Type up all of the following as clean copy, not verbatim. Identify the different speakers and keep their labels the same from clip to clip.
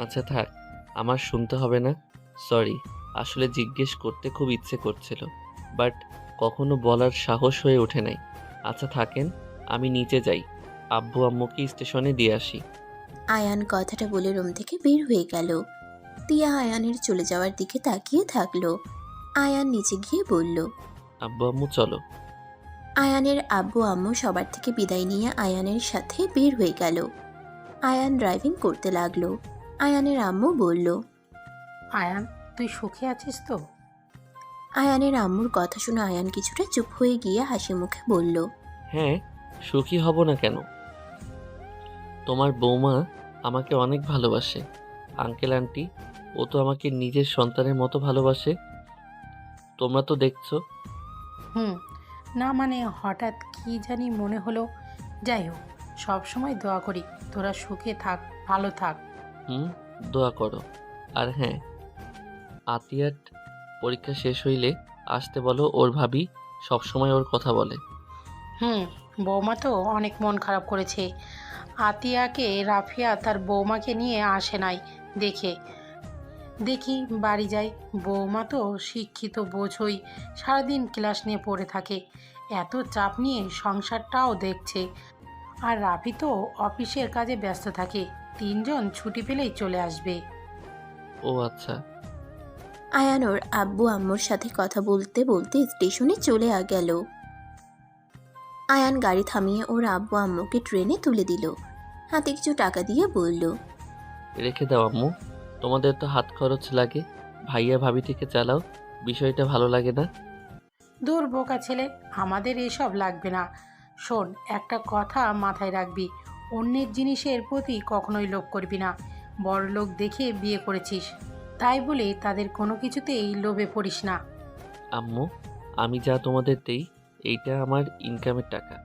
Speaker 1: আচ্ছা থাক, আমার শুনতে হবে না। সরি, আসলে জিজ্ঞেস করতে খুব ইচ্ছে করছিল, বাট কখনো বলার সাহস হয়ে ওঠে নাই। আচ্ছা থাকেন, আমি নিচে যাই, আব্বু আম্মুকে স্টেশনে দিয়ে আসি।
Speaker 2: আয়ান কথাটা বলে রুম থেকে বের হয়ে গেল। তিয়া আয়ানের চলে যাওয়ার দিকে তাকিয়ে থাকলো। আয়ান নিচে গিয়ে বলল।
Speaker 1: আব্বু আম্মু চলো।
Speaker 2: আয়ানের আব্বু আম্মু সবার থেকে বিদায় নিয়ে আয়ানের সাথে বের হয়ে গেল। আয়ান ড্রাইভিং করতে লাগলো। আয়ানের আম্মু বলল।
Speaker 3: আয়ান, তুই সুখে আছিস তো?
Speaker 2: আয়ানের আম্মুর কথা শুনে আয়ান কিছুটা চুপ হয়ে গিয়ে হাসি মুখে বলল।
Speaker 1: হ্যাঁ, সুখী হব না কেন? তোমার বৌমা আমাকে অনেক ভালোবাসে। আঙ্কেল আন্টি, ও তো আমাকে নিজের সন্তানের মতো ভালোবাসে। তোমরা তো দেখছো।
Speaker 3: হুম। না মানে হঠাৎ কি জানি মনে হলো। যাই হোক, সব সময় দোয়া করি তোরা সুখে থাক, ভালো থাক।
Speaker 1: হুম, দোয়া করো। আর হ্যাঁ, আতিয়ার পরীক্ষা শেষ হইলে আসতে বলো, ওর ভাবি সবসময় ওর কথা বলে।
Speaker 3: হুম। বৌমা তো অনেক মন খারাপ করেছে। আতিয়াকে রাফিয়া তার বৌমাকে নিয়ে আসে নাই দেখে। দেখি বাড়ি যাই। বৌমা তো শিক্ষিত, বোঝই, সারাদিন ক্লাস নিয়ে পড়ে থাকে, এত চাপ নিয়ে সংসারটাও দেখছে। আর রাফি তো অফিসের কাজে ব্যস্ত থাকে, তিনজন ছুটি পেলেই চলে আসবে।
Speaker 1: ও আচ্ছা।
Speaker 2: আয়ান ওর আব্বু আম্মুর সাথে কথা বলতে বলতে স্টেশনে চলে গেল। আয়ান গাড়ি থামিয়ে ওর আব্বু আম্মুকে ট্রেনে তুলে দিল। হাতে কিছু টাকা দিয়ে বলল।
Speaker 1: রেখে দাও আম্মু, তোমাদের তো হাত খরচ লাগে। ভাইয়া ভাবি থেকে চালাও, বিষয়টা ভালো লাগে না?
Speaker 3: দূর বোকা ছেলে, আমাদের এসব লাগবে না। শোন, একটা কথা মাথায় রাখবি, অন্যের জিনিসের প্রতি কখনোই লোভ করবি না। বড়লোক দেখে বিয়ে করেছিস, তাই বলে তাদের কোনো কিছুতেই লোভে পড়িস না।
Speaker 1: আম্মু, আমি যা তোমাদের দেই, এইটা আমার ইনকামের টাকা।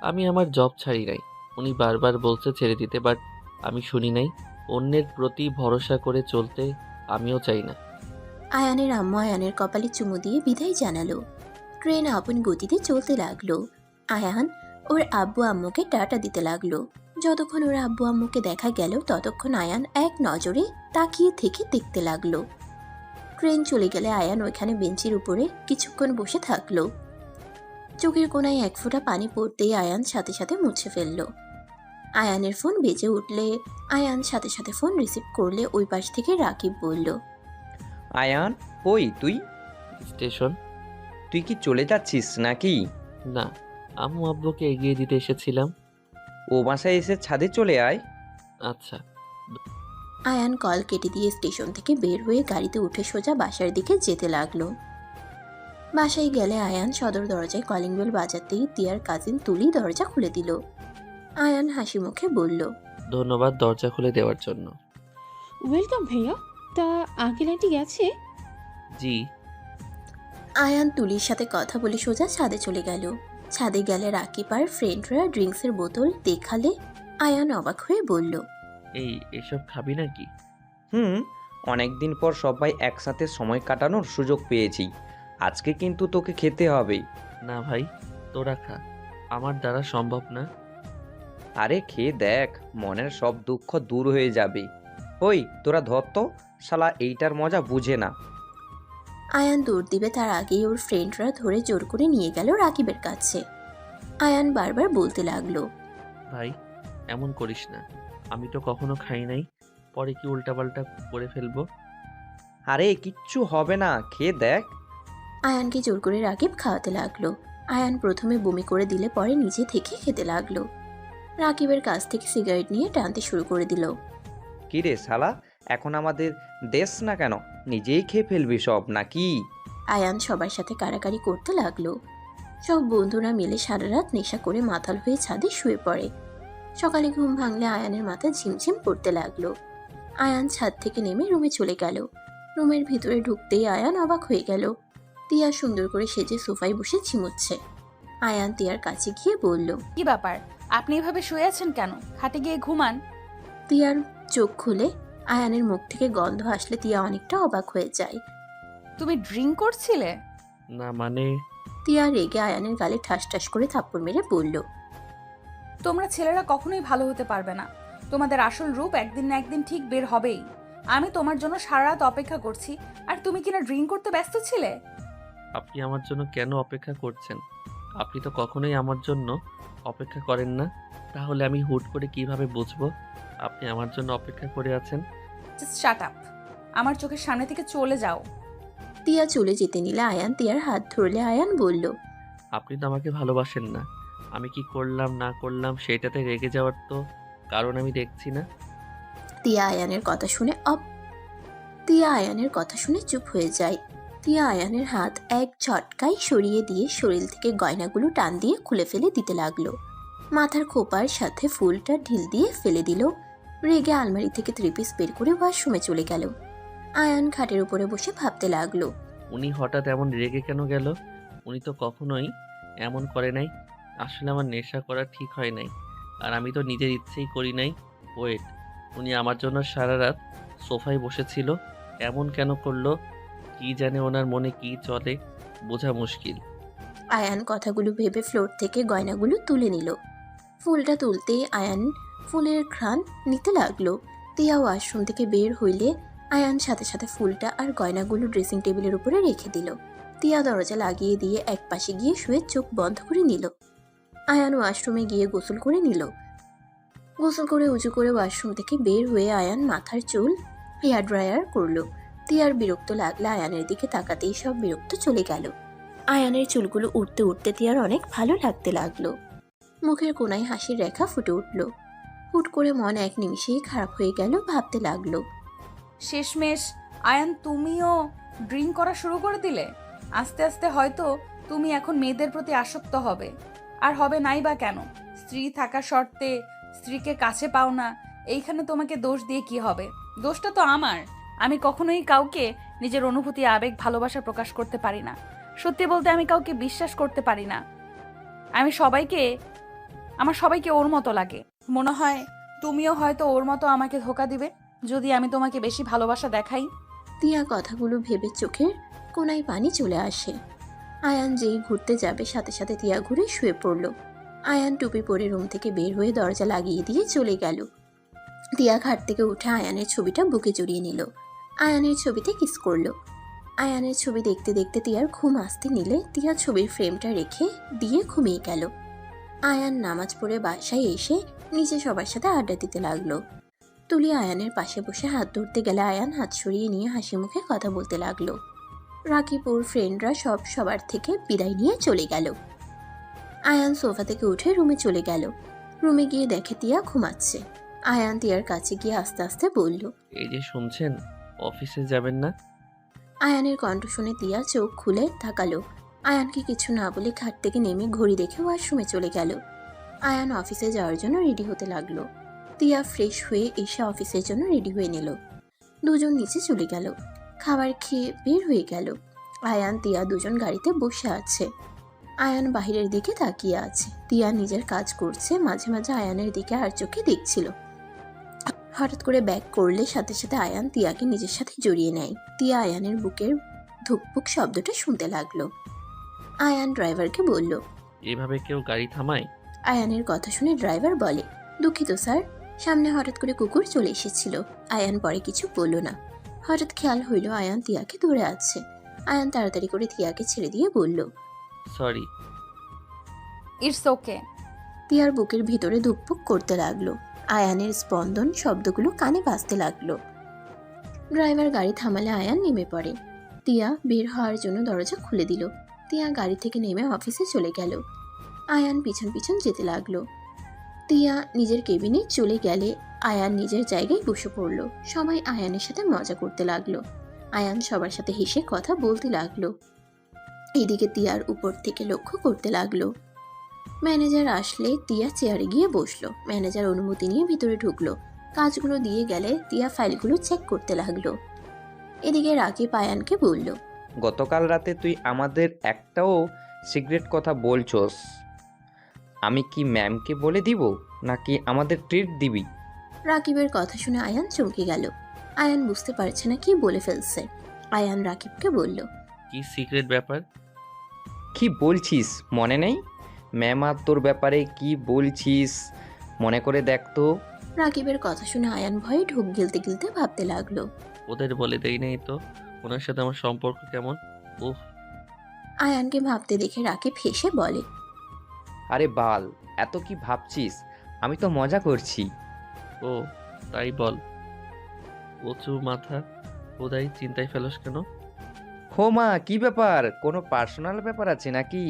Speaker 1: আমি আমার জব ছাড়ি নাই। উনি বারবার বলছে ছেড়ে দিতে, বাট আমি শুনি নাই। অন্যের প্রতি ভরসা করে চলতে আমিও চাই না।
Speaker 2: আয়ানের আম্মু আয়ানের কপালে চুমু দিয়ে বিদায় জানালো। ট্রেন আপন গতিতে চলতে লাগলো। আয়ান ওর আব্বু আম্মুকে টাটা দিতে লাগলো। যতক্ষণ ওর আব্বু আম্মুকে দেখা গেল ততক্ষণ আয়ান এক নজরে তাকিয়ে থেকে দেখতে লাগলো। ট্রেন চলে গেলে আয়ান ওইখানে বেঞ্চের উপরে কিছুক্ষণ বসে থাকলো। চোখের কোণায় এক ফোঁটা পানি পড়তেই আয়ান সাথে সাথে মুছে ফেললো। আয়ানের ফোন বেজে উঠলে আয়ান সাথে সাথে ফোন রিসিভ করলে ওই পাশ থেকে রাকিব বলল।
Speaker 4: আয়ান, কই তুই?
Speaker 1: স্টেশন।
Speaker 4: তুই কি চলে যাচ্ছিস নাকি?
Speaker 1: না, আম্মু আব্বুকে এগিয়ে দিতে এসেছিলাম।
Speaker 4: ও বাসায় এসে ছাদে চলে আয়।
Speaker 1: আচ্ছা।
Speaker 2: আয়ান কল কেটে দিয়ে স্টেশন থেকে বের হয়ে গাড়িতে উঠে সোজা বাসার দিকে যেতে লাগলো। বাসায় গেলে আয়ান সদর দরজায় কলিং বেল বাজাতেই তিয়ার কাজিন তুলি দরজা খুলে দিল। আয়ান হাসি মুখে বলল।
Speaker 1: ধন্যবাদ দরজা খুলে দেওয়ার জন্য।
Speaker 5: ওয়েলকাম ভাইয়া। তা আঙ্কেল আন্টি গেছে?
Speaker 1: জি।
Speaker 2: আয়ান তুলির সাথে কথা বলে সোজা ছাদে চলে গেল। ছাদে গেলে রাকিব আর ফ্রেন্ডরা ড্রিঙ্কসের বোতল দেখালে আয়ান অবাক হয়ে বলল।
Speaker 1: এসব খাবি নাকি?
Speaker 4: হুম, অনেকদিন পর সবাই একসাথে সময় কাটানোর সুযোগ পেয়েছি। আজকে কিন্তু তোকে খেতে হবে।
Speaker 1: না ভাই, তোরা খা, আমার দ্বারা সম্ভব না।
Speaker 4: আরে খেয়ে দেখ, মনের সব দুঃখ দূর হয়ে যাবে। ওই তোরা ধর তো, শালা এইটার মজা বুঝে না।
Speaker 2: আয়ান দৌড় দিবে তার আগেই ওর ফ্রেন্ডরা ধরে জোর করে নিয়ে গেল রাকিবের কাছে। আয়ান বারবার বলতে লাগলো।
Speaker 1: ভাই, এমন করিস না, আমি তো কখনো খাই নাই, পরে কি উল্টাপাল্টা করে ফেলবো।
Speaker 4: আরে কিচ্ছু হবে না, খেয়ে দেখ।
Speaker 2: আয়ানকে জোর করে রাকিব খাওয়াতে লাগলো। আয়ান প্রথমে বমি করে দিলে পরে নিজে থেকে খেতে লাগলো। রাকিবের কাছ থেকে সিগারেট নিয়ে টানতে শুরু করে দিল।
Speaker 4: কি রে শালা, এখন আমাদের দেশ না কেন, নিজেই খেয়ে ফেলবি সব নাকি?
Speaker 2: আয়ান সবার সাথে কাড়াকাড়ি করতে লাগলো। সব বন্ধুরা মিলে সারা রাত নেশা করে মাতাল হয়ে ছাদে শুয়ে পড়ে। সকালে ঘুম ভাঙলে আয়ানের মাথা ঝিমঝিম করতে লাগলো। আয়ান ছাদ থেকে নেমে রুমে চলে গেল। রুমের ভিতরে ঢুকতেই আয়ান অবাক হয়ে গেল। তিয়া সুন্দর করে সেজে সোফায় বসে ঝিমুচ্ছে। আয়ান তিয়ার কাছে গিয়ে বলল।
Speaker 6: কি ব্যাপার, আপনি এভাবে শুয়ে আছেন কেন? খাটে গিয়ে ঘুমান।
Speaker 2: তিয়ার চোখ খুলে আয়ানের মুখ থেকে গন্ধ আসলে তিয়া অনেকটা অবাক হয়ে যায়।
Speaker 6: তুমি ড্রিঙ্ক করছিলে?
Speaker 1: না মানে।
Speaker 2: তিয়া রেগে আয়ানের গালে ঠাস ঠাস করে থাপ্পড় মেরে বলল।
Speaker 6: তোমরা ছেলেরা কখনোই ভালো হতে পারবে না। তোমাদের আসল রূপ একদিন না একদিন ঠিক বের হবেই। আমি তোমার জন্য সারা রাত অপেক্ষা করছি, আর তুমি কিনা ড্রিঙ্ক করতে ব্যস্ত ছিলে।
Speaker 1: আপনি আমার জন্য কেন অপেক্ষা করছেন? আপনি তো কখনোই আমার জন্য অপেক্ষা করেন না। তাহলে আমি হুট করে কিভাবে বুঝবো আপনি আমার জন্য অপেক্ষা করে আছেন?
Speaker 6: জাস্ট শাট আপ, আমার চোখের সামনে থেকে চলে যাও।
Speaker 2: তিয়া চলে যেতে নিলে আয়ান তিয়ার হাত ধরলে আয়ান বলল,
Speaker 1: আপনি তো আমাকে ভালোবাসেন না। আমি কি করলাম না করলাম সেটাতে রেগে যাওয়ার তো কারণ আমি দেখছি না।
Speaker 2: তিয়া আয়ানের কথা শুনে তিয়া আয়ানের কথা শুনে চুপ হয়ে যায়। তিয়া আয়ানের হাত এক ঝটকায় সরিয়ে দিয়ে শরীর থেকে গয়নাগুলো টান দিয়ে খুলে ফেলে দিতে লাগলো। মাথার খোপার সাথে ফুলটা ঢিল দিয়ে ফেলে দিল। রেগে আলমারি থেকে 3 পিস বের করে ওয়াশরুমে চলে গেল। আয়ান খাটের উপরে বসে ভাবতে লাগলো।
Speaker 1: উনি হঠাৎ এমন রেগে কেন গেল? উনি তো কখনোই এমন করে নাই। আসলে আমার নেশা করা ঠিক হয় নাই, আর আমি তো নিজের ইচ্ছেই করি নাই। ওয়েট, উনি আমার জন্য সারা রাত সোফায় বসেছিল, এমন কেন করলো? কি জানে ওনার মনে কি চলে, বোঝা মুশকিল।
Speaker 2: আয়ান কথাগুলো ভেবে ফ্লোর থেকে গয়নাগুলো তুলে নিল। ফুলটা তুলতেই আয়ান ফুলের ঘ্রাণ নিতে লাগলো। তিয়া ওয়াশরুম থেকে বের হইলে আয়ান সাথে সাথে ফুলটা আর গয়নাগুলো ড্রেসিং টেবিলের উপরে রেখে দিল। তিয়া দরজা লাগিয়ে দিয়ে এক পাশে গিয়ে শুয়ে চোখ বন্ধ করে নিল। আয়ান ওয়াশরুমে গিয়ে গোসল করে নিল। গোসল করে উঁচু করে ওয়াশরুম থেকে বের হয়ে আয়ান মাথার চুল হেয়ার ড্রায়ার করলো। তিয়ার বিরক্ত লাগলে আয়ানের দিকে তাকাতেই সব বিরক্ত চলে গেল। আয়ানের চুলগুলো উঠতে উঠতে তিয়ার অনেক ভালো লাগতে লাগলো। মুখের কোনায় হাসির রেখা ফুটে উঠল। হুট করে মন এক নিমিষেই খারাপ হয়ে গেল, ভাবতে লাগলো।
Speaker 6: শেষমেশ আয়ান তুমিও ড্রিঙ্ক করা শুরু করে দিলে। আস্তে আস্তে হয়তো তুমি এখন মেয়েদের প্রতি আসক্ত হবে। আর হবে নাই বা কেন? স্ত্রী থাকা সত্ত্বে স্ত্রীকে কাছে পাও না, এইখানে তোমাকে দোষ দিয়ে কি হবে? দোষটা তো আমার। আমি কখনোই কাউকে নিজের অনুভূতি, আবেগ, ভালোবাসা প্রকাশ করতে পারি না। সত্যি বলতে আমি কাউকে বিশ্বাস করতে পারি না। আমার সবাইকে ওর মতো লাগে। মনে হয় তুমিও হয়তো ওর মতো আমাকে ধোঁকা দিবে যদি আমি তোমাকে বেশি ভালোবাসা দেখাই।
Speaker 2: তিয়া কথাগুলো ভেবে চোখের কোনায় পানি চলে আসে। আয়ান যেই ঘুরতে যাবে সাথে সাথে তিয়া ঘুরে শুয়ে পড়ল। আয়ান টুপি পরে রুম থেকে বের হয়ে দরজা লাগিয়ে দিয়ে চলে গেল। তিয়া খাট থেকে উঠে আয়ানের ছবিটা বুকে জড়িয়ে নিল। আয়ানের ছবিতে কিস করলো। আয়ানের ছবি দেখতে দেখতে তিয়ার ঘুম আসতে নিলে তিয়া ছবির ফ্রেমটা রেখে দিয়ে ঘুমিয়ে গেল। আয়ান নামাজ পড়ে বাসায় এসে নিচে সবার সাথে আড্ডা দিতে লাগলো। তুলি আয়ানের পাশে বসে হাত ধরতে গেলে আয়ান হাত সরিয়ে নিয়ে হাসি মুখে কথা বলতে লাগলো। রাকিব ওর ফ্রেন্ডরা সবার থেকে বিদায় নিয়ে চলে গেল। আয়ান সোফা থেকে উঠে রুমে চলে গেল। রুমে গিয়ে দেখে তিয়া ঘুমাচ্ছে। আয়ান তিয়ার কাছে গিয়ে আস্তে আস্তে বলল,
Speaker 1: এই যে শুনছেন, অফিসে যাবেন না?
Speaker 2: আয়ানের কণ্ঠ শুনে তিয়া চোখ খুলে তাকালো। আয়ানকে কিছু না বলে খাট থেকে নেমে ঘড়ি দেখে ওয়াশরুমে চলে গেল। আয়ান অফিসে যাওয়ার জন্য রেডি হতে লাগলো। তিয়া ফ্রেশ হয়ে এসে অফিসের জন্য রেডি হয়ে নিল। দুজন নিচে চলে গেল। খাবার খেয়ে বের হয়ে গেল। আয়ান তিয়া দুজন গাড়িতে বসে আছে। আয়ান বাহিরের দিকে তাকিয়ে আছে। তিয়া নিজের কাজ করছে, মাঝে মাঝে আয়ানের দিকে আর চোখে দেখছিল। হঠাৎ করে ব্যাক করলে সাথে সাথে আয়ান তিয়াকে নিজের সাথে জড়িয়ে নেয়। তিয়া আয়ানের বুকের ধুকপুক শব্দটা শুনতে লাগলো। আয়ান ড্রাইভারকে বলল,
Speaker 1: এভাবে কেউ গাড়ি থামায়?
Speaker 2: আয়ানের কথা শুনে ড্রাইভার বলে, দুঃখিত স্যার, সামনে হঠাৎ করে কুকুর চলে এসেছিল। আয়ান পরে কিছু বলল না। হঠাৎ খেয়াল হইল আয়ান তিয়াকে ধরে আছে। আয়ান তাড়াতাড়ি করে তিয়াকে ছেড়ে দিয়ে বলল,
Speaker 1: সরি।
Speaker 6: It's okay.
Speaker 2: তিয়ার বুকের ভিতরে ধুকপুক করতে লাগলো। আয়ানের স্পন্দন শব্দগুলো কানে বাজতে লাগলো। ড্রাইভার গাড়ি থামালে আয়ান নেমে পড়ে। তিয়া বের হওয়ার জন্য দরজা খুলে দিল। তিয়া গাড়ি থেকে নেমে অফিসে চলে গেল। আয়ান পিছন পিছন যেতে লাগলো। তিয়া নিজের কেবিনে চলে গেলে আয়ান নিজের জায়গায় বসে পড়ল। সবাই আয়ানের সাথে মজা করতে লাগলো। আয়ান সবার সাথে হেসে কথা বলতে লাগলো। এদিকে তিয়ার উপর থেকে লক্ষ্য করতে লাগলো। ম্যানেজার আসলে তিয়া চেয়ারে গিয়ে বসলো। ম্যানেজার অনুমতি নিয়ে ভিতরে ঢুকলো। কাজগুলো দিয়ে গেলে তিয়া ফাইলগুলো চেক করতে লাগলো। এদিকে রাকিব আয়ানকে বলল,
Speaker 4: গতকাল রাতে তুই আমাদের একটাও সিক্রেট কথা বলছস। আমি কি ম্যামকে বলে দিব নাকি আমাদের ট্রিট দিবি?
Speaker 2: রাকিবের কথা শুনে আয়ান চমকে গেল। আয়ান বুঝতে পারছে না কি বলে ফেলছে। আয়ান রাকিবকে বলল,
Speaker 1: কি সিক্রেট ব্যাপার?
Speaker 4: কি বলছিস মনে নেই? ম্যাম আর তোর ব্যাপারে কি বলছিস মনে করে দেখ তো।
Speaker 2: রাকিবের কথা শুনে আয়ান ভয়ে ঢোক গিলতে গিলতে ভাবতে লাগলো।
Speaker 1: ওদের বলে দেই নাই তো ওনার সাথে আমার সম্পর্ক কেমন। উফ।
Speaker 2: আয়ানকে ভাবতে দেখে রাকিব হেসে বলে,
Speaker 4: আরে বাল, এত কি ভাবছিস? আমি তো মজা করছি।
Speaker 1: ও তাই বল। উঁচু মাথা খোদাই চিন্তায় ফেলস কেন?
Speaker 4: হো মা, কি ব্যাপার? কোনো পার্সোনাল ব্যাপার আছে নাকি?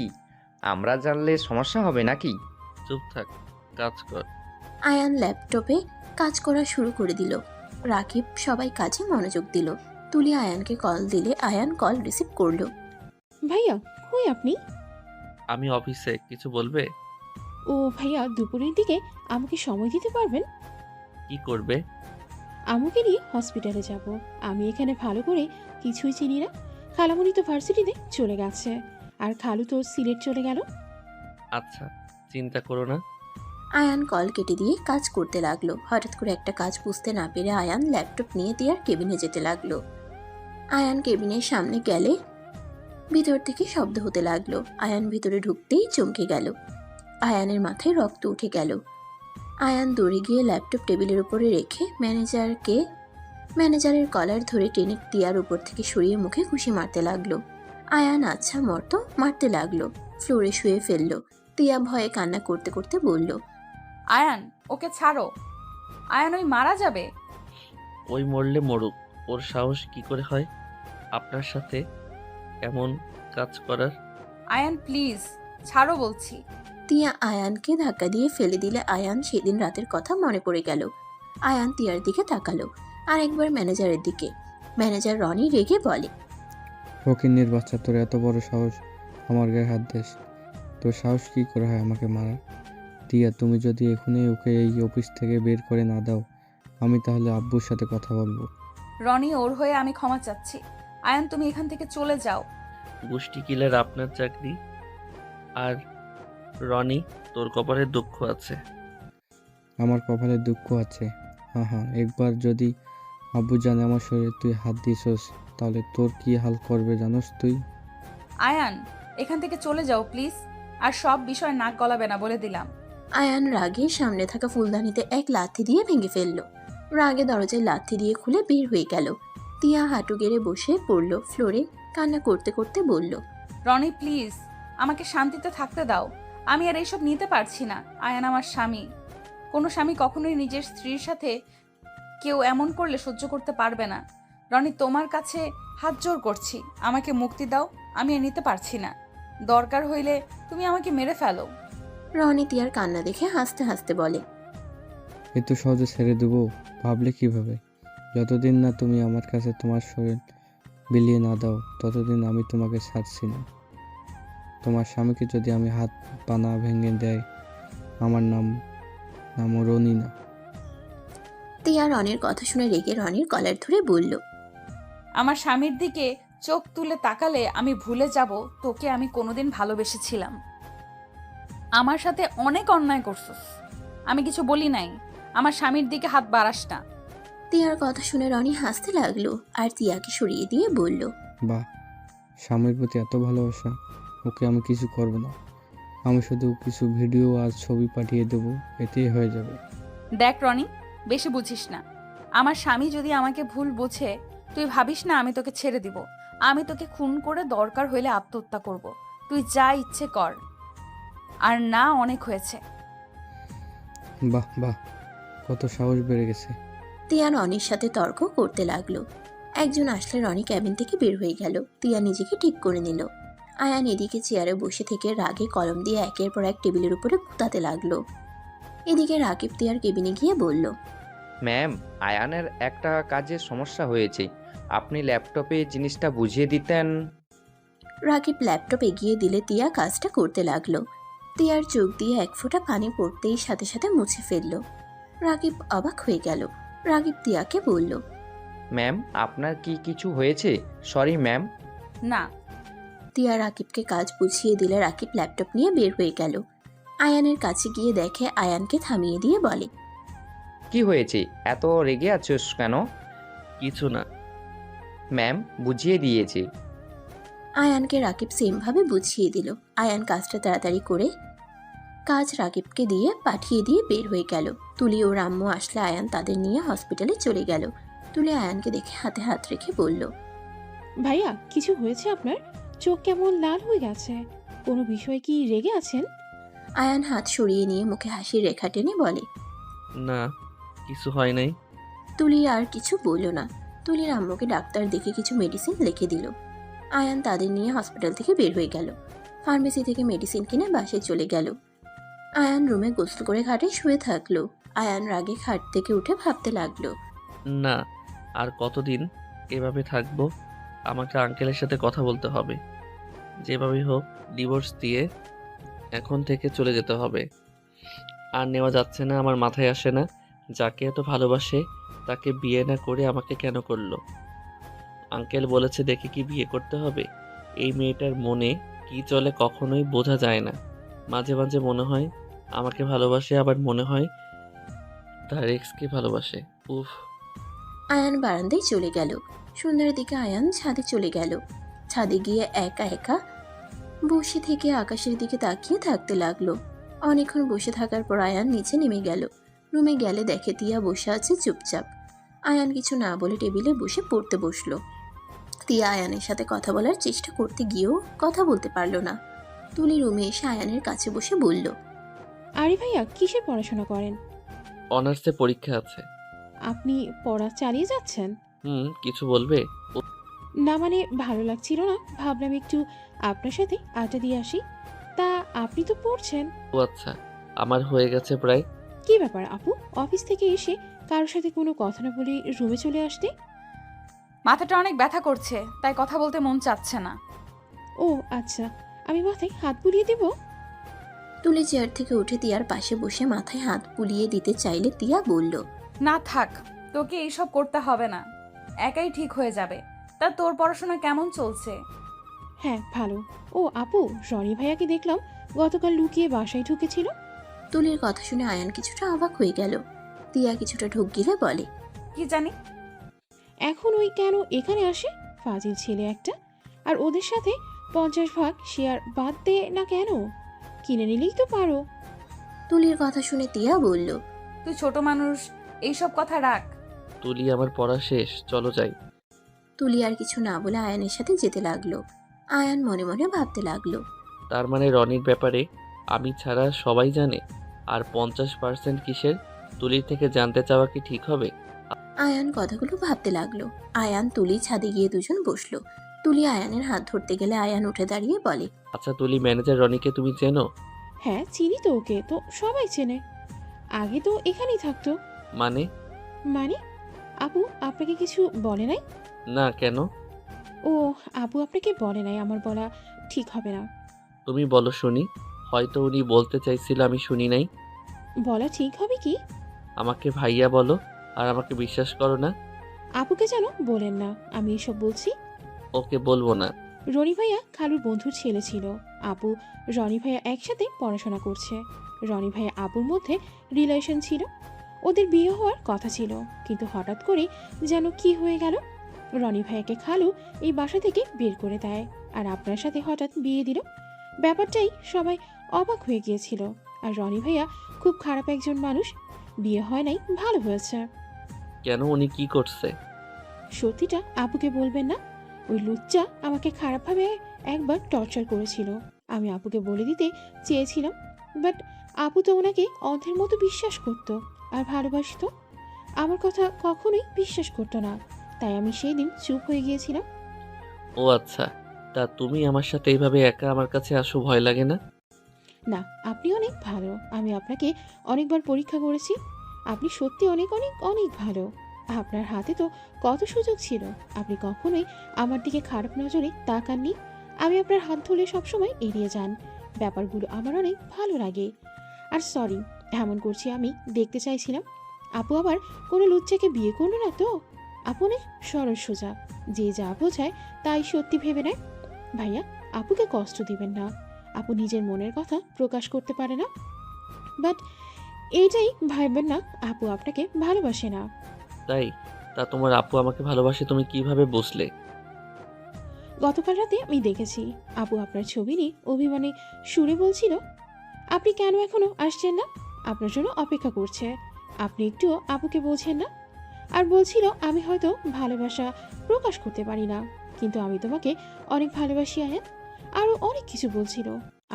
Speaker 4: আমরা জানলে সমস্যা হবে নাকি?
Speaker 1: চুপ থাক, কাজ কর।
Speaker 2: আয়ান ল্যাপটপে কাজ করা শুরু করে দিল। রাকিব সবাই কাজে মনোযোগ দিল। তুলি আয়ানকে কল দিলে আয়ান কল রিসিভ করলো।
Speaker 5: ভাইয়া কই আপনি?
Speaker 1: আমি অফিসে, কিছু বলবে?
Speaker 5: ও ভাইয়া, দুপুরের দিকে আমাকে সময় দিতে পারবেন?
Speaker 1: কি করবে?
Speaker 5: আমাকে নিয়ে হসপিটালে যাব। আমি এখানে ভালো করে কিছুই চিনি না। খালামণি তো ভার্সিটিতে চলে গেছে, আর খালু তো সিলেট চলে গেল।
Speaker 1: আচ্ছা, চিন্তা করো না।
Speaker 2: আয়ান কল কেটে দিয়ে কাজ করতে লাগলো। হঠাৎ করে একটা কাজ বুঝতে না পেরে আয়ান ল্যাপটপ নিয়ে তিয়ার কেবিনে যেতে লাগলো। আয়ান কেবিনের সামনে গেলে ভিতর থেকে শব্দ হতে লাগলো। আয়ান ভিতরে ঢুকতেই চমকে গেল। আয়ানের মাথায় রক্ত উঠে গেল। আয়ান দৌড়ে গিয়ে ল্যাপটপ টেবিলের উপরে রেখে ম্যানেজারের কলার ধরে টেনে তিয়ার উপর থেকে সরিয়ে মুখে ঘুষি মারতে লাগলো। আয়ান আচ্ছা মতো মারতে লাগলো। ফ্লোরে শুয়ে ফেললো। তিয়া ভয়ে কান্না করতে করতে বলল,
Speaker 6: আয়ান, ওকে ছাড়ো। আয়ান, ওই মারা যাবে।
Speaker 1: ওই মরলে মরুক, ওর সাহস কি করে হয় আপনার সাথে এমন কাজ করার?
Speaker 6: আয়ান প্লিজ, ছাড়ো বলছি।
Speaker 2: তিয়া আয়ানকে ধাক্কা দিয়ে ফেলে দিলে আয়ান সেদিন রাতের কথা মনে পড়ে গেল। আয়ান তিয়ার দিকে তাকালো, আর একবার ম্যানেজারের দিকে। ম্যানেজার রনি রেগে বলে,
Speaker 7: ফকিন্নির বাচ্চা, তোর এত বড় সাহস আমার গায়ে হাত দিস? তোর সাহস কি করে হয় আমাকে মারা? টিয়া, তুমি যদি এখনই ওকে এই অফিস থেকে বের করে না দাও, আমি তাহলে আব্বুর সাথে কথা বলবো।
Speaker 6: রনি, ওর হয়ে আমি ক্ষমা চাচ্ছি। আয়ান, তুমি এখান থেকে চলে যাও।
Speaker 1: গোষ্ঠী কিলার আপনার চাকরি, আর রনি তোর কপালে দুঃখ আছে।
Speaker 7: আমার কপালে দুঃখ আছে। হ্যাঁ হ্যাঁ, একবার যদি আব্বু জানে আমার শরীরে তুই হাত দিছস, তাহলে তোর কি হাল করবে জানোস তুই?
Speaker 6: আয়ান, এখান থেকে চলে যাও প্লিজ। আর সব বিষয় নাক গলাবে না, বলে দিলাম।
Speaker 2: আয়ান রাগে সামনে থাকা ফুলদানিতে এক লাথি দিয়ে ভেঙে ফেলল। রাগে দরজায় লাথি দিয়ে খুলে বের হয়ে গেল। তিয়া হাঁটু গেড়ে বসে পড়ল ফ্লোরে, কান্না করতে করতে বলল,
Speaker 6: রনি প্লিজ, আমাকে শান্তিতে থাকতে দাও। আমি আর এইসব নিতে পারছি না। আয়ান আমার স্বামী। কোনো স্বামী কখনোই নিজের স্ত্রীর সাথে কেউ এমন করলে সহ্য করতে পারবে না। রনি, তোমার কাছে হাত জোর করছি, আমাকে মুক্তি দাও। আমি আর নিতে পারছি না। দরকার হইলে তুমি আমাকে মেরে ফেলো।
Speaker 2: রনি তিয়ার কান্না দেখে হাসতে হাসতে বলে,
Speaker 7: এত সহজে ছেড়ে দেবো ভাবলে কিভাবে? যতদিন না তুমি আমার কাছে তোমার শরীর বিলিয়ে না দাও, ততদিন আমি তোমাকে ছাড়ছি না। তোমার স্বামীকে যদি আমি হাত পা না ভেঙে দেয়, আমার নামও রনি না।
Speaker 2: তিয়া রনির কথা শুনে রেগে রনির কলার ধরে বলল,
Speaker 6: আমার স্বামীর দিকে চোখ তুলে তাকালে আমি ভুলে যাব তোকে আমি কোনোদিন ভালোবেসেছিলাম। আমার সাথে অনেক অন্যায় করছিস, আমি কিছু বলি নাই। আমার স্বামীর দিকে হাত বাড়াস না।
Speaker 2: তিয়ার কথা শুনে রনি হাসতে লাগলো আর তিয়াকে সরিয়ে দিয়ে বলল,
Speaker 7: বাহ, স্বামীর প্রতি এত ভালোবাসা। ওকে আমি কিছু করব না, আমি শুধু কিছু ভিডিও আর ছবি পাঠিয়ে দেবো, এতেই হয়ে যাবে।
Speaker 6: দেখ রনি, বেশি বুঝিস না। আমার স্বামী যদি আমাকে ভুল বোঝে, তুই ভাবিস না আমি তোকে ছেড়ে দিব। আমি তোকে খুন করে দরকার হইলে আত্মহত্যা করব। তুই যা ইচ্ছে কর। আর না, অনেক হয়েছে।
Speaker 7: বাহ বাহ, কত সাহস বেড়ে গেছে।
Speaker 2: তিয়া রনির সাথে তর্ক করতে লাগলো। একজন আসলে রনি ক্যাবিন থেকে বের হয়ে গেল। তিয়া নিজেকে ঠিক করে নিল। আয়ান এদিকে চেয়ারে বসে থেকে রাগে কলম দিয়ে একের পর এক টেবিলের উপরে গুতাতে লাগলো। এদিকে রাকিব তিয়ার কেবিনে গিয়ে বলল,
Speaker 4: ম্যাম, আয়ানের একটা কাজের সমস্যা হয়েছে, আপনি ল্যাপটপে জিনিসটা বুঝিয়ে দিতেন।
Speaker 2: রাকিব ল্যাপটপ এগিয়ে দিলে তিয়া কাজটা করতে লাগলো। তিয়ার চোখ দিয়ে এক ফোঁটা পানি পড়তেই সাথে সাথে মুছে ফেলল। রাকিব অবাক হয়ে গেল। রাকিব তিয়াকে বলল,
Speaker 4: ম্যাম, আপনার কি কিছু হয়েছে? Sorry ma'am.
Speaker 6: না।
Speaker 2: তিয়া রাকিবকে কাজ বুঝিয়ে দিলে রাকিব ল্যাপটপ নিয়ে বের হয়ে গেল। আয়ানের কাছে গিয়ে দেখে আয়ানকে থামিয়ে দিয়ে বলে,
Speaker 4: কি হয়েছে? এত রেগে আছোস কেন?
Speaker 1: কিছু না।
Speaker 4: ম্যাম বুঝিয়ে দিয়েছে।
Speaker 2: আয়ানকে রাকিব সেমভাবে বুঝিয়ে দিল। আয়ান কাজটা তাড়াতাড়ি করে কাজ রাকিবকে দিয়ে পাঠিয়ে দিয়ে বের হয়ে গেল। তুলি ও আম্মু আসলে আয়ান তাদের নিয়ে হসপিটালে চলে গেল। তুলি আয়ানকে দেখে হাতে হাত রেখে বলল,
Speaker 5: ভাইয়া কিছু হয়েছে আপনার? চোখ কেমন লাল হয়ে গেছে, কোনো বিষয়ে কি রেগে আছেন?
Speaker 2: আয়ান হাত সরিয়ে নিয়ে মুখে হাসির রেখা টেনে বলে।
Speaker 1: না, কিছু হয় নাই।
Speaker 2: তুলি আর কিছু বলল না। তুলির আম্মুকে ডাক্তার দেখে কিছু মেডিসিন লিখে দিল। আয়ান তাদের নিয়ে হসপিটাল থেকে বের হয়ে গেল। ফার্মেসি থেকে মেডিসিন কিনে বাসায় চলে গেল। আয়ান রুমে গোসল করে খাটে শুয়ে থাকলো। আয়ান রাগে খাট থেকে উঠে ভাবতে লাগলো।
Speaker 1: না, আর কতদিন এভাবে থাকবো? আমাকে আঙ্কেলের সাথে কথা বলতে হবে। যেভাবেই হোক ডিভোর্স দিয়ে এখন থেকে চলে যেতে হবে। আর নেওয়া যাচ্ছে না, আমার মাথায় আসে না যাকে এত ভালোবাসে তাকে বিয়ে না করে আমাকে কেন করলো। আঙ্কেল বলেছে দেখে কি বিয়ে করতে হবে? এই মেয়েটার মনে কি চলে কখনোই বোঝা যায় না। মাঝে মাঝে মনে হয় আমাকে ভালোবাসে, আবার মনে হয় তার এক্সকে ভালোবাসে। উফ।
Speaker 2: আয়ান বারান্দায় চলে গেল। সন্ধ্যার দিকে আয়ান ছাদে চলে গেল। ছাদে গিয়ে একা একা বসে থেকে আকাশের দিকে তাকিয়ে থাকতে লাগলো। অনেকক্ষণ বসে থাকার পর আয়ান নিচে নেমে গেল। রুমে গেলে দেখে তিয়া বসে আছে চুপচাপ। আয়ান কিছু না বলে টেবিলে বসে পড়তে বসলো। তিয়া আয়ানের সাথে কথা বলার চেষ্টা করতে গিয়েও কথা বলতে পারলো না। তুলি রুমে এসে আয়ানের কাছে বসে বলল,
Speaker 5: আরে ভাইয়া কিসের পড়াশোনা করেন?
Speaker 1: অনার্সে পরীক্ষা আছে।
Speaker 5: আপনি পড়া চালিয়ে যাচ্ছেন?
Speaker 1: কিছু বলবে?
Speaker 5: না মানে ভালো লাগছিল না, ভাবলাম একটু আপনার সাথে আড্ডা দিয়ে আসি। তা আপনি তো পড়ছেন।
Speaker 1: ও আচ্ছা, আমার হয়ে গেছে প্রায়।
Speaker 5: কি ব্যাপার আপু, অফিস থেকে এসে কারোর সাথে কোনো কথা না বলে রুমে চলে আসতে?
Speaker 6: মাথাটা অনেক ব্যথা করছে, তাই কথা বলতে মন চাচ্ছে না।
Speaker 5: ও আচ্ছা, আমি মাথায় হাত বুলিয়ে দেব?
Speaker 2: তুলি চেয়ার থেকে উঠে তিয়ার পাশে বসে মাথায় হাত বুলিয়ে দিতে চাইলে তিয়া বলল,
Speaker 6: না থাক, তোকে এইসব করতে হবে না, একাই ঠিক হয়ে যাবে। তা তোর পড়াশোনা কেমন চলছে?
Speaker 5: হ্যাঁ ভালো। ও আপু, রনি ভাইয়াকে দেখলাম গতকাল লুকিয়ে বাসায় ঢুকেছিল।
Speaker 2: তুলির কথা শুনে আয়ান কিছুটা অবাক হয়ে গেল। তিয়া কিছুটা ঢোক গিলে বলে,
Speaker 6: কি জানি।
Speaker 5: এখন ওই কেন এখানে আসে? ফাজিল ছেলে একটা। আর ওদের সাথে 50 ভাগ শেয়ার বাদ দে না কেন? কিনে নিলেই তো পারো।
Speaker 2: তুলির কথা শুনে তিয়া বলল,
Speaker 6: তুই ছোট মানুষ, এইসব কথা রাখ।
Speaker 1: তুলি, আমার পড়া শেষ, চলো যাই।
Speaker 2: তুলি আর কিছু না বলে আয়ানের সাথে যেতে লাগলো। আয়ান মনে মনে ভাবতে লাগলো,
Speaker 1: তার মানে রনির ব্যাপারে আমি ছাড়া সবাই জানে। আর 50% কিসের? তুলির থেকে জানতে চাওয়া কি ঠিক হবে?
Speaker 2: আয়ান কথাগুলো ভাবতে লাগলো। আয়ান তুলি ছাদে গিয়ে দুজন বসলো। তুলি আয়ানের হাত ধরতে গেলে আয়ান উঠে দাঁড়িয়ে বলে,
Speaker 1: আচ্ছা তুলি, ম্যানেজার রনিকে তুমি চেনো?
Speaker 5: হ্যাঁ চিনি তো ওকে, তো সবাই চেনে। আগে তো এখানেই থাকতো।
Speaker 1: মানে?
Speaker 5: মানে আপু আপনাকে কিছু বলে নাই?
Speaker 1: না, কেন?
Speaker 5: ও আপু আপনাকে বলে নাই, আমার বলা ঠিক হবে না।
Speaker 1: তুমি বলো শুনি। হয়তো উনি বলতে চাইছিল, আমি শুনি নাই।
Speaker 5: বলা ঠিক হবে কি?
Speaker 1: আমাকে ভাইয়া বলো, আর আমাকে বিশ্বাস করো না।
Speaker 5: আপুকে যেন বলেন না আমি এসব বলছি।
Speaker 1: ওকে বলবো না।
Speaker 5: রনি ভাইয়া খালুর বন্ধুর ছেলে ছিল। আপু রনি ভাইয়া একসাথে পড়াশোনা করছে। রনি ভাইয়া আপুর মধ্যে রিলেশন ছিল, ওদের বিয়ে হওয়ার কথা ছিল, কিন্তু হঠাৎ করে যেন কি হয়ে গেল। রনি ভাইয়াকে খালু এই বাসা থেকে বের করে দেয়, আর আপনার সাথে হঠাৎ বিয়ে দিল। ব্যাপারটাই সবাই অবাক হয়ে গিয়েছিল। আর রনি ভাইয়া খুব খারাপ একজন মানুষ, বিয়ে হয় নাই, ভালো হয়েছে।
Speaker 1: কেন, উনি কি করছে?
Speaker 5: সত্যিটা আপুকে বলবেন না? ওই লুচ্চা আমাকে খারাপভাবে একবার টর্চার করেছিল। আমি আপুকে বলে দিতে চেয়েছিলাম, বাট আপু তো ওনাকে অন্ধের মতো বিশ্বাস করত আর ভালোবাসতো। আমার কথা কখনোই বিশ্বাস করতো না, তাই আমি সেই দিন চুপ হয়ে গিয়েছিলাম।
Speaker 1: ও আচ্ছা, তা তুমি আমার সাথে এইভাবে একা আমার কাছে আসো, ভয় লাগে না?
Speaker 5: না, আপনি অনেক ভালো। আমি আপনাকে অনেকবার পরীক্ষা করেছি, আপনি সত্যি অনেক অনেক অনেক ভালো। আপনার হাতে তো কত সুযোগ ছিল, আপনি কখনোই আমার দিকে খারাপ নজরে তাকাননি। আমি আপনার হাত ধরে সবসময় এড়িয়ে যান, ব্যাপারগুলো আমার অনেক ভালো লাগে। আর সরি, এমন করছি আমি দেখতে চাইছিলাম আপু আবার কোনো লুচ্চাকে বিয়ে করলো না তো। আপু অনেক সরল সোজা, যে যা বোঝায় তাই সত্যি ভেবে নেয়। ভাইয়া আপুকে কষ্ট দিবেন না, আপু নিজের মনের কথা প্রকাশ করতে পারে না। বাট এইটাই ভাববেন না আপু আপনাকে ভালোবাসে না।
Speaker 1: তাই? তা তোমার আপু আমাকে ভালোবাসে তুমি কিভাবে বুঝলে?
Speaker 5: গতকাল রাতে আমি দেখেছি আপু আপনার ছবি নিয়ে অভিমানে সুরে বলছিল, আপনি কেন এখনো আসছেন না? আপনার জন্য অপেক্ষা করছে। আপনি একটু আপুকে বোঝেন না? আর বলছিল আমি হয়তো ভালোবাসা প্রকাশ করতে পারি না, কিন্তু আমি তোমাকে অনেক ভালোবাসি আয়ান। আরও অনেক কিছু বলছিল।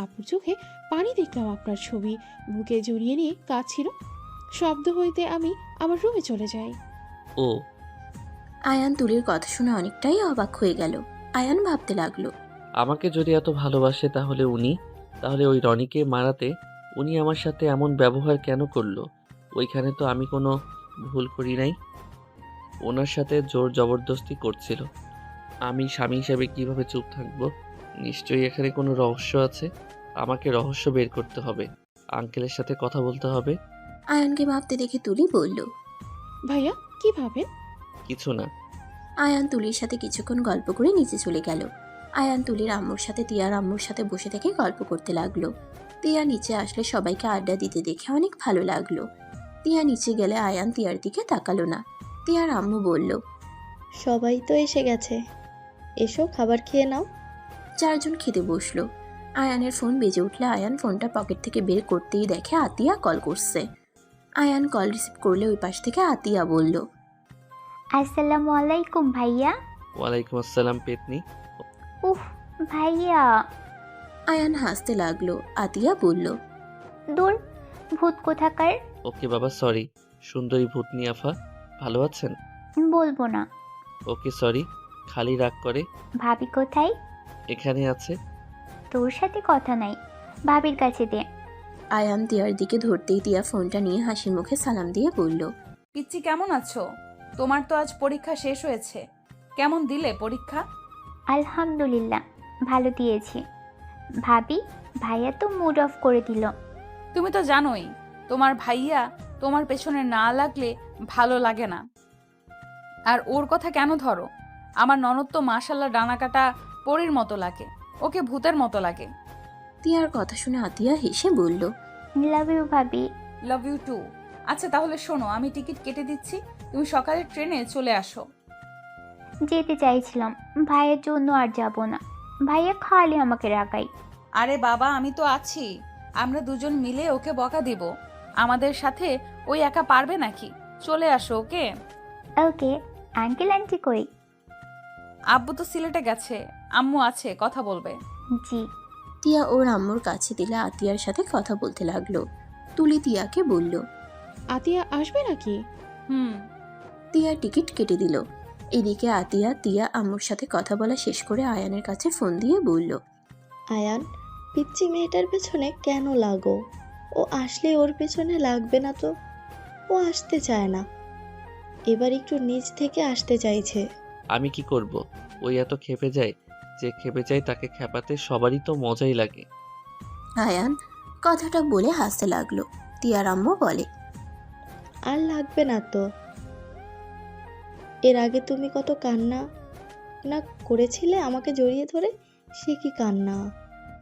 Speaker 5: আপুর চোখে পানি দেখলাম, আপনার ছবি বুকে জড়িয়ে নিয়ে কাঁদছিল। শব্দ হইতে আমি আমার রুমে চলে যাই।
Speaker 1: ও
Speaker 2: আয়ান তুলির কথা শুনে অনেকটাই অবাক হয়ে গেল। আয়ান ভাবতে লাগলো,
Speaker 1: আমাকে যদি এত ভালোবাসে তাহলে ওই রনিকে মারাতে উনি আমার সাথে এমন ব্যবহার কেন করলো? ওইখানে তো আমি কোনো ভুল করি নাই। ওনার সাথে জোর জবরদস্তি করছিল। আমি স্বামী হিসেবে কিভাবে চুপ থাকবো? নিশ্চয়ই এখানে কোনো রহস্য আছে। আমাকে রহস্য বের করতে হবে। আঙ্কেলের সাথে কথা বলতে হবে।
Speaker 2: আয়ানকে ভাবতে দেখে তুলি বলল।
Speaker 5: ভাইয়া কি ভাবেন?
Speaker 1: কিছু না।
Speaker 2: আয়ান তুলির সাথে কিছুক্ষণ গল্প করে নিচে চলে গেল। আয়ান তুলির আম্মুর সাথে তিয়ার আম্মুর সাথে বসে থেকে গল্প করতে লাগলো। তিয়া নিচে আসলে সবাইকে আড্ডা দিতে দেখে অনেক ভালো লাগলো। তিয়া নিচে গেলে আয়ান তিয়ার দিকে তাকালো না। তিয়ার আম্মু বলল,
Speaker 8: সবাই তো এসে গেছে, এসো খাবার খেয়ে নাও।
Speaker 2: চারজন খেতে বসলো। আয়ানের ফোন বেজে উঠলে আয়ান ফোনটা পকেট থেকে বের করতেই দেখে আতিয়া কল করছে। আয়ান কল রিসিভ করলে ওই পাশ থেকে আতিয়া বলল,
Speaker 9: আসসালামু আলাইকুম ভাইয়া।
Speaker 1: ওয়ালাইকুম আসসালাম পেতনি।
Speaker 9: উফ ভাইয়া।
Speaker 2: আয়ান হাসতে লাগলো। আতিয়া বলল,
Speaker 9: দূর, ভূত কোথাকার।
Speaker 1: ওকে বাবা, সরি। সুন্দরী ভূতনি আফা, ভালো আছেন?
Speaker 9: বলবো না।
Speaker 1: ওকে সরি। খালি রাগ করে।
Speaker 9: ভাবি কোথায়?
Speaker 1: এখানে আছে।
Speaker 9: তোর সাথে কথা নাই, ভাবির কাছে দে।
Speaker 2: আয়ান তিয়ার দিকে ধরতেই তিয়া ফোনটা নিয়ে হাসির মুখে সালাম দিয়ে বলল,
Speaker 6: পিচ্চি কেমন আছো? তোমার তো আজ পরীক্ষা শেষ হয়েছে, কেমন দিলে পরীক্ষা?
Speaker 9: আলহামদুলিল্লাহ, ভালো দিয়েছি। ভাবি, ভাইয়া তো মুড অফ করে দিল।
Speaker 6: তুমি তো জানোই তোমার ভাইয়া তোমার পেছনে না লাগলে ভালো লাগে না। আর ওর কথা কেন ধরো? আমার ননদ তো মাশাল্লাহ ডানাকাটা পরীর মতো লাগে, ওকে ভূতের মতো লাগে।
Speaker 2: তিয়ার কথা শুনে আতিয়া হেসে বলল,
Speaker 9: লাভ ইউ ভাবি।
Speaker 6: Love you too. আচ্ছা তাহলে শোনো, আমি টিকিট কেটে দিচ্ছি, তুমি সকালে ট্রেনে চলে আসো।
Speaker 9: যেতে চাইছিলাম, ভাইয়ের জন্য আর যাব না। ভাইয়া খালি আমাকে রাগাই।
Speaker 6: আরে বাবা, আমি তো আছি, আমরা দুজন মিলে ওকে বকা দিব। আমাদের সাথে ওই একা পারবে নাকি? চলে আসো ওকে।
Speaker 9: ওকে। আঙ্কেল আন্টি কই?
Speaker 6: আব্বু তো সিলেটে গেছে, আম্মু আছে, কথা বলবে।
Speaker 9: জি।
Speaker 2: তিয়া ওর আম্মুর কাছে দিলে আতিয়ার সাথে কথা বলতে লাগলো। তুলি তিয়াকে বলল,
Speaker 5: আতিয়া আসবে নাকি?
Speaker 6: হুম।
Speaker 2: তিয়া টিকিট কেটে দিল। এদিকে আতিয়া তিয়া আম্মুর সাথে কথা বলা শেষ করে আয়ানের কাছে ফোন দিয়ে বলল,
Speaker 8: আয়ান, পিচ্চি মেয়েটার পেছনে কেন লাগো? ও আসলে ওর পেছনে লাগবে না তো? ও আসতে চায় না, এবার একটু নিজ থেকে আসতে চাইছে।
Speaker 1: আমি কি করব? ওই এত খেপে যায়। যে খেপে যায় তাকে খেপাতে সবারই তো মজাই লাগে।
Speaker 2: আয়ান কথাটা বলে হাসতে লাগলো। তিয়ার আম্মু বলে,
Speaker 8: আর লাগবে না তো, এর আগে তুমি কত কান্না না করেছিলে আমাকে জড়িয়ে ধরে, সে কি কান্না।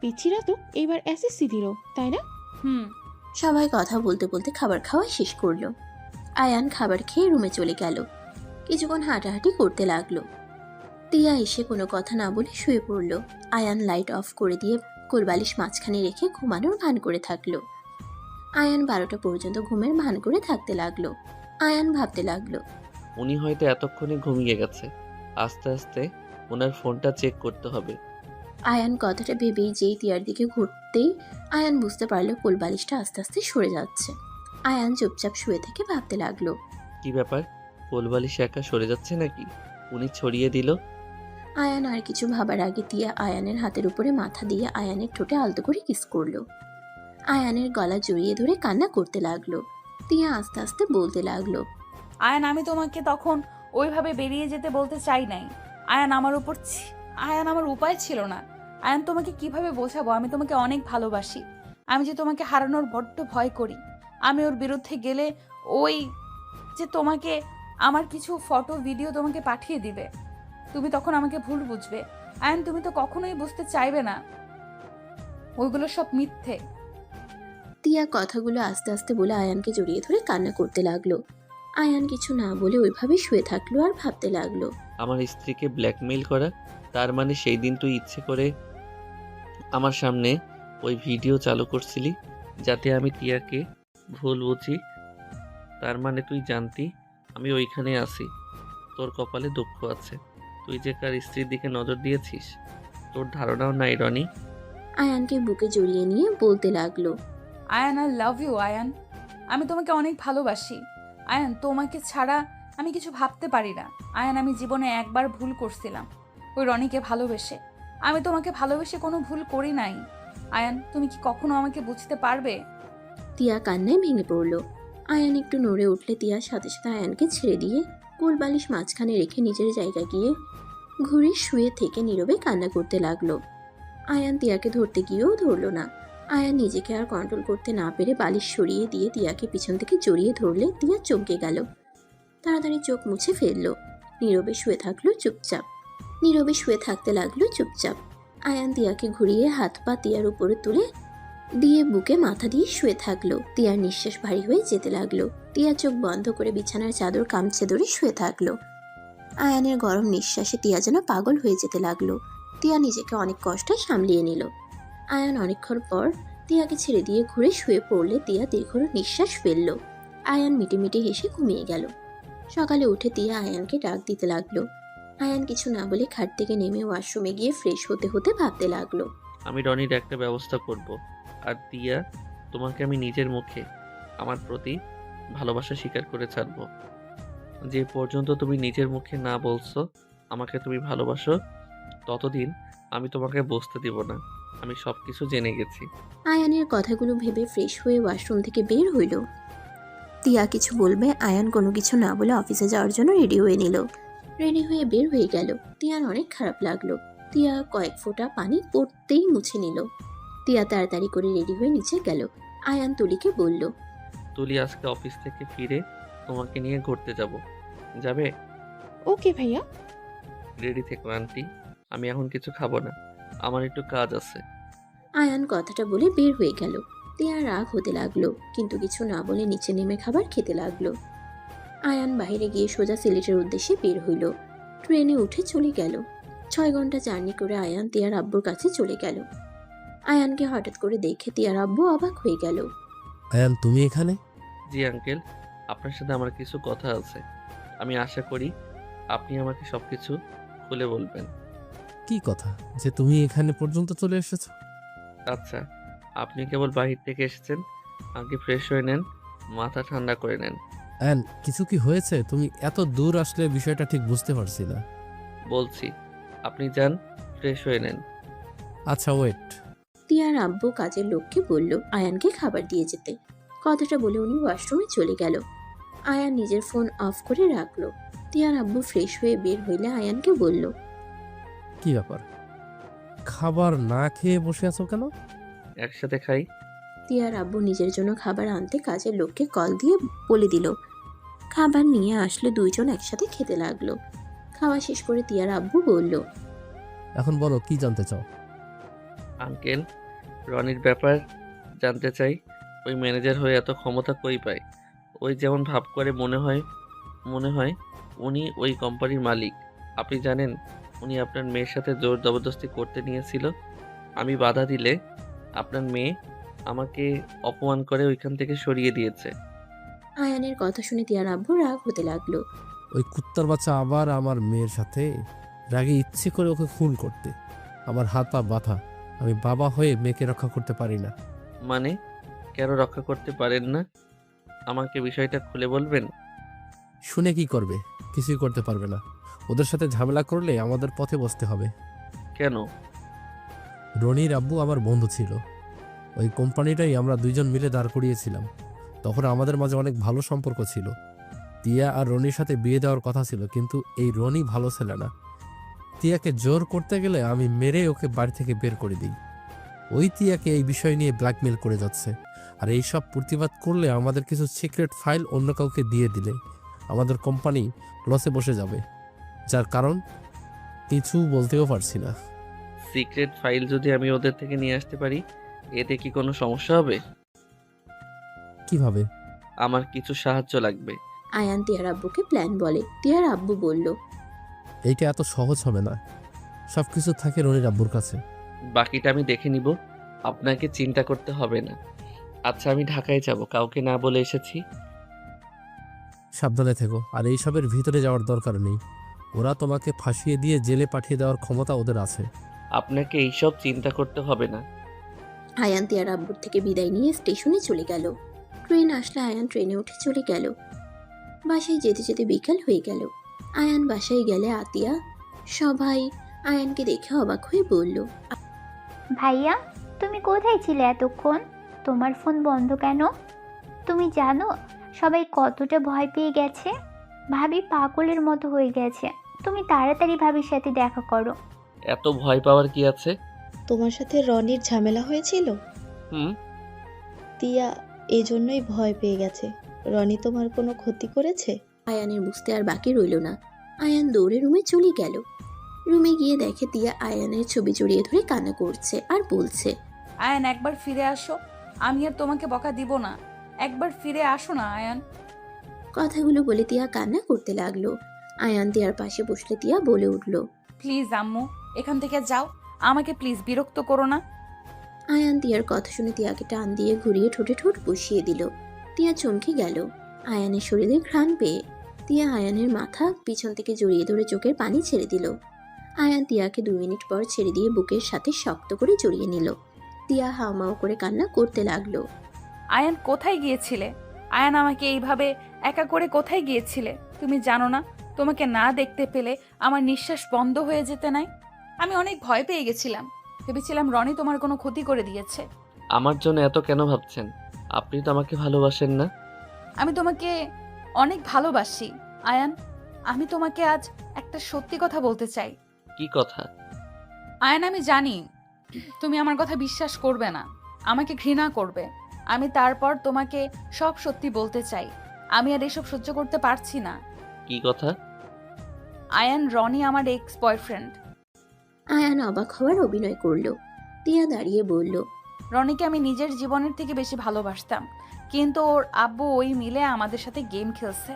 Speaker 5: পিচ্ছিরা তো এইবার এসএসসি দিল, তাই না?
Speaker 6: হুম।
Speaker 2: সবাই কথা বলতে বলতে খাবার খাওয়া শেষ করলো। আয়ান খাবার খেয়ে রুমে চলে গেল। কিছুক্ষণ হাঁটাহাঁটি করতে লাগলো। তিয়া এসে কোনো কথা না বলে শুয়ে পড়ল। আয়ান লাইট অফ করে দিয়ে কোলবালিশ মাঝখানে রেখে ঘুমানোর ভান করে থাকলো। আয়ান 12টা পর্যন্ত ঘুমের ভান করে থাকতে লাগলো। আয়ান ভাবতে লাগলো,
Speaker 1: উনি হয়তো এতক্ষণে ঘুমিয়ে গেছে। আস্তে আস্তে ওনার ফোনটা চেক করতে হবে।
Speaker 2: আয়ান কথাটা ভেবেই যেই তিয়ার দিকে ঘুরতেই আয়ান বুঝতে পারলো কোলবালিশটা আস্তে আস্তে সরে যাচ্ছে। আয়ান চুপচাপ শুয়ে থেকে ভাবতে লাগলো,
Speaker 1: কি ব্যাপার? কোলবালিশ একা সরে যাচ্ছে নাকি? উনি ছড়িয়ে দিল।
Speaker 2: আয়ান আর কিছু ভাবার আগে তিয়া আয়ানের হাতের উপরে মাথা দিয়ে আয়ানের ঠোঁটে আলতো করে কিস করলো। আয়ানের গলা জড়িয়ে ধরে কান্না করতে লাগলো। তিয়া আস্তে আস্তে বলতে লাগলো,
Speaker 6: আয়ান, আমি তোমাকে তখন ওইভাবে বেরিয়ে যেতে বলতে চাই নাই। আয়ান আমার উপায় ছিল না। আয়ান, তোমাকে কিভাবে বোঝাবো? আমি তোমাকে অনেক ভালোবাসি। আমি যে তোমাকে হারানোর বড্ড ভয় করি। আমি ওর বিরুদ্ধে গেলে ওই যে তোমাকে আমার কিছু ফটো ভিডিও তোমাকে পাঠিয়ে দিবে, তুমি তখন আমাকে ভুল বুঝবে। আয়ান, তুমি তো কখনোই বুঝতে চাইবে না ওইগুলো সব মিথ্যে।
Speaker 2: তিয়া কথাগুলো আস্তে আস্তে বলে আয়ানকে জড়িয়ে ধরে কান্না করতে লাগলো। আয়ান কিছু না বলে ওইভাবে শুয়ে থাকলো আর ভাবতে লাগলো,
Speaker 1: আমার স্ত্রীকে ব্ল্যাকমেইল করা, তার মানে সেই দিন তুই ইচ্ছে করে আমার সামনে ওই ভিডিও চালু করছিলি। যাতে আমি টিয়াকে ভুল বুঝি। তার মানে তুই জানতি আমি ওইখানে আছি। তোর কপালে দুঃখ আছে। তুই যে কার স্ত্রীর দিকে নজর দিয়েছিস তোর ধারণাও নাই রনি।
Speaker 2: আয়ানকে বুকে জড়িয়ে নিয়ে বলতে লাগলো।
Speaker 6: Ayaan, I love you Ayaan. আমি তোমাকে অনেক ভালোবাসি আয়ান। তোমাকে ছাড়া আমি কিছু ভাবতে পারি না আয়ান। আমি জীবনে একবার ভুল করছিলাম, ওই রনিকে ভালোবেসে। আমি তোমাকে ভালোবেসে কোনো ভুল করি নাই আয়ান। তুমি কি কখনো আমাকে বুঝতে পারবে?
Speaker 2: তিয়া কান্নায় ভেঙে পড়ল। আয়ান একটু নড়ে উঠলে তিয়ার সাথে সাথে আয়ানকে ছেড়ে দিয়ে কোল বালিশ মাঝখানে রেখে নিজের জায়গায় গিয়ে ঘুরে শুয়ে থেকে নীরবে কান্না করতে লাগলো। আয়ান তিয়াকে ধরতে গিয়েও ধরলো না। আয়ান নিজেকে আর কন্ট্রোল করতে না পেরে বালিশ সরিয়ে দিয়ে তিয়াকে পিছন থেকে জড়িয়ে ধরলে তিয়া চমকে গেল। তাড়াতাড়ি চোখ মুছে ফেললো। নীরবে শুয়ে থাকলো চুপচাপ। নীরবে শুয়ে থাকতে লাগলো চুপচাপ। আয়ান তিয়াকে ঘুরিয়ে হাত পা তিয়ার উপরে তুলে দিয়ে বুকে মাথা দিয়ে শুয়ে থাকলো। তিয়ার নিঃশ্বাস ভারী হয়ে যেতে লাগলো। তিয়া চোখ বন্ধ করে বিছানার চাদর কামছে ধরে শুয়ে থাকলো। আয়ানের গরম নিঃশ্বাসে তিয়া যেন পাগল হয়ে যেতে লাগলো। তিয়া নিজেকে অনেক কষ্টে সামলিয়ে নিল। আয়ান অনেকক্ষণ পর তিয়াকে ছেড়ে দিয়ে ঘুরে শুয়ে পড়লে তিয়া দীর্ঘ নিঃশ্বাস ফেললো। আয়ান মিটিমিটি হেসে ঘুমিয়ে গেল। সকালে উঠে তিয়া আয়ানকে ডাক দিতে লাগলো। আয়ান কিছু না বলে খাট থেকে নেমে ওয়াশরুমে গিয়ে ফ্রেশ হতে হতে ভাবতে লাগলো।
Speaker 1: আমি রনির একটা ব্যবস্থা করব। আর তিয়া, তোমাকে আমি নিজের মুখে আমার প্রতি ভালোবাসা স্বীকার করে ছাড়বো। যে পর্যন্ত তুমি নিজের মুখে না বলছো আমাকে তুমি ভালোবাসো, ততদিন আমি তোমাকে বুঝতে দিব না। আমি সবকিছু জেনে গেছি।
Speaker 2: আয়ানের কথাগুলো ভেবে ফ্রেশ হয়ে ওয়াশরুম থেকে বের হইল। তিয়া কিছু বলবে, আয়ান কোনো কিছু না বলে অফিসে যাওয়ার জন্য রেডি হয়ে নিল। রেডি হয়ে বের হয়ে গেল। তিয়ার অনেক খারাপ লাগলো। তিয়া কয়েক ফোঁটা পানি পড়তেই মুছে নিল। তিয়া তাড়াতাড়ি করে রেডি হয়ে নিচে গেল। আয়ান তুলিকে বলল,
Speaker 1: তুলি আজকে অফিস থেকে ফিরে তোমাকে নিয়ে ঘুরতে যাব। যাবে?
Speaker 5: ওকে ভাইয়া।
Speaker 1: রেডি থেকো আন্টি। আমি এখন কিছু খাবো না, আমার একটু কাজ আছে।
Speaker 2: আয়ান কথাটা বলে বের হয়ে গেল। তিয়া রাগ হতে লাগলো, কিন্তু কিছু না বলে নিচে নেমে খাবার খেতে লাগলো। আয়ান বাইরে গিয়ে সোজা সিলেটের উদ্দেশ্যে বের হইল। ট্রেনে উঠে চলে গেল। 6 ঘন্টা জার্নি করে আয়ান তিয়ার আব্বুর কাছে চলে গেল। আয়ানকে হঠাৎ করে দেখে তিয়ার আব্বু অবাক হয়ে গেল।
Speaker 10: আয়ান, তুমি এখানে?
Speaker 1: জি আঙ্কেল, আপনার সাথে আমার কিছু কথা আছে। আমি আশা করি আপনি আমাকে সবকিছু খুলে বলবেন।
Speaker 10: কি কথা যে তুমি এখানে পর্যন্ত চলে এসেছো?
Speaker 1: আচ্ছা, আপনি কেবল বাহির থেকে এসেছেন, আগে ফ্রেশ হয়ে নেন, মাথা ঠান্ডা করে নেন।
Speaker 10: আয়ান, কিছু কি হয়েছে? তুমি এত দূর আসলে বিষয়টা ঠিক বুঝতে পারছি না।
Speaker 1: বলছি, আপনি যান, ফ্রেশ হয়ে নেন।
Speaker 10: আচ্ছা, ওয়েট।
Speaker 2: তিয়ার আব্বু কাজের লোককে বলল আয়ানকে খাবার দিয়ে যেতে। কথাটা বলে উনি ওয়াশরুমে চলে গেল। আয়ান নিজের ফোন অফ করে রাখলো। তিয়ার আব্বু ফ্রেশ হয়ে বের হইলে আয়ানকে বলল,
Speaker 10: কি ব্যাপার, খাবার না খেয়ে বসে আছো কেন?
Speaker 1: একসাথে খাই।
Speaker 2: তিয়ার আব্বু নিজের জন্য খাবার আনতে কাজের লোককে কল দিয়ে বলে দিল। খাবার নিয়ে আসলে দুইজন একসাথে খেতে লাগলো। খাওয়া শেষ করে তিয়ার আব্বু বলল,
Speaker 10: এখন বলো, কি জানতে চাও?
Speaker 1: আঙ্কেল, রনির ব্যাপার জানতে চাই। ওই ম্যানেজার হয়ে এত ক্ষমতা কই পায়? ওই যেমন ভাব করে মনে হয় উনি ওই কোম্পানির মালিক। আপনি জানেন উনি আপনার মেয়ের সাথে জোর জবরদস্তি করতে নিয়েছিল। আমি বাধা দিলে আপনার মেয়ে আমাকে অপমান করে ওইখান থেকে সরিয়ে দিয়েছে।
Speaker 2: আয়ানের কথা শুনে তিয়ার আব্বু রাগ হতে লাগলো।
Speaker 10: ওই কুত্তার বাচ্চা আবার আমার মেয়ের সাথে রাগে ইচ্ছে করে ওকে খুন করতে। আমার হাত পা বাঁধা। আমি বাবা হয়ে মেয়েকে রক্ষা করতে পারি না।
Speaker 1: মানে কেন রক্ষা করতে পারেন না? আমাকে বিষয়টা খুলে বলবেন?
Speaker 10: শুনে কি করবে? কিছুই করতে পারবে না। ওদের সাথে ঝামেলা করলে আমাদের পথে বসতে হবে।
Speaker 1: কেন?
Speaker 10: রনির আব্বু আমার বন্ধু ছিল। ওই কোম্পানিটাই আমরা দুইজন মিলে দাঁড় করিয়েছিলাম। তখন আমাদের মাঝে অনেক ভালো সম্পর্ক ছিল। তিয়া আর রনির সাথে বিয়ে দেওয়ার কথা ছিল, কিন্তু এই রনি ভালো ছেলে না। তিয়াকে জোর করতে গেলে আমি মেরে ওকে বাড়ি থেকে বের করে দিই। ওই তিয়াকে এই বিষয় নিয়ে ব্ল্যাকমেল করে যাচ্ছে। আর এই সব প্রতিবাদ করলে আমাদের কিছু সিক্রেট ফাইল অন্য কাউকে দিয়ে দিলে আমাদের কোম্পানি লসে বসে যাবে। যার কারণ কিছু বলতেও পারছি না।
Speaker 1: সিক্রেট ফাইল যদি আমি ওদের থেকে নিয়ে আসতে পারি, এতে কি কোনো সমস্যা হবে?
Speaker 10: কিভাবে?
Speaker 1: আমার কিছু সাহায্য লাগবে।
Speaker 2: আয়ান তিয়ার আব্বুকে প্ল্যান বলে। তিয়ার আব্বু বলল,
Speaker 10: এইটা এত সহজ হবে না। সবকিছু থাকে রনির আব্বুর কাছে।
Speaker 1: বাকিটা আমি দেখে নিব, আপনাকে চিন্তা করতে হবে না। আচ্ছা আমি ঢাকায় যাব, কাউকে না বলে এসেছি।
Speaker 10: সাবধানে থেকো, আর এইসবের ভিতরে যাওয়ার দরকার নেই। ওরা তোমাকে ফাঁসিয়ে দিয়ে জেলে পাঠিয়ে দেওয়ার ক্ষমতা ওদের আছে।
Speaker 1: আপনাকে এইসব চিন্তা করতে হবে না।
Speaker 2: আয়ান তিয়ার আব্বুর থেকে বিদায় নিয়ে স্টেশনে চলে গেল। ট্রেন আসলে আয়ান ট্রেনে উঠে চলে গেল। বাসায় যেতে যেতে বিকাল হয়ে গেল। আয়ান বাসায় গেলে আতিয়া সবাই আয়ানকে দেখে অবাক হয়ে বলল,
Speaker 9: ভাইয়া, তুমি কোথায় ছিলে এতক্ষণ? তোমার ফোন বন্ধ কেন? তুমি জানো সবাই কতটা ভয় পেয়ে গেছে? ভাবি পাগলের মতো হয়ে গেছে। তুমি তাড়াতাড়ি ভাবির সাথে দেখা করো।
Speaker 1: এত ভয় পাওয়ার কি আছে?
Speaker 8: তোমার সাথে রনির ঝামেলা হয়েছিল?
Speaker 1: হুম।
Speaker 8: তিয়া এজন্যই ভয় পেয়ে গেছে। রনি তোমার কোনো ক্ষতি করেছে?
Speaker 2: আয়ানের বুঝতে আর বাকি রইল না। আয়ান দৌড়ে রুমে চলে গেল। রুমে গিয়ে দেখে তিয়া আয়ানের ছবি জড়িয়ে ধরে কান্না করছে আর বলছে,
Speaker 6: আয়ান একবার ফিরে আসো, আমি আর তোমাকে বকা দিব না। একবার ফিরে আসো না আয়ান।
Speaker 2: কথাগুলো বলে তিয়া কান্না করতে লাগলো। আয়ান তিয়ার পাশে বসলে তিয়া বলে উঠল,
Speaker 6: প্লিজ আম্মু, এখান থেকে যাও, আমাকে প্লিজ বিরক্ত করো না।
Speaker 2: আয়ান তিয়ার কথা শুনে তিয়াকে টান দিয়ে ঘুরিয়ে ঠোঁটে ঠোঁট বসিয়ে দিল। তিয়া চমকে গেল আয়ানের শরীরে ঘ্রাণ পেয়ে। তিয়া আয়ানের মাথা পিছন থেকে জড়িয়ে ধরে চোখের পানি ছেড়ে দিল। আয়ান তিয়াকে 2 মিনিট পর ছেড়ে দিয়ে বুকের সাথে শক্ত করে জড়িয়ে নিল। তিয়া হাওমাও করে কান্না করতে লাগলো।
Speaker 6: আয়ান কোথায় গিয়েছিলে? আয়ান আমাকে এইভাবে একা করে কোথায় গিয়েছিলে? তুমি জানো না, তোমাকে না দেখতে পেলে আমার নিঃশ্বাস বন্ধ হয়ে যেতে নাই। আমি অনেক ভয় পেয়ে গেছিলাম, ভেবেছিলাম রনি তোমার কোনো ক্ষতি করে দিয়েছে।
Speaker 1: আমার জন্য এত কেন ভাবছেন? আপনি তো আমাকে ভালোবাসেন না।
Speaker 6: আমি তোমাকে অনেক ভালোবাসি আয়ান। আমি তোমাকে আজ একটা সত্যি কথা বলতে চাই।
Speaker 1: কি কথা?
Speaker 6: আয়ান, আমি জানি তুমি আমার কথা বিশ্বাস করবে না, আমাকে ঘৃণা করবে। আমি তারপর তোমাকে সব সত্যি বলতে চাই। আমি আর এসব সহ্য করতে পারছি না।
Speaker 1: কি কথা?
Speaker 6: আয়ান, রনি আমার এক্স বয়ফ্রেন্ড।
Speaker 2: আয়ান অবাক হওয়ার অভিনয় করলো। তিয়া দাঁড়িয়ে বলল,
Speaker 6: রনিকে আমি নিজের জীবনের থেকে বেশি ভালোবাসতাম, কিন্তু ওর আব্বু ওই মিলে আমাদের সাথে গেম খেলছে,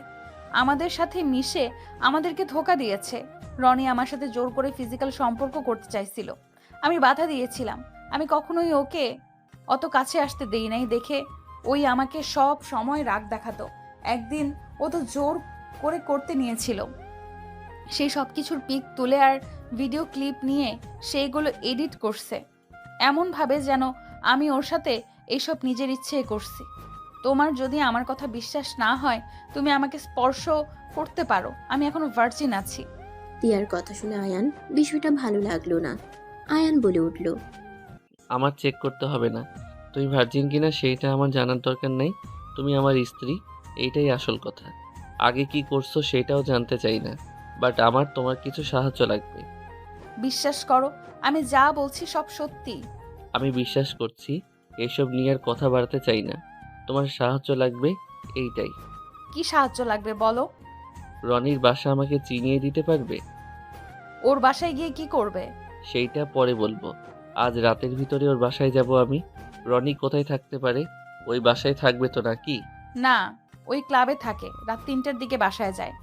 Speaker 6: আমাদের সাথে মিশে আমাদেরকে ধোঁকা দিয়েছে। রনি আমার সাথে জোর করে ফিজিক্যাল সম্পর্ক করতে চাইছিল, আমি বাধা দিয়েছিলাম। আমি কখনোই ওকে অত কাছে আসতে দেই নাই দেখে ওই আমাকে সব সময় রাগ দেখাতো। একদিন ও তো জোর করে করতে নিয়েছিল। সেই সব কিছুর পিক তুলে আর ভিডিও ক্লিপ নিয়ে সেইগুলো এডিট করছে এমনভাবে যেন আমি ওর সাথে এইসব নিজের ইচ্ছে করছি। তোমার যদি আমার কথা বিশ্বাস না হয়, তুমি আমাকে স্পর্শ করতে পারো, আমি এখনো ভার্জিন আছি।
Speaker 2: তিয়ার কথা শুনে আয়ান বিষয়টা ভালো লাগলো না। আয়ান বলে উঠল,
Speaker 1: আমার চেক করতে হবে না। তুমি ভার্জিন কিনা সেইটা আমার জানার দরকার নেই। তুমি আমার স্ত্রী, এইটাই আসল কথা। আগে কি করছো সেটাও জানতে চাই না, বাট আমার তোমার কিছু সাহায্য লাগবে।
Speaker 6: বিশ্বাস করো, আমি যা বলছি সব সত্যি।
Speaker 1: আমি বিশ্বাস করছি, এসব নিয়ে আর কথা বাড়াতে চাই না। তোমার সাহায্য লাগবে, এইটাই।
Speaker 6: কি সাহায্য লাগবে বলো?
Speaker 1: রনির বাসা আমাকে চিনিয়ে দিতে পারবে?
Speaker 6: ওর বাসায় গিয়ে কি করবে?
Speaker 1: সেইটা পরে বলবো। আজ রাতের ভিতরে ওর বাসায় যাব আমি। রনি কোথায় থাকতে পারে? ওই বাসায় থাকবে তো নাকি?
Speaker 6: না, ওই ক্লাবে থাকে, রাত 3টার দিকে বাসায় যায়।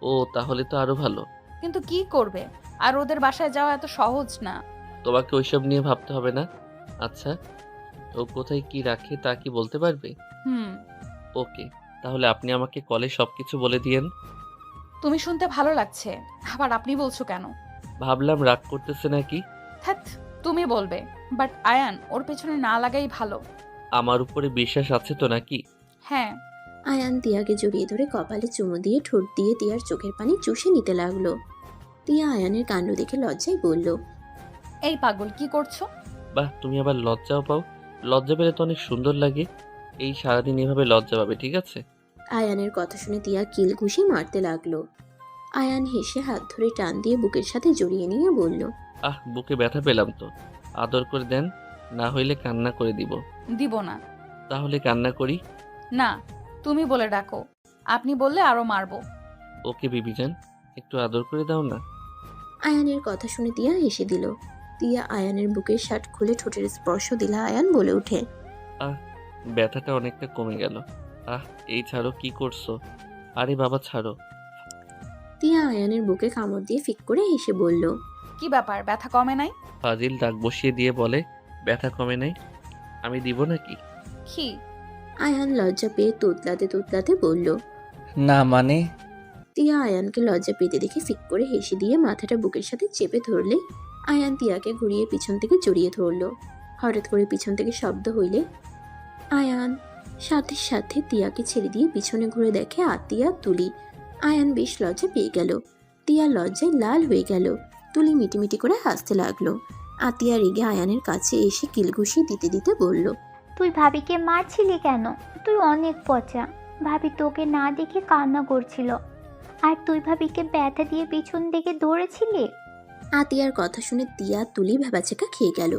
Speaker 1: ও, তাহলে তো আরো ভালো।
Speaker 6: কিন্তু কি করবে? আর ওদের বাসায় যাওয়া এত সহজ না।
Speaker 1: তোমাকে ওইসব নিয়ে ভাবতে হবে না। আচ্ছা, ও কোথায় কি রাখে তা কি বলতে পারবে?
Speaker 6: হুম।
Speaker 1: ওকে, তাহলে আপনি আমাকে কলে সবকিছু বলে দিয়েন।
Speaker 6: তুমি শুনতে ভালো লাগছে, আবার আপনি বলছো কেন?
Speaker 1: ভাবলাম রাগ করতেছে নাকি।
Speaker 6: হ্যাঁ, তুমি বলবে, বাট আয়ান ওর পেছনে না লাগাই ভালো।
Speaker 1: আমার উপরে বিশ্বাস আছে তো নাকি?
Speaker 6: হ্যাঁ।
Speaker 2: আয়ান তিয়াকে জড়িয়ে ধরে কপালে চুমু দিয়ে ঠোঁট দিয়ে তিয়ার চোখের পানি চুষে নিতে লাগলো। তিয়া আয়ানের কাণ্ড দেখে লজ্জায় বলল,
Speaker 6: এই পাগল, কি করছো?
Speaker 1: বাহ, তুমি আবার লজ্জাও পাও। লজ্জা পেলে তো অনেক সুন্দর লাগে। এই সারাদিন এভাবে লজ্জা পাবে, ঠিক আছে?
Speaker 2: আয়ানের কথা শুনে তিয়া কিল ঘুষি মারতে লাগলো। আয়ান হেসে হাত ধরে টান দিয়ে বুকের সাথে জড়িয়ে নিয়ে বলল,
Speaker 1: বুকে ব্যথা পেলাম তো। আদর করে দেন, না হইলে কান্না করে দিব।
Speaker 6: দিব না।
Speaker 1: তাহলে কান্না করি?
Speaker 6: না, তুমি বলে ডাকো, আপনি বললে আরো মারবো।
Speaker 1: ওকে বিবিজান, একটু আদর করে দাও না।
Speaker 2: আয়ানের কথা শুনে তিয়া হেসে দিল। তিয়া আয়ানের বুকের শার্ট খুলে ঠোঁটের স্পর্শ দিলা। আয়ান বলে ওঠে,
Speaker 1: ব্যথাটা অনেকটা কমে গেল। এই ছাড়ো, কি করছো? আরে বাবা ছাড়ো।
Speaker 2: তিয়া আয়ানের বুকে কামড় দিয়ে ফিক করে হেসে বলল,
Speaker 6: কি ব্যাপার, ব্যথা কমে নাই?
Speaker 1: ফাজিল ডাক বসিয়ে দিয়ে বলে ব্যথা কমে নাই। আমি দিব নাকি?
Speaker 6: দেখি।
Speaker 2: আয়ান লজ্জা পেয়ে তোতলাতে তোতলাতে বলল।
Speaker 1: না মানে?
Speaker 2: তিয়া আয়ানকে লজ্জা পেতে দেখে ফিক করে হেসে দিয়ে মাথাটা বুকের সাথে চেপে ধরলে আয়ান তিয়াকে ঘুরিয়ে পিছন থেকে জড়িয়ে ধরলো। হঠাৎ করে পিছন থেকে শব্দ হইলে আয়ান সাথে সাথে তিয়াকে ছেড়ে দিয়ে পিছনে ঘুরে দেখে আতিয়া তুলি। আয়ান বেশ লজ্জা পেয়ে গেল। তিয়া লজ্জায় লাল হয়ে গেল। তুলি মিটিমিটি করে হাসতে লাগলো। আতিয়া রেগে আয়ানের কাছে এসে কিলঘুষি দিতে দিতে বলল।
Speaker 9: তুই ভাবিকে মারছিলি কেন? তুই অনেক পচা। ভাবি তোকে না দেখে কান্না করছিল, আর তুই ভাবিকে ব্যথা দিয়ে পিছন দিকে দৌড়েছিলি।
Speaker 2: আতিয়ার কথা শুনে তিয়া তুলি ভেবাচেকা খেয়ে গেল।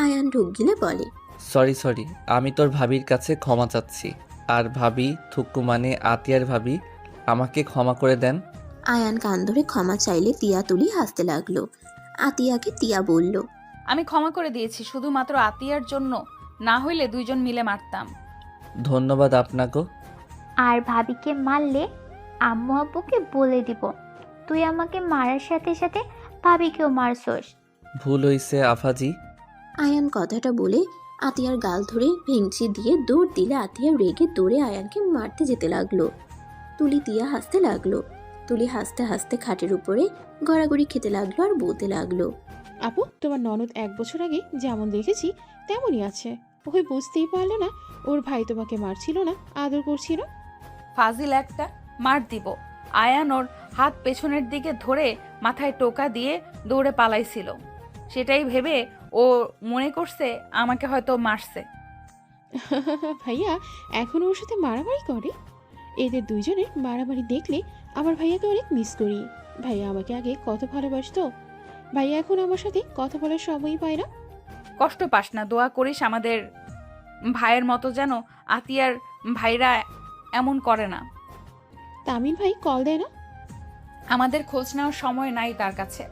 Speaker 2: আয়ান ঢোক গিলে বলে।
Speaker 1: সরি, আমি তোর ভাবির কাছে ক্ষমা চাচ্ছি। আর ভাবি থুক্কু মানে আতিয়ার ভাবি, আমাকে ক্ষমা করে দেন।
Speaker 2: আয়ান কান ধরে ক্ষমা চাইলে তিয়া তুলি হাসতে লাগলো। আতিয়াকে তিয়া বলল।
Speaker 6: আমি ক্ষমা করে দিয়েছি শুধুমাত্র আতিয়ার জন্য, না হইলে দুইজন মিলে মারতাম।
Speaker 1: ধন্যবাদ আপনাকে।
Speaker 9: আর ভাবিকে মারলে আম্মু আব্বুকে বলে দিব তুই আমাকে মারার সাথে সাথে ভাবিকেও মারছস।
Speaker 1: ভুল হইছে আফাজি।
Speaker 2: আয়ান কথাটা বলে আতিয়ার গাল ধরে ভেঙচি দিয়ে দৌড় দিলে আতিয়া রেগে দৌড়ে আয়ানকে মারতে যেতে লাগলো। তুলি তিয়া হাসতে লাগলো। তুলি হাসতে হাসতে খাটের উপরে গড়াগড়ি খেতে লাগলো আর বলতে লাগলো।
Speaker 5: আপু, তোমার ননদ 1 বছর আগে যেমন দেখেছি তেমনই আছে। ওই বুঝতেই পারলো না ওর ভাই তোমাকে মারছিল না, আদর করছিল।
Speaker 6: ফাজিল একটা, মার দিব। আয়ান ওর হাত পেছনের দিকে ধরে মাথায় টোকা দিয়ে দৌড়ে পালাইছিল। সেটাই ভেবে ও মনে করছে আমাকে হয়তো মারছে।
Speaker 5: ভাইয়া এখনো ওর সাথে মারামারি করে। এদের দুইজনের মারামারি দেখলে আমার ভাইয়াকে অনেক মিস করি। ভাইয়া আমাকে আগে কত ভালোবাসতো, ভাইয়া এখন আমার সাথে কথা বলার সময়ই পায় না।
Speaker 6: কষ্ট পাস না, দোয়া করিস আমাদের ভাইয়ের মতো যেন আতিয়ার ভাইরা এমন করে না।
Speaker 5: তামিল ভাই কল দেয় না।
Speaker 6: আমাদের খোঁজ নেওয়ার সময় নাই তার কাছে।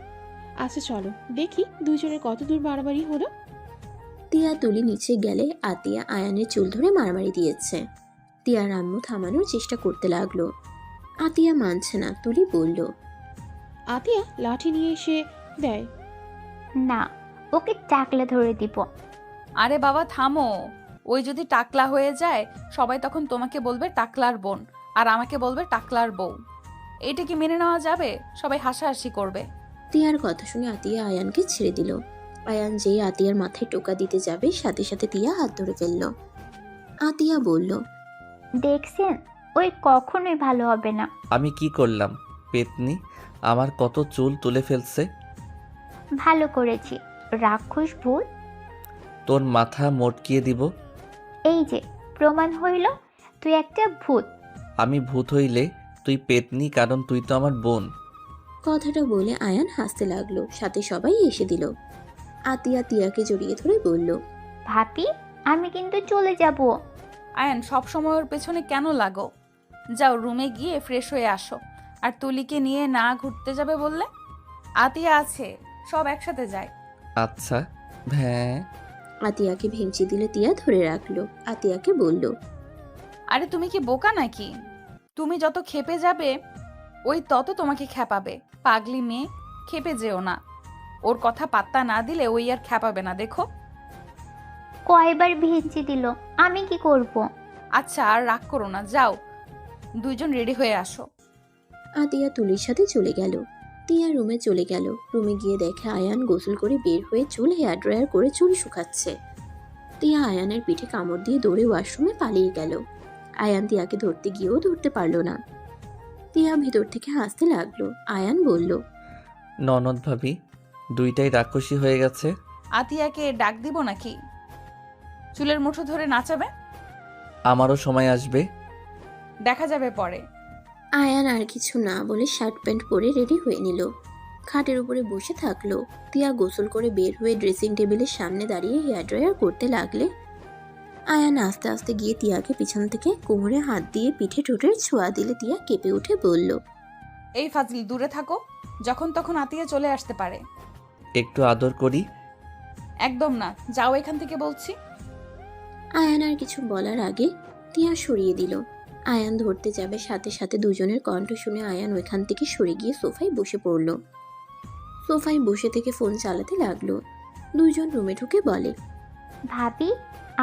Speaker 5: আচ্ছা চলো দেখি দুইজনের কত দূর মারামারি হলো।
Speaker 2: তিয়া তুলি নিচে গেলে আতিয়া আয়ানের চুল ধরে মারামারি দিয়েছে। তিয়ার আম্মু থামানোর চেষ্টা করতে লাগলো। আতিয়া মানছে না। তুলি বলল।
Speaker 5: আতিয়া লাঠি নিয়ে এসে দেয়।
Speaker 9: না, ওকে টাকলে ধরে দিব।
Speaker 6: আরে বাবা থামো, ওই যদি টাকলা হয়ে যায় সবাই তখন তোমাকে বলবে টাকলার বোন, আর আমাকে বলবে টাকলার বউ। এইটা কি মেনে নেওয়া যাবে? সবাই হাসাহাসি করবে।
Speaker 2: তিয়ার কথা শুনে আতিয়া আয়ানকে ছেড়ে দিল। আয়ান যেই আতিয়ার মাথায় টোকা দিতে যাবে সাথে সাথে তিয়া হাত ধরে ফেলল। আতিয়া বলল।
Speaker 9: দেখছেন, ওই কখনোই ভালো হবে না।
Speaker 1: আমি কি করলাম? পেতনি আমার কত চুল তুলে ফেলছে।
Speaker 9: ভালো করেছি, রাক্ষস ভূত।
Speaker 1: তোর মাথা মটকিয়ে দিব।
Speaker 9: এই যে প্রমাণ হইল তুই একটা ভূত।
Speaker 1: আমি ভূত হইলে তুই পেতনি, কারণ তুই তো আমার বোন।
Speaker 2: কথাটা বলে আয়ান হাসতে লাগলো। সাথে সবাই এসে দিল। আতিয়া তিয়াকে জড়িয়ে ধরে বলল।
Speaker 9: ভাবি, আমি কিন্তু চলে যাব।
Speaker 6: আয়ান সব সময় ওর পেছনে কেন লাগো? যাও রুমে গিয়ে ফ্রেশ হয়ে আসো। আর তুলিকে নিয়ে না ঘুরতে যাবে বললে? আতিয়া আছে, সব একসাথে যায়।
Speaker 1: আচ্ছা হ্যাঁ।
Speaker 2: আতিয়াকে ভেঙচি দিলে তিয়া ধরে রাখলো। আতিয়াকে বলল।
Speaker 6: আরে তুমি কি বোকা নাকি? তুমি যত খেপে যাবে ওই তত তোমাকে খেপাবে। পাগলি মেয়ে, খেপে যেও না। ওর কথা পাত্তা না দিলে ওই আর খেপাবে না, দেখো।
Speaker 9: কয়বার ভেঙচি দিল, আমি কি করব?
Speaker 6: আচ্ছা আর রাগ করো না, যাও দুইজন রেডি হয়ে আসো।
Speaker 2: আতিয়া তুলির সাথে চলে গেল। তিয়া রুমে চলে গেল। রুমে গিয়ে দেখে আয়ান গোসল করে বের হয়ে চুল হেয়ার ড্রায়ার করে চুল শুকাচ্ছে। তিয়া আয়ানের পিঠে কামড় দিয়ে দৌড়ে ওয়াশরুমে পালিয়ে গেল। আয়ান তিয়াকে ধরতে গিয়েও ধরতে পারল না। তিয়া ভিতর থেকে হাসতে লাগলো। আয়ান বলল।
Speaker 1: ননদ ভাবি দুইটাই রাক্ষসী হয়ে গেছে।
Speaker 6: আতিয়াকে ডাক দিব নাকি? চুলের মুঠো ধরে নাচাবে?
Speaker 1: আমারও সময় আসবে,
Speaker 6: দেখা যাবে পরে।
Speaker 2: আয়ান আর কিছু না বলে শার্ট প্যান্ট পরে রেডি হয়ে নিল। খাটের উপরে বসে থাকলো। তিয়া গোসল করে বের হয়ে ড্রেসিং টেবিলের সামনে দাঁড়িয়ে হেয়ার ড্রায়ার করতে লাগলে আয়ান আস্তে আস্তে গিয়ে তিয়াকে পিছন থেকে কোমরে হাত দিয়ে পিঠে ঠোঁটের ছোঁয়া দিলে তিয়া কেঁপে উঠে বলল।
Speaker 6: এই ফাজিল, দূরে থাকো, যখন তখন আতিয়া চলে আসতে পারে।
Speaker 1: একটু আদর করি।
Speaker 6: একদম না, যাও এখান থেকে বলছি।
Speaker 2: আয়ান আর কিছু বলার আগে তিয়া সরিয়ে দিল। আয়ান ধরতে যাবে, সাথে সাথে দুজনের কণ্ঠ শুনে আয়ান ওইখান থেকে সরে গিয়ে সোফায় বসে পড়ল। সোফায় বসে থেকে ফোন চালাতে লাগলো। দুইজন রুমে ঢুকে বলে।
Speaker 9: ভাবি,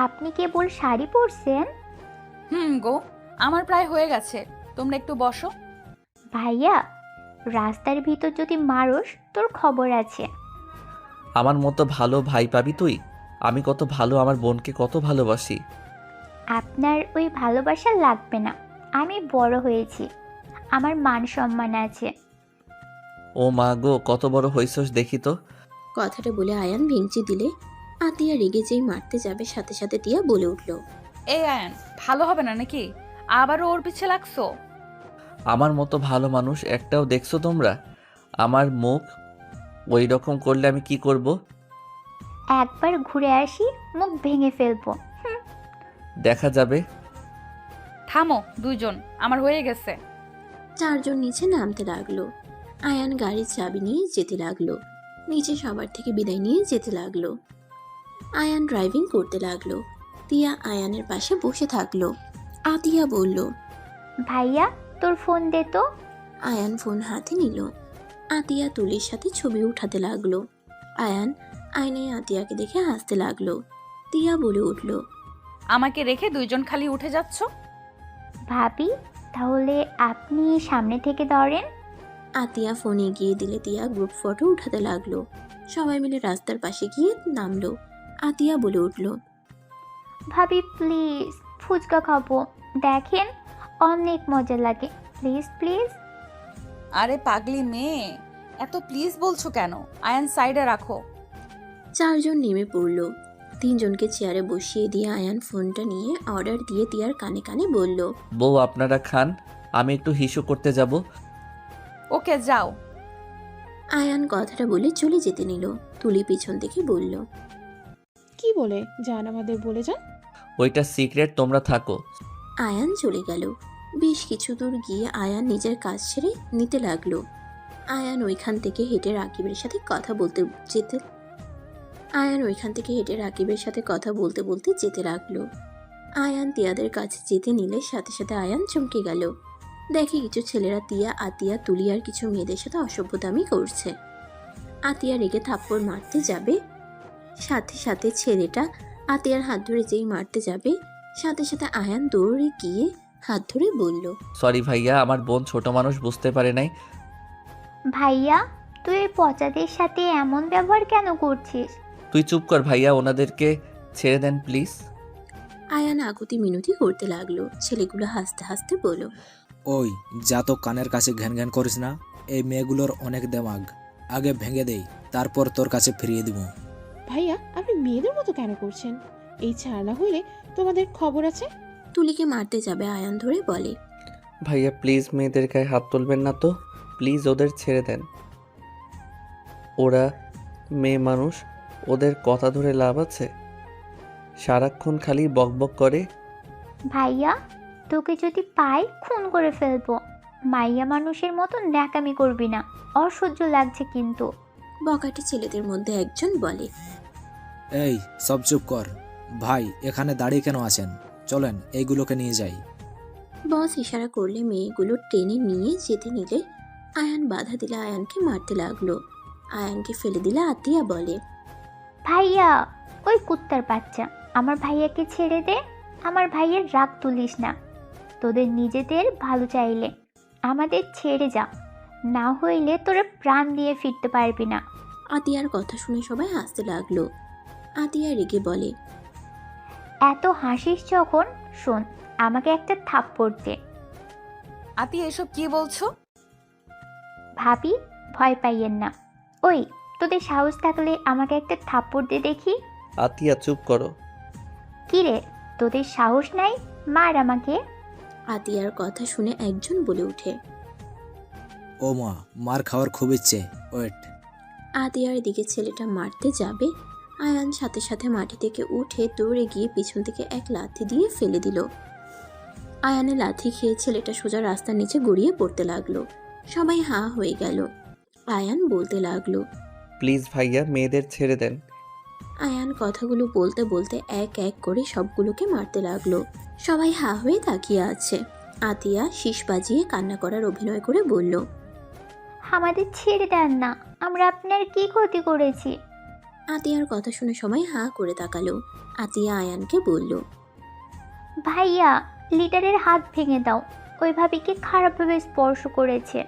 Speaker 9: আপনি কেবল শাড়ি পরছেন?
Speaker 6: গো, আমার প্রায় হয়ে গেছে। তোমরা একটু বসো।
Speaker 9: ভাইয়া, রাস্তার ভিতর যদি মারোস তোর খবর আছে।
Speaker 1: আমার মতো ভালো ভাই পাবি তুই? আমি কত ভালো, আমার বোনকে কত ভালোবাসি।
Speaker 9: আপনার ওই ভালোবাসা লাগবে না, আমি বড় হয়েছি, আমার মান সম্মান আছে।
Speaker 1: ও মা গো, কত বড় হইছস দেখি তো।
Speaker 2: কথাটা বলে আয়ান ভেঙচি দিলে আতিয়া রেগে যেই মারতে যাবে সাথে সাথে টিয়া বলে উঠল,
Speaker 6: এই আয়ান, ভালো হবে না নাকি? আবারও ওর পিছে লাগছো?
Speaker 1: আমার মতো ভালো মানুষ একটাও দেখছো তোমরা? আমার মুখ ওই রকম করলে আমি কি করব?
Speaker 9: একবার ঘুরে আসি, মুখ ভেঙে ফেলবো।
Speaker 1: দেখা যাবে।
Speaker 6: থামো দুইজন, আমার হয়ে গেছে।
Speaker 2: চারজন নিচে নামতে লাগলো। আয়ান গাড়ির চাবি নিয়ে যেতে লাগলো, নিচে সবার থেকে বিদায় নিয়ে যেতে লাগলো। আয়ান ড্রাইভিং করতে লাগলো। তিয়া আয়ানের পাশে বসে থাকলো। আতিয়া বলল,
Speaker 9: ভাইয়া তোর ফোন দে তো।
Speaker 2: আয়ান ফোন হাতে নিল। আতিয়া তুলির সাথে ছবি উঠাতে লাগলো। আয়ান আয়নায় আতিয়াকে দেখে হাসতে লাগলো। তিয়া বলে উঠল,
Speaker 6: আমাকে রেখে দুইজন খালি উঠে যাচ্ছ?
Speaker 9: ভাবি, তাহলে আপনি সামনে থেকে ধরেন।
Speaker 2: আতিয়া ফোন এগিয়ে দিলে তিয়া গ্রুপ ফটো উঠাতে লাগলো। সবাই মিলে রাস্তার পাশে গিয়ে নামলো। আতিয়া বলে উঠল,
Speaker 9: ভাবি প্লিজ, ফুচকা খাবো, দেখেন অনেক মজা লাগে, প্লিজ প্লিজ।
Speaker 6: আরে পাগলি মেয়ে, এত প্লিজ বলছো কেন? আয়ান সাইডে রাখো।
Speaker 2: চারজন নেমে পড়ল। তিনজনকে চেয়ারে বসিয়ে দিয়ে আয়ান ফোনটা নিয়ে অর্ডার দিয়ে তিয়ার কানে কানে বলল,
Speaker 1: বউ আপনারা খান, আমি একটু হিসু করতে যাব।
Speaker 6: ওকে যাও।
Speaker 2: আয়ান কথাটা বলে চলে যেতে নিল। তুলি পিছন থেকে বলল,
Speaker 5: কি বলে যান, আমাদের বলে যান।
Speaker 1: ওইটা সিক্রেট, তোমরা থাকো।
Speaker 2: আয়ান চলে গেল। বেশ কিছু দূর গিয়ে আয়ান নিজের কাজ ছেড়ে নিতে লাগলো। আয়ান ওইখান থেকে হেঁটে রাকিবের সাথে কথা বলতে বলতে যেতে লাগলো। আয়ান তিয়াদের কাছে যেতে নিলে সাথে সাথে আয়ান চমকে গেল। দেখে কিছু ছেলেরা তিয়া, আতিয়া, তুলি আর কিছু মেয়েদের সাথে অসভ্যতামি করছে। আতিয়া রেগে থাপ্পড় মারতে যাবে, সাথে সাথে ছেলেটা আতিয়ার হাত ধরে যেই মারতে যাবে সাথে সাথে আয়ান দৌড়ে গিয়ে হাত ধরে বলল,
Speaker 1: সরি ভাইয়া, আমার বোন ছোট মানুষ, বুঝতে পারে নাই।
Speaker 9: ভাইয়া, তুই এই পচাদের সাথে এমন ব্যবহার কেন করছিস?
Speaker 1: তুই চুপ কর ভাইয়া, ওনাদেরকে ছেড়ে দেন প্লিজ।
Speaker 2: আয়ান আকুতি মিনতি করতে লাগলো। ছেলেগুলো হাসতে হাসতে বলল,
Speaker 11: ওই যা তো কানের কাছে ঘ্যান ঘ্যান করিস না। এই মেয়েগুলোর অনেক দেমাগ, আগে ভেঙে দেই, তারপর তোর কাছে ফিরিয়ে দিব।
Speaker 5: ভাইয়া, আপনি মেয়েদের মতো কেন করছেন? এই ছাড় না হইলে তোমাদের খবর আছে।
Speaker 2: তুলিকে মারতে যাবে আয়ান ধরে বলে,
Speaker 1: ভাইয়া প্লিজ মেয়েদের গায়ে হাত তুলবেন না তো, প্লিজ ওদের ছেড়ে দেন। ওরা মেয়ে মানুষ, ওদের কথা ধরে লাভ আছে? সারাক্ষণ খালি বকবক করে।
Speaker 9: ভাইয়া, তোকে যদি পাই খুন করে ফেলবো। মাইয়া মানুষের মতো ন্যাকামি করবি না, অসহ্য লাগছে কিন্তু।
Speaker 2: বকাটে ছেলেদের মধ্যে একজন বলে,
Speaker 11: এই সব চুপ কর। ভাই এখানে দাঁড়িয়ে কেন আছেন? চলেন এইগুলোকে নিয়ে যাই।
Speaker 2: বস ইশারা করলে মেয়েগুলো টেনে নিয়ে যেতে নিলে আয়ান বাধা দিলে আয়ানকে মারতে লাগলো। আয়ানকে ফেলে দিলে আতিয়া বলে,
Speaker 9: ভাইয়া, ওই কুত্তার বাচ্চা, আমার ভাইয়াকে ছেড়ে দে। আমার ভাইয়ের রাগ তুলিস না। তোদের নিজেদের ভালো চাইলে আমাদের ছেড়ে যা, না হইলে তোরা প্রাণ দিয়ে ফিরতে পারবি না।
Speaker 2: আতিয়ার কথা শুনে সবাই হাসতে লাগলো। আতিয়া রেগে বলে,
Speaker 9: এত হাসিস যখন, শোন, আমাকে একটা থাপ্পড় দে।
Speaker 6: আতি এসব কি বলছো?
Speaker 9: ভাবি, ভয় পাইয়েন না। ওই, তোদের সাহস থাকলে আমাকে একটা থাপ্পড় দে দেখি।
Speaker 1: আতিয়া চুপ করো।
Speaker 9: কি রে, তোদের সাহস নাই? মার আমাকে।
Speaker 2: আতিয়ার কথা শুনে একজন বলে ওঠে,
Speaker 11: ও মা, মার খাওয়ার খুব ইচ্ছে, ওয়েট।
Speaker 2: আতিয়ার দিকে ছেলেটা মারতে যাবে, আয়ান সাথে সাথে মাটি থেকে উঠে দৌড়ে গিয়ে পিছন থেকে এক লাথি দিয়ে ফেলে দিল। আয়ানে লাথি খেয়ে ছেলেটা সোজা রাস্তার নিচে গড়িয়ে পড়তে লাগলো। সবাই হাঁ হয়ে গেল। আয়ান বলতে লাগলো,
Speaker 1: প্লিজ ভাইয়া, মেয়েদের ছেড়ে দেন।
Speaker 2: আয়ান কথাগুলো বলতে বলতে এক এক করে সবগুলোকে মারতে লাগলো। সবাই হাঁ হয়ে তাকিয়ে আছে। আতিয়া শীষ বাজিয়ে কান্না করার অভিনয় করে বলল,
Speaker 9: আমাদের ছেড়ে দেন না, আমরা আপনার কি ক্ষতি করেছি?
Speaker 2: আতিয়ার কথা শুনে সবাই হাঁ করে তাকালো। আতিয়া আয়ানকে বলল,
Speaker 9: ভাইয়া, লিডারের হাত ভেঙে দাও। ওই ভাবিকে খারাপভাবে স্পর্শ করেছে।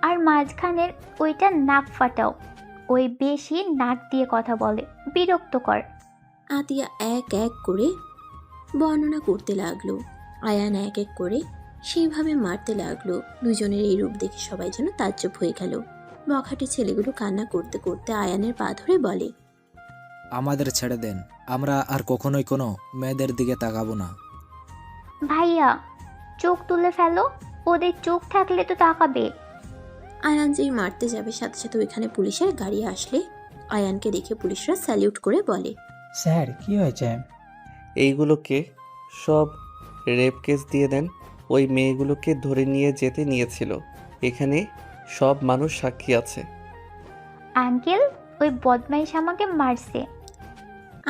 Speaker 9: আর মাঝখানের ওইটা নাক ফাটাও। ওই বেশি নাক দিয়ে কথা বলে, বিরক্তকর।
Speaker 2: আতিয়া এক এক করে বর্ণনা করতে লাগলো। আয়ান এক এক করে সেইভাবে মারতে লাগলো। দুজনের এই রূপ দেখে সবাই যেন তাজ্জব হয়ে গেল। বখাটে ছেলেগুলো কান্না করতে করতে আয়ানের পা ধরে বলে,
Speaker 11: আমাদের ছেড়ে দেন, আমরা আর কখনোই কোনো মেয়েদের দিকে তাকাবো না।
Speaker 9: ভাইয়া, চোখ তুলে ফেলো। ওদের চোখ থাকলে তো তাকাবে।
Speaker 2: আয়ান যেই মারতে যাবে সাথে সাথে ওইখানে পুলিশের গাড়ি আসলে আয়ানকে দেখে পুলিশরা স্যালিউট করে বলে,
Speaker 12: স্যার কি হয়েছে?
Speaker 1: এইগুলোকে সব রেপ কেস দিয়ে দেন। ওই মেয়েগুলোকে ধরে নিয়ে যেতে নিয়েছিল। এখানে সব মানুষ সাক্ষী আছে।
Speaker 9: আঙ্কেল, ওই বদমাইশ আমাকে মারছে।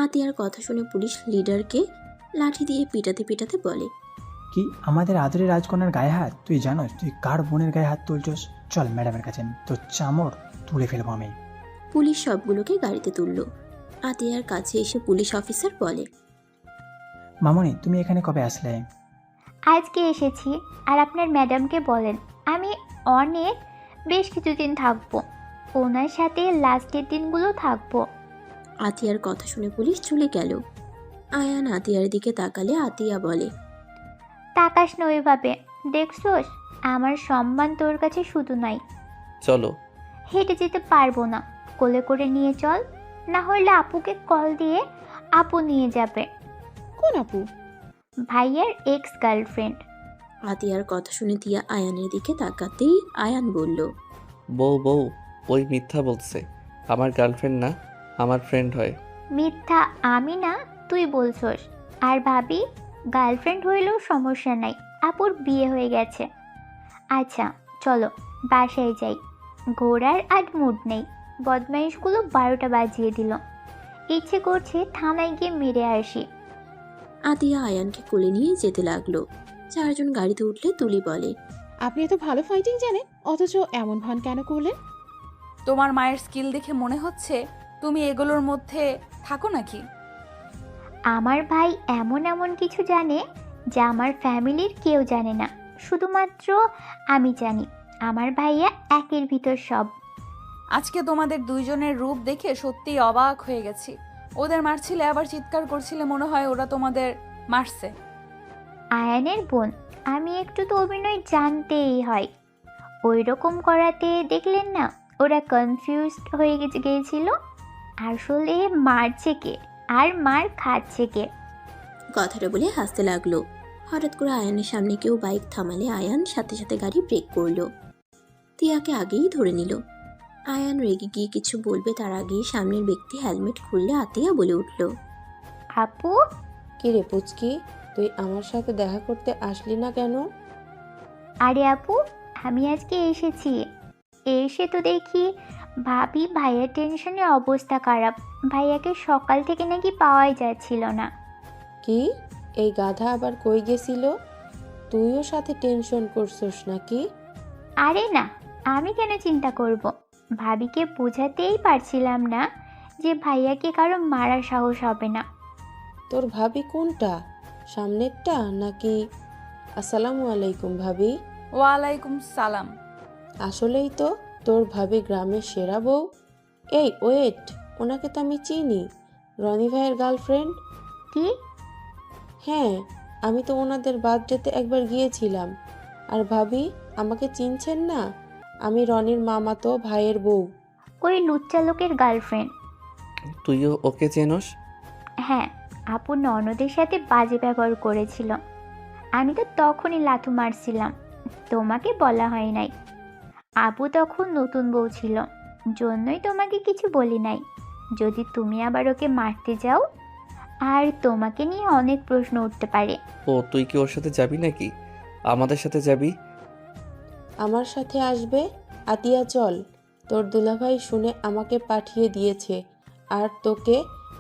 Speaker 2: আতিয়ার কথা শুনে পুলিশ লিডারকে লাঠি দিয়ে পিটাতে পিটাতে বলে,
Speaker 12: কি আমাদের আদরের রাজকন্যার গায়ে হাত? তুই জানোস তুই কার বোনের গায়ে হাত তুলছস? চল ম্যাডামের কাছে, তোর চামড় তুলে ফেলবো আমি।
Speaker 2: পুলিশ সবগুলোকে গাড়িতে তুলল। আতিয়ার কাছে এসে পুলিশ অফিসার বলে,
Speaker 12: মামনি তুমি এখানে কবে আসলে?
Speaker 9: আজকে এসেছি। আর আপনার ম্যাডামকে বলেন আমি বেশ কিছুদিন থাকবো। ওনার সাথে লাস্টের দিনগুলো থাকবো।
Speaker 2: আতিয়ার কথা শুনে পুলিশ চলে গেল। আয়ান আতিয়ার দিকে তাকালে আতিয়া বলে,
Speaker 9: তাকাস না ওইভাবে। দেখছোস, আমার সম্মান তোর কাছে শুধু নাই।
Speaker 1: চলো।
Speaker 9: হেঁটে যেতে পারবো না, কোলে করে নিয়ে চল। না হলে আপুকে কল দিয়ে আপু নিয়ে যাবে।
Speaker 5: কোন আপু?
Speaker 9: ভাইয়ের এক্স গার্লফ্রেন্ড।
Speaker 2: আতিয়ার কথা শুনে তিয়া আয়ানের দিকে তাকাতেই আয়ান বলল,
Speaker 1: বউ ওই মিথ্যা বলছে। আমার গার্লফ্রেন্ড না, আমার ফ্রেন্ড হয়।
Speaker 9: মিথ্যা আমি না, তুই বলছস। আর ভাবি গার্লফ্রেন্ড হইলেও সমস্যা নাই, আপুর বিয়ে হয়ে গেছে। আচ্ছা চলো বাসায় যাই। ঘোরার আর মুড নেই। বদমাইশগুলো 12টা বাজিয়ে দিল। ইচ্ছে করছে থানায় গিয়ে মেরে আসি।
Speaker 2: আতিয়া আয়ানকে কোলে নিয়ে যেতে লাগলো। চারজন গাড়িতে উঠলে তুলি বলে,
Speaker 5: আপনি এত ভালো ফাইটিং জানেন, অথচ এমন ভান কেন করলেন?
Speaker 6: তোমার মায়ের স্কিল দেখে মনে হচ্ছে তুমি এগুলোর মধ্যে থাকো নাকি?
Speaker 9: আমার ভাই এমন এমন কিছু জানে যা আমার ফ্যামিলির কেউ জানে না। শুধুমাত্র আমি জানি। আমার ভাইয়া একের ভিতর সব।
Speaker 6: আজকে তোমাদের দুইজনের রূপ দেখে সত্যিই অবাক হয়ে গেছি। ওদের মারছিলে আবার চিৎকার করছিলে, মনে হয় ওরা তোমাদের মারছে।
Speaker 9: আয়ানের বোন, আমি একটু তো অভিনয় জানতেই হয়। ওই রকম করাতে দেখলেন না ওরা কনফিউজড হয়ে গিয়েছিল। আসলে মারছে কে আর মার খাচ্ছে কে।
Speaker 2: কথাটা বলে হাসতে লাগলো। হঠাৎ করে আয়ানের সামনে কেউ বাইক থামালে আয়ান সাথে সাথে গাড়ি ব্রেক করলো। তিয়াকে আগেই ধরে নিল। আয়ান রেগে গিয়ে কিছু বলবে তার আগেই সামনের ব্যক্তি হেলমেট খুললে আতিয়া বলে উঠল,
Speaker 9: আপু।
Speaker 13: কিরে পুচকি, তুই আমার সাথে দেখা করতে আসলি না কেন?
Speaker 9: আরে আপু, আমি আজকে এসেছি। এসে তো দেখি ভাবি ভাইয়ার টেনশনে অবস্থা খারাপ। ভাইয়াকে সকাল থেকে নাকি পাওয়াই যাচ্ছিল না।
Speaker 13: কি, এই গাধা আবার কই গেছিল? তুইও সাথে টেনশন করছিস নাকি?
Speaker 9: আরে না, আমি কেন চিন্তা করব। ভাবিকে বোঝাতেই পারছিলাম না যে ভাইয়াকে কারো মারার সাহস হবে না।
Speaker 13: তোর ভাবি কোনটা, সামনেরটা নাকি? আসসালামু আলাইকুম ভাবি।
Speaker 6: ওয়ালাইকুম সালাম।
Speaker 13: আসলেই তো তোর ভাবি গ্রামের সেরা বউ। এই ওয়েট, ওনাকে তো আমি চিনি, রনি ভাইয়ের গার্লফ্রেন্ড।
Speaker 9: কি?
Speaker 13: হ্যাঁ, আমি তো ওনাদের বার্থডেতে একবার গিয়েছিলাম। আর ভাবি আমাকে চিনছেন না? আমি রনির মামাতো ভাইয়ের বউ।
Speaker 9: ওই লুচ্চা লোকের গার্লফ্রেন্ড।
Speaker 1: তুইও ওকে চেনস?
Speaker 9: হ্যাঁ, আপু ননদের সাথে বাজে ব্যবহার করেছিল। আমি তো তখনই লাথু মারছিলাম, তোমাকে বলা হয় নাই। আপু তখন নতুন বউ ছিল, জন্যই তোমাকে কিছু বলি নাই। যদি তুমি আবার ওকে মারতে যাও, আর তোমাকে নিয়ে অনেক প্রশ্ন উঠতে পারে।
Speaker 1: ও, তুই কি ওর সাথে যাবি নাকি? আমাদের সাথে যাবি?
Speaker 13: আমার সাথে আসবে? আতিয়া চল, তোর দুলাভাই শুনে আমাকে পাঠিয়ে দিয়েছে। আর তোকে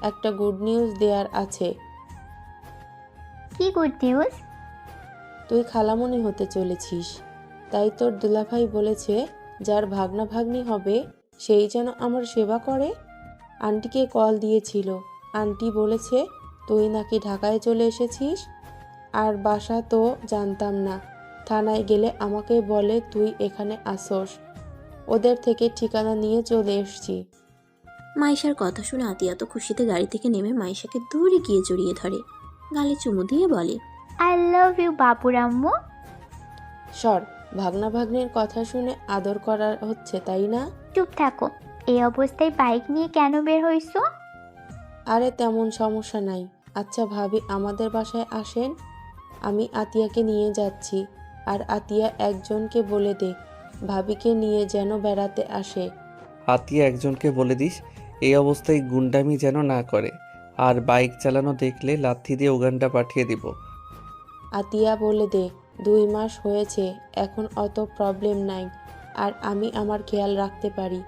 Speaker 13: একটা গুড নিউজ দেওয়ার আছে।
Speaker 9: কি গুড নিউজ?
Speaker 13: তুই খালামণি হতে চলেছিস। তাই তোর দুলাভাই বলেছে যার ভাগনা ভাগ্নি হবে সেই যেন আমার সেবা করে। আন্টিকে কল দিয়েছিল। আন্টি বলেছে তুই নাকি ঢাকায় চলে এসেছিস। আর বাসা তো জানতাম না। থানায় গেলে আমাকে বলে তুই এখানে আসোস। ওদের থেকে ঠিকানা নিয়ে চলে এসেছি।
Speaker 2: মাইশার কথা শুনে আতিয়া তো খুশিতে গাড়ি থেকে নেমে মাইশাকে দূরে গিয়ে জড়িয়ে ধরে, গালে চুমু দিয়ে বলে,
Speaker 9: আই লাভ ইউ বাবুর আম্মু।
Speaker 13: সর, ভাগনা ভাগ্নের কথা শুনে আদর করা হচ্ছে তাই না?
Speaker 9: চুপ থাকো। এই অবস্থায় বাইক নিয়ে কেন বের হইছো?
Speaker 13: আরে তেমন সমস্যা নাই। আচ্ছা ভাবি আমাদের বাসায় আসেন, আমি আতিয়াকে নিয়ে যাচ্ছি। আর আতিয়া একজনকে বলে দে ভাবিকে নিয়ে যেন বেড়াতে আসে।
Speaker 1: আতিয়া একজনকে বলে দিস এই অবস্থায় গুন্ডামি যেন না করে, আর বাইক চালানো দেখলে লাথি দিয়ে উগান্ডা পাঠিয়ে দিব।
Speaker 13: আতিয়া বলে দে 2 মাস হয়েছে, এখন অত প্রবলেম নাই, আর আমি আমার খেয়াল রাখতে পারি।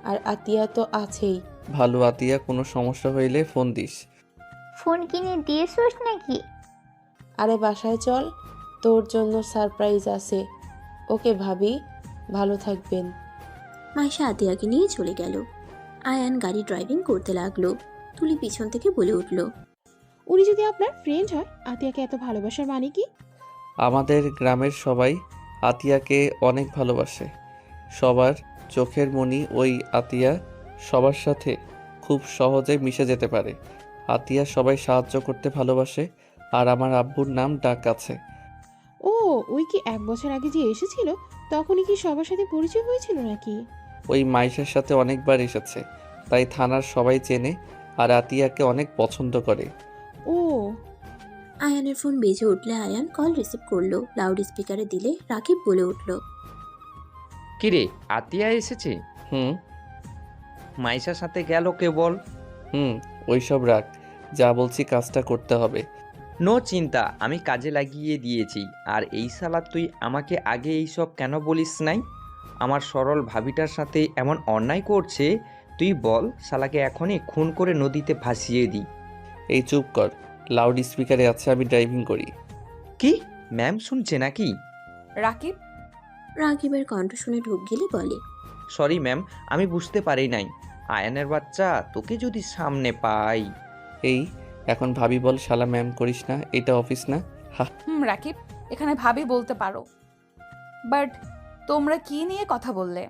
Speaker 13: আর আতিয়া তো আছেই।
Speaker 1: ভালো আতিয়া, কোনো সমস্যা হইলে ফোন দিস।
Speaker 9: ফোন কিনে দিয়েছোস নাকি?
Speaker 13: আরে বাসায় চল, তোর জন্য সারপ্রাইজ আছে। ওকে ভাবি, ভালো থাকবেন।
Speaker 2: মাইশা আতিয়াকে নিয়ে চলে গেল। আয়ান গাড়ি ড্রাইভিং করতে লাগলো। তুলি পিছন থেকে বলে উঠল,
Speaker 5: উনি যদি আপনার ফ্রেন্ড হয়, আতিয়াকে এত ভালোবাসার মানে কি?
Speaker 1: আমাদের গ্রামের সবাই আতিয়াকে অনেক ভালোবাসে। সবার চোখের মনি ওই আতিয়া, সবার সাথে খুব সহজে মিশে যেতে পারে। আতিয়া সবাই সাহায্য করতে ভালোবাসে, আর আমার আব্বুর নাম ডাক আছে।
Speaker 5: ও, ওই কি 1 বছর আগে যে এসেছিল তখনই কি সবার সাথে পরিচয় হয়েছিল নাকি?
Speaker 1: ওই মাইশের সাথে অনেকবার এসেছে, তাই থানার সবাই চেনে, আর আতিয়াকে অনেক পছন্দ করে।
Speaker 5: ও।
Speaker 2: আয়ানের ফোন বেজে উঠলে আয়ান কল রিসিভ করলো। লাউড স্পিকারে দিলে রাকিব বলে উঠল,
Speaker 4: কিরে, আতিয়া এসেছে?
Speaker 1: হুম
Speaker 4: মাইশার সাথে গেল কে বল?
Speaker 1: ওইসব রাখ, যা বলছি কাজটা করতে হবে।
Speaker 4: নো চিন্তা, আমি কাজে লাগিয়ে দিয়েছি। আর এই শালা তুই আমাকে আগে এইসব কেন বলিস নাই? আমার সরল ভাবিটার সাথে এমন অন্যায় করছে, তুই বল শালাকে এখনই খুন করে নদীতে ভাসিয়ে দিই।
Speaker 1: এই চুপ কর, লাউড স্পিকারে আছে, আমি ড্রাইভিং করি।
Speaker 4: কি, ম্যাম শুনছে নাকি?
Speaker 6: রাকিব,
Speaker 2: রাকিবের কণ্ঠ শুনে ঢুক গেলে বলে,
Speaker 4: সরি ম্যাম, আমি বুঝতে পারি নাই। আয়ানের বাচ্চা, তোকে যদি সামনে পাই।
Speaker 1: এই এখন ভাবি বল, শালা ম্যাম করিস না, এটা অফিস না।
Speaker 6: রাকিব, এখানে ভাবি বলতে পারো, বাট তোমরা কি নিয়ে কথা বললে?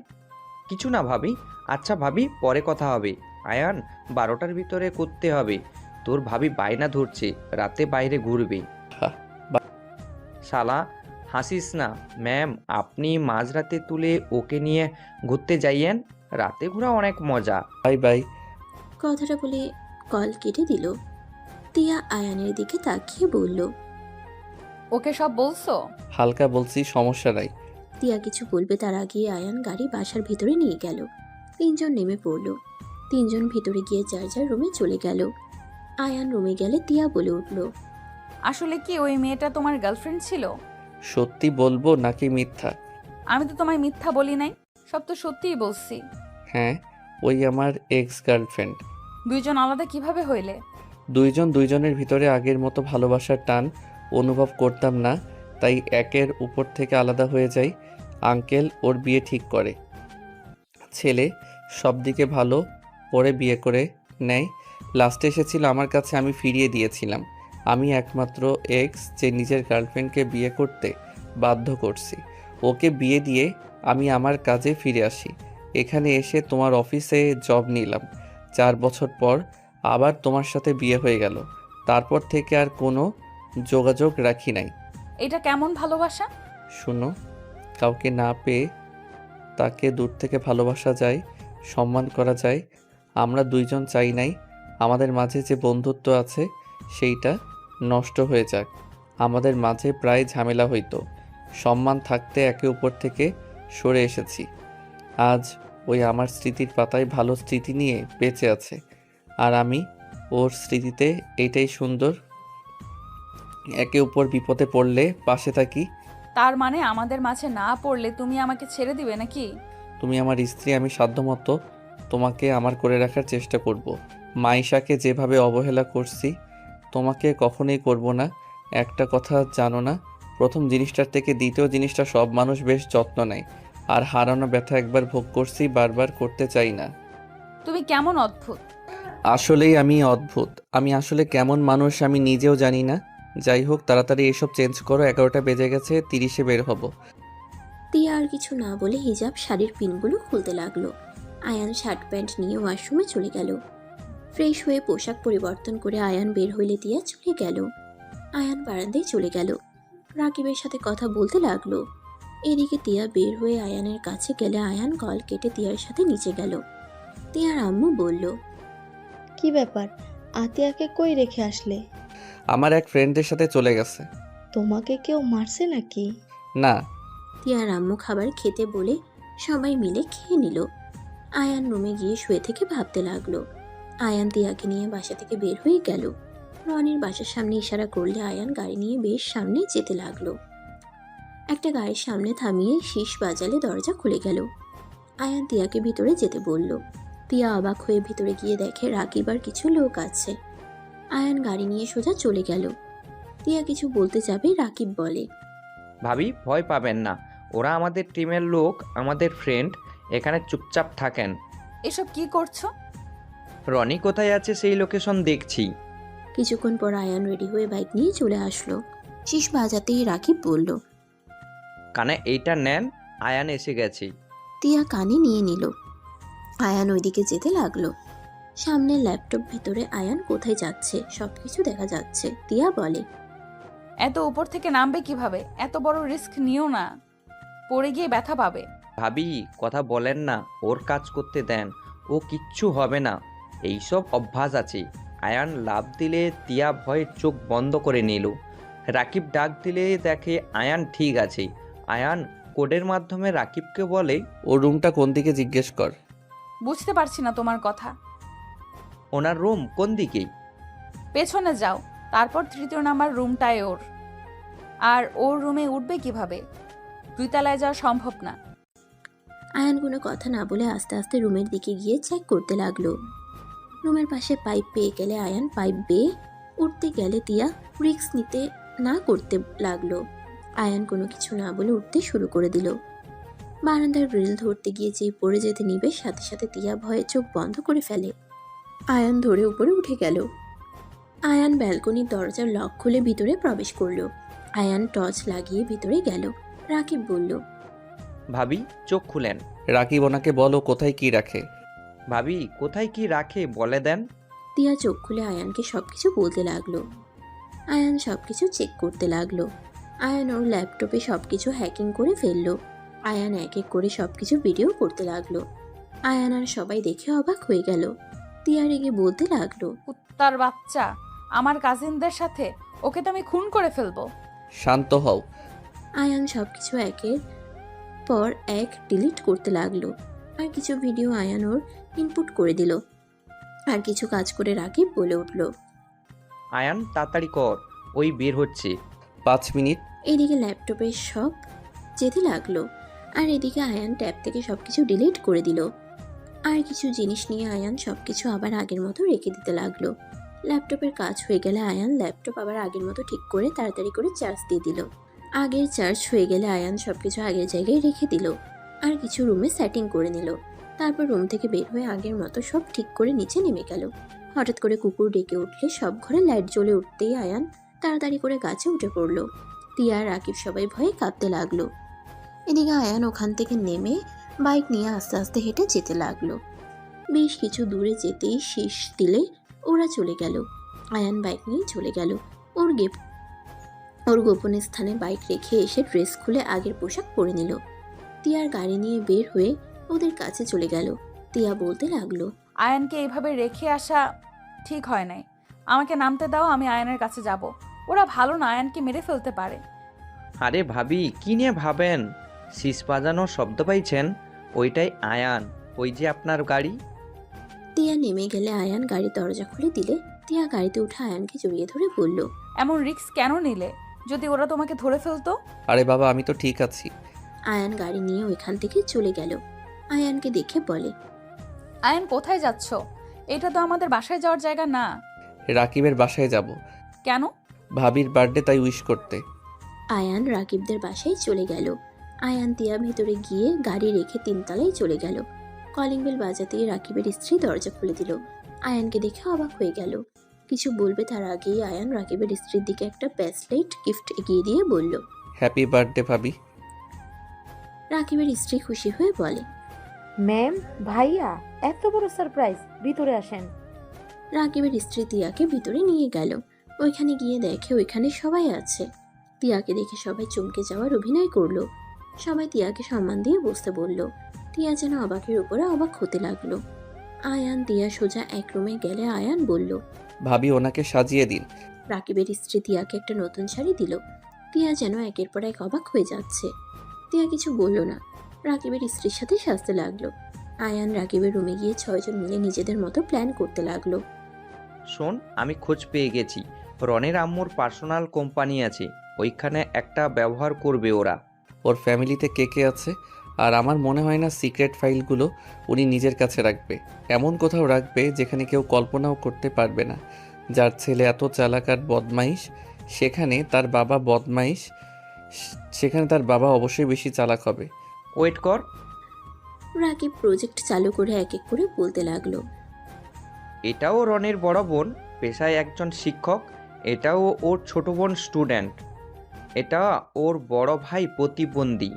Speaker 4: কিছু না ভাবি। আচ্ছা ভাবি, পরে কথা হবে। আয়ান, 12টার ভিতরে করতে হবে। তোর ভাবি বায়না ধরছে রাতে বাইরে ঘুরবে। শালা হাসিস না। ম্যাম, আপনি মাঝরাতে তুলে ওকে নিয়ে ঘুরতে যাইয়েন, রাতে ঘোরা অনেক মজা।
Speaker 1: Bye bye.
Speaker 2: কথাটা বলে কল কেটে দিল। তিয়া আয়ানের দিকে তাকিয়ে বলল,
Speaker 6: ওকে সব বলছো?
Speaker 1: হালকা বলছি, সমস্যা নাই।
Speaker 2: তিয়া কিছু বলবে তার আগে আয়ান গাড়ি বাসার ভিতরে নিয়ে গেল। 3জন নেমে পড়ল। 3জন ভিতরে গিয়ে যার যার রুমে চলে গেল। আয়ান রুমে গেলে তিয়া বলে উঠল,
Speaker 6: আসলে কি ওই মেয়েটা তোমার গার্লফ্রেন্ড ছিল?
Speaker 1: সত্যি বলবো নাকি মিথ্যা?
Speaker 6: আমি তো তোমায় মিথ্যা বলি নাই, সব তো সত্যিই বলছি।
Speaker 1: হ্যাঁ, ওই আমার এক্স গার্লফ্রেন্ড।
Speaker 6: 2জন আলাদা কিভাবে হইলে?
Speaker 1: দুইজনের ভিতরে আগের মতো ভালোবাসার টান অনুভব করতাম না, তাই একের উপর থেকে আলাদা হয়ে যাই। আঙ্কেল ওর বিয়ে ঠিক করে। ছেলে সব দিকে ভালো, পরে বিয়ে করে নেয়। লাস্টে এসেছিল আমার কাছে, আমি ফিরিয়ে দিয়েছিলাম। আমি একমাত্র এক্স যে নিজের গার্লফ্রেন্ডকে বিয়ে করতে বাধ্য করছি। ওকে বিয়ে দিয়ে আমি আমার কাজে ফিরে আসি। এখানে এসে তোমার অফিসে জব নিলাম। 4 বছর পর আবার তোমার সাথে বিয়ে হয়ে গেল। তারপর থেকে আর কোনো যোগাযোগ রাখি নাই।
Speaker 6: এটা কেমন ভালোবাসা?
Speaker 1: শুনো, কাউকে না পেয়ে তাকে দূর থেকে ভালোবাসা যায়, সম্মান করা যায়। আমরা 2জন চাই নাই আমাদের মাঝে যে বন্ধুত্ব আছে সেইটা নষ্ট হয়ে যাক। আমাদের মাঝে প্রায় ঝামেলা হইতো, সম্মান থাকতে একে অপর থেকে সরে এসেছি। আজ ওই আমার স্মৃতির পাতায় ভালো স্মৃতি নিয়ে বেঁচে আছে, আর আমি ওর স্মৃতিতে। এইটাই সুন্দর, একে অপর বিপদে পড়লে পাশে থাকি।
Speaker 6: তার মানে আমাদের মাঝে না পড়লে তুমি আমাকে ছেড়ে দিবে নাকি?
Speaker 1: তুমি আমার স্ত্রী, আমি সাধ্যমতো তোমাকে আমার করে রাখার চেষ্টা করব। মাইশাকে যেভাবে অবহেলা করছি তোমাকে কখনোই করব না। একটা কথা জানো না, প্রথম জিনিসটার থেকে দ্বিতীয় জিনিসটা সব মানুষ বেশ যত্ন নেয়, আর হারানো ব্যথা একবার ভোগ করছি, বারবার করতে চাই না।
Speaker 6: তুমি কেমন অদ্ভুত!
Speaker 1: আসলেই আমি অদ্ভুত। আমি আসলে কেমন মানুষ আমি নিজেও জানি না। যাই হোক, তাড়াতাড়ি এসব চেঞ্জ করো, 11টা বেজে গেছে, 30-এ বের হব।
Speaker 2: তিয়া আর কিছু না বলে হিজাব শাড়ির পিনগুলো খুলতে লাগলো। আয়ান শার্ট প্যান্ট নিয়ে ওয়াশরুমে চলে গেল। ফ্রেশ হয়ে পোশাক পরিবর্তন করে আয়ান বের হইলে তিয়া চলে গেল। আয়ান বারান্দায় চলে গেল, রাকিবের সাথে কথা বলতে লাগলো। এদিকে তিয়া বের হয়ে আয়ানের কাছে গেলে আয়ান কল কেটে তিয়ার সাথে নিচে গেল। তিয়ার আম্মু বলল,
Speaker 8: কি ব্যাপার, আতিয়াকে কই রেখে আসলে?
Speaker 1: আমার এক ফ্রেন্ডদের সাথে চলে গেছে।
Speaker 8: তোমাকে কেউ মারছে নাকি?
Speaker 1: না।
Speaker 2: তিয়ার আম্মু খাবার খেতে বলে সবাই মিলে খেয়ে নিল। আয়ান রুমে গিয়ে শুয়ে থেকে ভাবতে লাগলো। আয়ান তিয়াকে নিয়ে বাসা থেকে বের হয়ে গেল। রনির বাসার সামনে ইশারা করলে আয়ান গাড়ি নিয়ে বেশ সামনে যেতে লাগলো। একটা গাড়ির সামনে থামিয়ে শীষ বাজালে দরজা খুলে গেল। আয়ান তিয়াকে ভিতরে যেতে বলল। তিয়া অবাক হয়ে ভিতরে গিয়ে দেখে রাকিব আর কিছু লোক আছে। আয়ান গাড়ি নিয়ে সোজা চলে গেল। তিয়া কিছু বলতে যাবে, রাকিব বলে,
Speaker 4: ভাবি ভয় পাবেন না, ওরা আমাদের টিমের লোক, আমাদের ফ্রেন্ড। এখানে চুপচাপ থাকেন।
Speaker 6: এসব কি করছো?
Speaker 4: রনি কোথায় আছে সেই লোকেশন দেখছি।
Speaker 2: কিছুক্ষণ পর আয়ান রেডি হয়ে বাইক নিয়ে চলে আসলো। শীষ বাজাতেই রাকিব বলল,
Speaker 4: কানে এইটা নেন, আয়ান এসে গেছি।
Speaker 2: তিয়া কানে নিয়ে নিল। আয়ান ওইদিকে যেতে লাগলো। সামনে ল্যাপটপ, ভিতরে আয়ান কোথায় যাচ্ছে সবকিছু দেখা যাচ্ছে। তিয়া বলে,
Speaker 6: এত উপর থেকে নামবে কিভাবে? এত বড় রিস্ক নিও না, পড়ে গিয়ে ব্যথা পাবে।
Speaker 4: ভাবি কথা বলেন না, ওর কাজ করতে দেন, ও কিচ্ছু হবে না। এইসব অভ্যাস আছে। আয়ান লাফ দিলে তিয়া ভয়ে চোখ বন্ধ করে নিল। রাকিব ডাক দিলে দেখে আয়ান ঠিক আছে। আয়ান কোডের মাধ্যমে রাকিবকে বলে,
Speaker 1: ওর রুমটা কোন দিকে জিজ্ঞেস কর।
Speaker 6: বুঝতে পারছি না তোমার কথা।
Speaker 4: ওনার রুম কোন দিকে?
Speaker 6: পেছনে যাও, তারপর 3 নাম্বার রুমটায় ওর। আর ওর রুমে উঠবে কিভাবে? 2 তলায় যাওয়া সম্ভব না।
Speaker 2: আয়ান কোনো কথা না বলে আস্তে আস্তে রুমের দিকে গিয়ে চেক করতে লাগলো। রুমের পাশে পাইপ পেয়ে গেলে আয়ান পাইপ বেয়ে উঠতে গেলে তিয়া রিস্ক নিতে না করতে লাগলো। আয়ান কোনো কিছু না বলে উঠতে শুরু করে দিল। বারান্দার গ্রিল ধরতে গিয়ে যেই পড়ে যেতে নিবে, সাথে সাথে তিয়া ভয়ে চোখ বন্ধ করে ফেলে। আয়ান ধরে উপরে উঠে গেল। আয়ান ব্যালকনির দরজার লক খুলে ভিতরে প্রবেশ করলো। আয়ান টর্চ লাগিয়ে ভিতরে গেল। রাকিব বলল,
Speaker 4: ভাবি চোখ খুলেন।
Speaker 1: রাকিব ওনাকে বলো কোথায় কি রাখে।
Speaker 4: ভাবি কোথায় কি রাখে বলে দেন।
Speaker 2: তিয়া চোখ খুলে আয়ানকে সবকিছু বলতে লাগলো। আয়ান সবকিছু চেক করতে লাগলো। আয়ান ওর ল্যাপটপে সবকিছু হ্যাকিং করে ফেললো। আয়ান এক এক করে সবকিছু ভিডিও করতে লাগলো। আয়ান আর সবাই দেখে অবাক হয়ে গেল। তিয়া রেগে বলতে লাগলো,
Speaker 6: কুত্তার বাচ্চা, আমার কাজিনদের সাথে ওকে তো আমি খুন করে ফেলবো।
Speaker 1: শান্ত হও।
Speaker 2: আয়ান সবকিছু একের পর এক ডিলিট করতে লাগলো। আর কিছু ভিডিও আয়ান ওর ইনপুট করে দিল। আর কিছু কাজ করে রাকিব বলে উঠল,
Speaker 4: আয়ান তাড়াতাড়ি কর, ওই বের হচ্ছে।
Speaker 1: 5 মিনিট।
Speaker 2: এদিকে ল্যাপটপে সব যেতে লাগলো। আর এদিকে আয়ান ট্যাব থেকে সবকিছু ডিলিট করে দিল। আর কিছু জিনিস নিয়ে আয়ান সবকিছু আবার আগের মতো রেখে দিতে লাগলো। ল্যাপটপের কাজ হয়ে গেলে আয়ান ল্যাপটপ আবার আগের মতো ঠিক করে তাড়াতাড়ি করে চার্জ দিয়ে দিল। আগের চার্জ হয়ে গেলে আয়ান সবকিছু আগের জায়গায় রেখে দিল। আর কিছু রুমে সেটিং করে নিল। তারপর রুম থেকে বের হয়ে আগের মতো সব ঠিক করে নিচে নেমে গেল। হঠাৎ করে কুকুর ডেকে উঠলে সব ঘরে লাইট জ্বলে উঠতেই আয়ান তাড়াতাড়ি করে গাছে উঠে পড়ল। তিয়া আর রাকিব সবাই ভয়ে কাঁপতে লাগলো। এদিকে আয়ান ওখান থেকে নেমে বাইক নিয়ে আস্তে আস্তে হেঁটে যেতে লাগলো। বেশ কিছু দূরে যেতেই শীষ দিলে ওরা চলে গেল। আয়ান বাইক নিয়ে চলে গেল। ওর গোপন স্থানে বাইক রেখে এসে ড্রেস খুলে আগের পোশাক পরে নিল। তিয়ার গাড়ি নিয়ে বের হয়ে ওদের কাছে চলে গেল। তিয়া বলতে লাগলো,
Speaker 6: আয়ানকে এইভাবে রেখে আসা ঠিক হয় নাই। আমাকে নামতে দাও, আমি আয়ানের কাছে যাব। ওরা ভালো না, আয়ানকে মেরে ফেলতে পারে।
Speaker 4: আরে ভাবি কি নিয়ে ভাবেন? শীষ বাজানোর শব্দ পাইছেন? ওইটাই আয়ান, ওই যে আপনার গাড়ি।
Speaker 2: তিয়া নেমে গেলে আয়ান গাড়ির দরজা খুলে দিলে তিয়া গাড়িতে উঠে আয়ানকে জড়িয়ে ধরে বলল,
Speaker 6: এমন রিস্ক কেন নিলে? যদি ওরা তোমাকে ধরে ফেলতো?
Speaker 1: আরে বাবা, আমি তো ঠিক আছি।
Speaker 2: আয়ান গাড়ি নিয়ে ওইখান থেকে চলে গেল। আয়ানকে দেখে বলে,
Speaker 6: আয়ান কোথায় যাচ্ছ? এটা তো আমাদের বাসায় যাওয়ার জায়গা না।
Speaker 1: রাকিবের বাসায় যাব।
Speaker 6: কেন?
Speaker 1: ভাবির বার্থডে, তাই উইশ করতে।
Speaker 2: আয়ান রাকিবদের বাসায় চলে গেল। আয়ান তিয়া ভিতরে গিয়ে গাড়ি রেখে 3 তলায় চলে গেল। কলিং বেল বাজাতেই রাকিবের স্ত্রী দরজা খুলে দিল। আয়ানকে দেখে অবাক হয়ে গেল। কিছু বলবে তার আগেই আয়ান রাকিবের স্ত্রীর দিকে একটা ব্রেসলেট গিফট এগিয়ে দিয়ে বলল।
Speaker 1: হ্যাপি বার্থডে ভাবি।
Speaker 2: রাকিবের স্ত্রী খুশি হয়ে বলে।
Speaker 14: ম্যাম, ভাইয়া, এত বড় সারপ্রাইজ, ভিতরে আসেন।
Speaker 2: রাকিবের স্ত্রী তিয়াকে ভিতরে নিয়ে গেল। ওইখানে গিয়ে দেখে ওইখানে সবাই আছে। তিয়াকে দেখে সবাই চমকে যাওয়ার অভিনয় করলো। সবাই তিয়াকে সম্মান দিয়ে বসতে বলল। তিয়া যেন অবাকের উপরে অবাক হতে লাগলো। আয়ান তিয়া সোজা এক রুমে গেলে আয়ান বলল।
Speaker 1: ভাবি ওনাকে সাজিয়ে দিন।
Speaker 2: রাকিবের স্ত্রী তিয়াকে একটা নতুন শাড়ি দিল। তিয়া যেন একের পর এক অবাক হয়ে যাচ্ছে। তিয়া কিছু বলল না, রাকিবের স্ত্রীর সাথে সাজতে লাগলো। আয়ান রাকিবের রুমে গিয়ে 6 জন মিলে নিজেদের মতো প্ল্যান করতে লাগলো।
Speaker 4: শোন, আমি খোঁজ পেয়ে গেছি। রনের আম্মুর পার্সোনাল কোম্পানি আছে, ওইখানে একটা ব্যবহার করবে ওরা।
Speaker 1: ওর ফ্যামিলিতে কে কে আছে? আর আমার মনে হয় না সিক্রেট ফাইলগুলো উনি নিজের কাছে রাখবে। এমন কোথাও রাখবে যেখানে কেউ কল্পনাও করতে পারবে না। যার ছেলে এত চালাক আর বদমাইশ, সেখানে তার বাবা অবশ্যই বেশি চালাক হবে।
Speaker 4: ওয়েট কর।
Speaker 2: রাকিব প্রজেক্ট চালু করে এক এক করে বলতে লাগলো।
Speaker 4: এটাও রনের বড় বোন, পেশায় একজন শিক্ষক। এটাও ওর ছোট বোন স্টুডেন্ট। এটা ওর বড় ভাই প্রতিবন্ধী।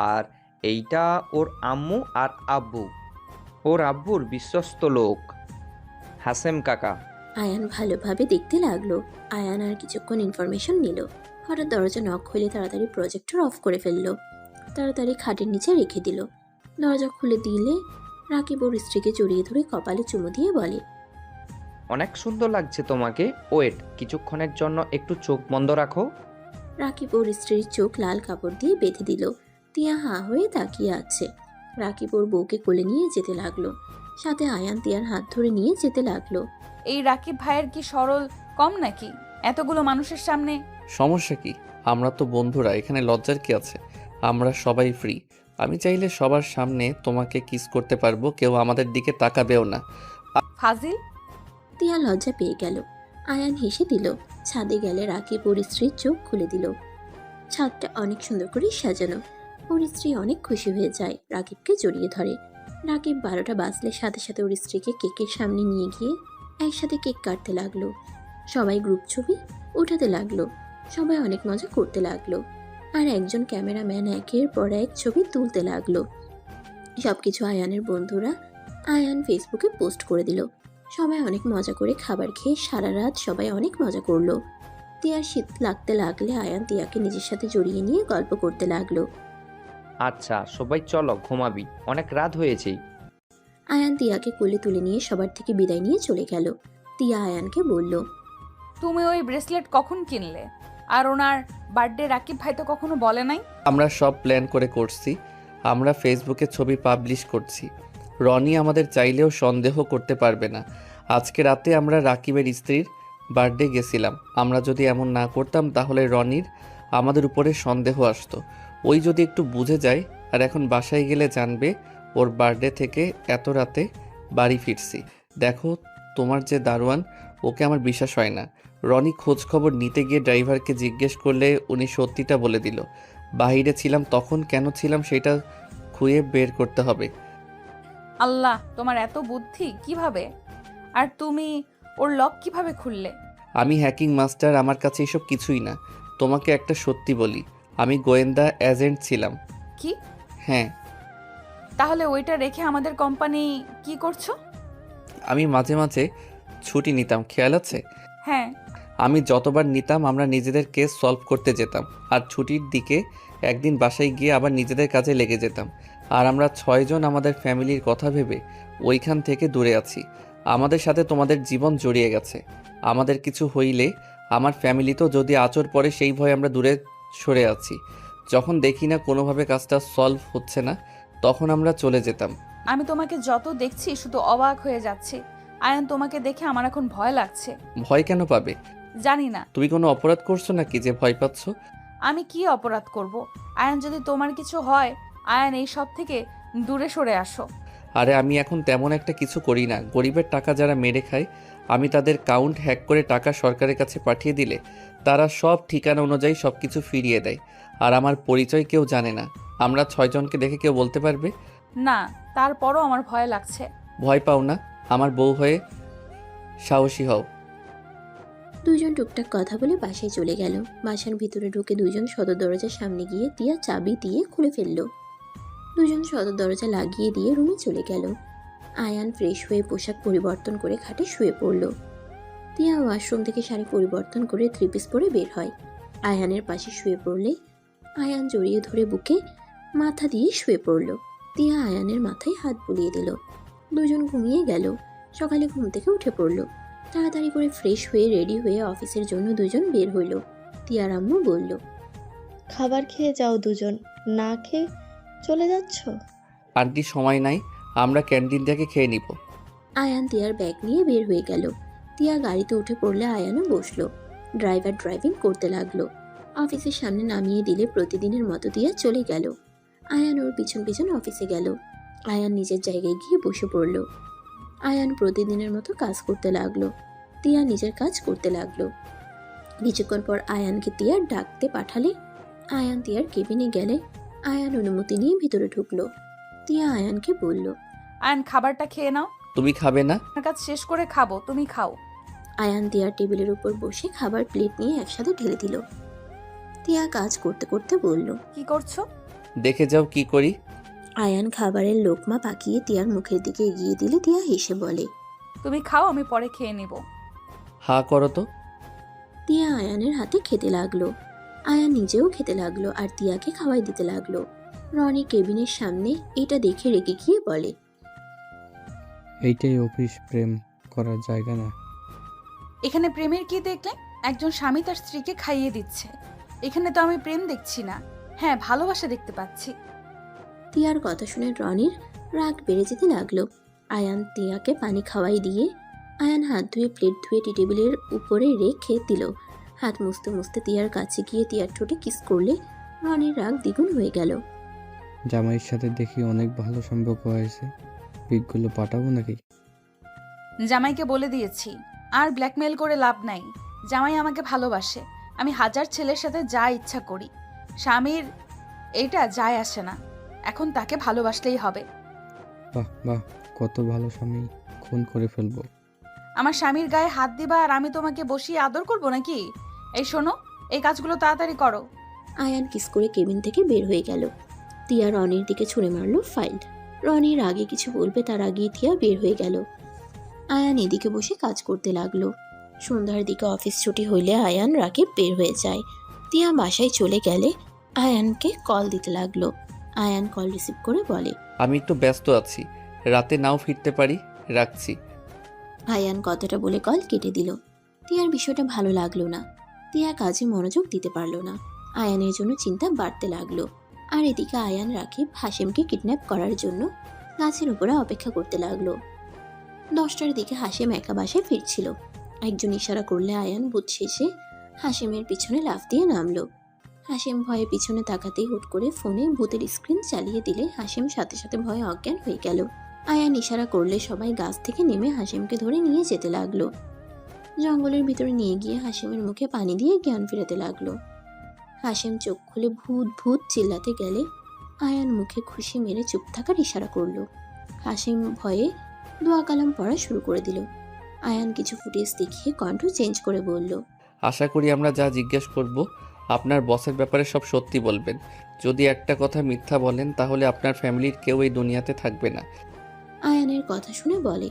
Speaker 4: আর এইটা ওর আম্মু আর আব্বু। ওর আব্বুর বিশ্বস্ত লোক হাসেম কাকা।
Speaker 2: আয়ান ভালোভাবে দেখতে লাগলো। আয়ান আর কিছুক্ষণ ইনফরমেশন নিল। হঠাৎ দরজা নক হলে তাড়াতাড়ি প্রজেক্টর অফ করে ফেললো। তাড়াতাড়ি খাটের নিচে রেখে দিল। দরজা খুলে দিলে রাকিব ওর স্ত্রীকে জড়িয়ে ধরে কপালে চুমু দিয়ে বলে।
Speaker 4: অনেক সুন্দর লাগছে তোমাকে। ওয়েট, কিছুক্ষণের জন্য একটু চোখ বন্ধ রাখো।
Speaker 2: রাকিব ওর স্ত্রীর চোখ লাল কাপড় দিয়ে বেঁধে দিল। তিয়া হাঁ হয়ে তাকিয়ে আছে। রাকিব ওর বউকে কোলে নিয়ে যেতে লাগলো। সাথে আয়ান তিয়ার হাত ধরে নিয়ে যেতে লাগলো।
Speaker 6: এই রাকিব ভাইয়ের কি সরল কম নাকি এতগুলো মানুষের সামনে?
Speaker 1: সমস্যা কি? আমরা তো বন্ধুরা, এখানে লজ্জার কি আছে? আমরা সবাই ফ্রি। আমি চাইলে সবার সামনে তোমাকে কিস করতে পারবো, কেউ আমাদের দিকে তাকাবেও না।
Speaker 6: ফাজিল।
Speaker 2: তিয়া লজ্জা পেয়ে গেল। আয়ান হেসে দিল। ছাদে গেলে রাকিব ওর স্ত্রীর চোখ খুলে দিল। ছাদটা অনেক সুন্দর করে সাজানো। ওর স্ত্রী অনেক খুশি হয়ে যায়, রাকিবকে জড়িয়ে ধরে। রাকিব 12টা বাজলে সাথে সাথে ওর স্ত্রীকে কেকের সামনে নিয়ে গিয়ে একসাথে কেক কাটতে লাগলো। সবাই গ্রুপ ছবি উঠাতে লাগলো। সবাই অনেক মজা করতে লাগলো। আর একজন ক্যামেরাম্যান একের পর এক ছবি তুলতে লাগলো। সবকিছু আয়ানের বন্ধুরা আয়ান ফেসবুকে পোস্ট করে দিল। সবাই অনেক মজা করে খাবার খেয়ে সারা রাত সবাই অনেক মজা করলো। তিয়ার শীত লাগতে লাগলে আয়ান তিয়াকে নিজের সাথে জড়িয়ে নিয়ে গল্প করতে লাগলো।
Speaker 4: আচ্ছা সবাই চলো, ঘুমাবি, অনেক রাত হয়েছে।
Speaker 2: আয়ান তিয়াকে কোলে তুলে নিয়ে সবার থেকে বিদায় নিয়ে চলে গেল। তিয়া আয়ানকে বলল,
Speaker 6: তুমি ওই ব্রেসলেট কখন কিনলে? আর ওনার বার্থডে রাকিব ভাই তো কখনো বলে নাই।
Speaker 1: আমরা সব প্ল্যান করে করছি। আমরা ফেসবুকে ছবি পাবলিশ করছি। রনি আমাদের চাইলেও সন্দেহ করতে পারবে না। আজকে রাতে আমরা রাকিবের স্ত্রীর বার্থডে গেছিলাম। আমরা যদি এমন না করতাম তাহলে রনির আমাদের উপরে সন্দেহ আসতো। ওই যদি একটু বুঝে যায়, আর এখন বাসায় গেলে জানবে ওর বার্থডে থেকে এত রাতে বাড়ি ফিরছি। দেখো, তোমার যে দারোয়ান, ওকে আমার বিশ্বাস হয় না। রনি খোঁজ খবর নিতে গিয়ে ড্রাইভারকে জিজ্ঞেস করলে উনি সত্যিটা বলে দিল। বাইরে ছিলাম, তখন কেন ছিলাম সেটা খুঁজে বের করতে হবে।
Speaker 6: আল্লাহ, তোমার এত বুদ্ধি কিভাবে? আর তুমি ওর লক কিভাবে খুললে?
Speaker 1: আমি হ্যাকিং মাস্টার, আমার কাছে এসব কিছুই না। তোমাকে একটা সত্যি বলি, আমি গোয়েন্দা এজেন্ট ছিলাম।
Speaker 6: কি?
Speaker 1: হ্যাঁ।
Speaker 6: তাহলে ওইটা রেখে আমাদের কোম্পানি কি করছো?
Speaker 1: আমি মাঝে মাঝে ছুটি নিতাম, খেয়াল আছে?
Speaker 6: হ্যাঁ।
Speaker 1: আমি যতবার নিতাম আমরা নিজেদের কেস সলভ করতে যেতাম, আর ছুটির দিকে একদিন বাসায় গিয়ে আবার নিজেদের কাজে লেগে যেতাম। আর আমরা 6 জন আমাদের ফ্যামিলির কথা ভেবে ওইখান থেকে দূরে আছি। আমাদের সাথে তোমাদের জীবন জড়িয়ে গেছে। আমাদের কিছু হইলে আমার ফ্যামিলিতেও যদি আঁচড় পড়ে সেই ভয়ে আমরা দূরে সরে আছি। যখন দেখি না কোনোভাবে কাজটা সলভ হচ্ছে না, তখন আমরা চলে যেতাম।
Speaker 6: আমি তোমাকে যত দেখছি শুধু অবাক হয়ে যাচ্ছি। আয়ান, তোমাকে দেখে আমার এখন ভয় লাগছে।
Speaker 1: ভয় কেন পাবে?
Speaker 6: জানি না।
Speaker 1: তুমি কোনো অপরাধ করছো নাকি যে ভয় পাচ্ছ?
Speaker 6: আমি কি অপরাধ করব? আয়ান, যদি তোমার কিছু হয়, আয়ান এই সব থেকে দূরে সরে আসো।
Speaker 1: আরে আমি এখন তেমন একটা কিছু করি না। গরিবের টাকা যারা মেরে খায়, আমি তাদের কাউন্ট হ্যাক করে টাকা সরকারের কাছে পাঠিয়ে দিলে তারা সব ঠিকানা অনুযায়ী সব কিছু ফিরিয়ে দেয়। আর আমার পরিচয় কেউ জানে না। আমরা 6 জনকে দেখে কেউ বলতে পারবে
Speaker 6: না, তারপরও আমার ভয় লাগছে।
Speaker 1: ভয় পাও না, আমার বউ হয়ে সাহসী হও।
Speaker 2: দুজন টুকটাক কথা বলে বাসায় চলে গেল। বাসার ভিতরে ঢুকে দুজন সদর দরজার সামনে গিয়ে তিয়া চাবি দিয়ে খুলে ফেলল। দুজন সদর দরজা লাগিয়ে দিয়ে রুমে চলে গেল। আয়ান ফ্রেশ হয়ে পোশাক পরিবর্তন করে খাটে শুয়ে পড়ল। তিয়া ওয়াশরুম থেকে শাড়ি পরিবর্তন করে 3 পিস পরে বের হয়। আয়ানের পাশে শুয়ে পড়লে আয়ান জড়িয়ে ধরে বুকে মাথা দিয়ে শুয়ে পড়ল। তিয়া আয়ানের মাথায় হাত বুলিয়ে দিল। দুজন ঘুমিয়ে গেল। সকালে ঘুম থেকে উঠে পড়ল। তাড়াতাড়ি করে ফ্রেশ হয়ে রেডি হয়ে অফিসের জন্য দুজন বের হইল। তিয়ার আম্মু বলল,
Speaker 8: খাবার খেয়ে যাও দুজন, না খেয়ে চলে যাচ্ছ?
Speaker 1: আন্টি সময় নাই, আমরা ক্যান্টিন থেকে খেয়ে নিব।
Speaker 2: আয়ান তিয়ার ব্যাগ নিয়ে বের হয়ে গেল। তিয়া গাড়িতে উঠে পড়লে আয়ানও বসলো। ড্রাইভার ড্রাইভিং করতে লাগলো। অফিসের সামনে নামিয়ে দিলে প্রতিদিনের মতো তিয়া চলে গেল। আয়ান ওর পিছন পিছন অফিসে গেল। আয়ান নিজের জায়গায় গিয়ে বসে পড়ল। আয়ান প্রতিদিনের মতো কাজ করতে লাগলো। তিয়া নিজের কাজ করতে লাগলো। কিছুক্ষণ পর আয়ানকে তিয়া ডাকতে পাঠালে আয়ান তিয়ার কেবিনে গেলে আয়ান অনুমতি নিয়ে ভিতরে ঢুকলো। তিয়া আয়ানকে বলল,
Speaker 6: আয়ান খাবারটা খেয়ে নাও।
Speaker 1: তুমি খাবে না?
Speaker 6: আমার কাজ শেষ করে খাবো, তুমি খাও।
Speaker 2: আয়ান তিয়ার টেবিলের উপর বসে খাবার প্লেট নিয়ে একসাথে ঢেলে দিল। তিয়া কাজ করতে করতে বলল,
Speaker 6: কি করছো?
Speaker 1: দেখে যাও কি করি।
Speaker 2: আয়ান খাবারের লোকমা পাকিয়ে তিয়ার মুখের দিকে এগিয়ে দিলে তিয়া হেসে বলে,
Speaker 6: তুমি খাও, আমি পরে খেয়ে নেব।
Speaker 1: হা করো তো।
Speaker 2: তিয়া আয়ানের হাতে খেতে লাগলো। আয়ান নিজেও খেতে লাগলো আর তিয়াকে খাওয়াই দিতে লাগলো। রনি কেবিনের সামনে এটা দেখে রেগে গিয়ে বলে,
Speaker 7: এইটাই অফিস, প্রেম করার জায়গা না।
Speaker 6: এখানে প্রেমের কি দেখলে? একজন স্বামী তার স্ত্রীকে খাইয়ে দিচ্ছে। এখানে তো আমি প্রেম দেখছি না, হ্যাঁ ভালোবাসা দেখতে পাচ্ছি।
Speaker 2: তিয়ার কথা শুনে রনির রাগ বেড়ে যেতে লাগলো। আয়ান তিয়াকে পানি খাওয়াই দিয়ে আয়ান হাত ধুয়ে প্লেট ধুয়ে টি টেবিলের উপরে রেখে দিল। হাত মুছতে মুছতে তিয়ার কাছে গিয়ে তিয়ার ঠোঁটে কিস করলে রনির রাগ দ্বিগুণ হয়ে গেল।
Speaker 7: জামাইয়ের সাথে দেখি অনেক ভালো সম্পর্ক হয়েছে, পিকগুলো পাঠাবো নাকি?
Speaker 6: জামাইকে বলে দিয়েছি, আর ব্ল্যাকমেল করে লাভ নাই। জামাই আমাকে ভালোবাসে, আমি হাজার ছেলের সাথে যা ইচ্ছা করি, স্বামীর এটা যায় আসে না। এখন তাকে ভালোবাসলেই হবে।
Speaker 7: বাহ বাহ, কত ভালো স্বামী, খুন করে ফেলবো।
Speaker 6: আমার স্বামীর গায়ে হাত দিবা আর আমি তোমাকে বসিয়ে আদর করব নাকি? এই শোনো, এই কাজগুলো তাড়াতাড়ি করো।
Speaker 2: আয়ান কিস করে কেবিন থেকে বের হয়ে গেল। তিয়া রনির দিকে ছুঁড়ে মারল ফাইল। রনির আগে কিছু বলবে তার আগেই তিয়া বের হয়ে গেল। আয়ান এদিকে বসে কাজ করতে লাগলো। সন্ধ্যার দিকে অফিস ছুটি হইলে আয়ান রাকিব বের হয়ে যায়। তিয়া বাসায় চলে গেলে আয়ানকে কল দিতে লাগলো। আয়ান কল রিসিভ করে বলে,
Speaker 1: আমি একটু ব্যস্ত আছি, রাতে নাও ফিরতে পারি, রাখছি।
Speaker 2: আয়ান কথাটা বলে কল কেটে দিল। তিয়ার বিষয়টা ভালো লাগলো না। তিয়া কাজে মনোযোগ দিতে পারলো না। আয়ানের জন্য চিন্তা বাড়তে লাগলো। আর এদিকে আয়ান রাকিব হাসিমকে কিডন্যাপ করার জন্য গাছের উপরে অপেক্ষা করতে লাগলো। 10টার দিকে হাসিম একা বাসায় ফিরছিল। একজন ইশারা করলে আয়ান বুথ শেষে হাসিমের পিছনে লাফ দিয়ে নামলো। হাসিম ভয়ে পিছনে তাকাতেই হুট করে ফোনে ভূতের স্ক্রিন চালিয়ে দিলে হাসিম সাথে সাথে ভয়ে অজ্ঞান হয়ে গেল। আয়ান ইশারা করলে সবাই গাছ থেকে নেমে হাসিমকে ধরে নিয়ে যেতে লাগলো। জঙ্গলের ভিতরে নিয়ে গিয়ে হাসিমের মুখে পানি দিয়ে জ্ঞান ফেরাতে লাগলো। হাসিম চোখ খুলে ভূত ভূত চিল্লাতে গেলে আয়ান মুখে খুশি মেরে চুপ থাকার ইশারা করলো। হাসিম ভয়ে দোয়া কালাম পড়া শুরু করে দিল। আয়ান কিছু ফুটেজ দেখিয়ে কণ্ঠ চেঞ্জ করে বলল,
Speaker 1: আশা করি আমরা যা জিজ্ঞেস করব আপনার বসের ব্যাপারে সব সত্যি বলবেন। যদি একটা কথা মিথ্যা বলেন তাহলে আপনার ফ্যামিলির কেউ এই দুনিয়াতে থাকবে না।
Speaker 2: আয়ানের কথা শুনে বলে,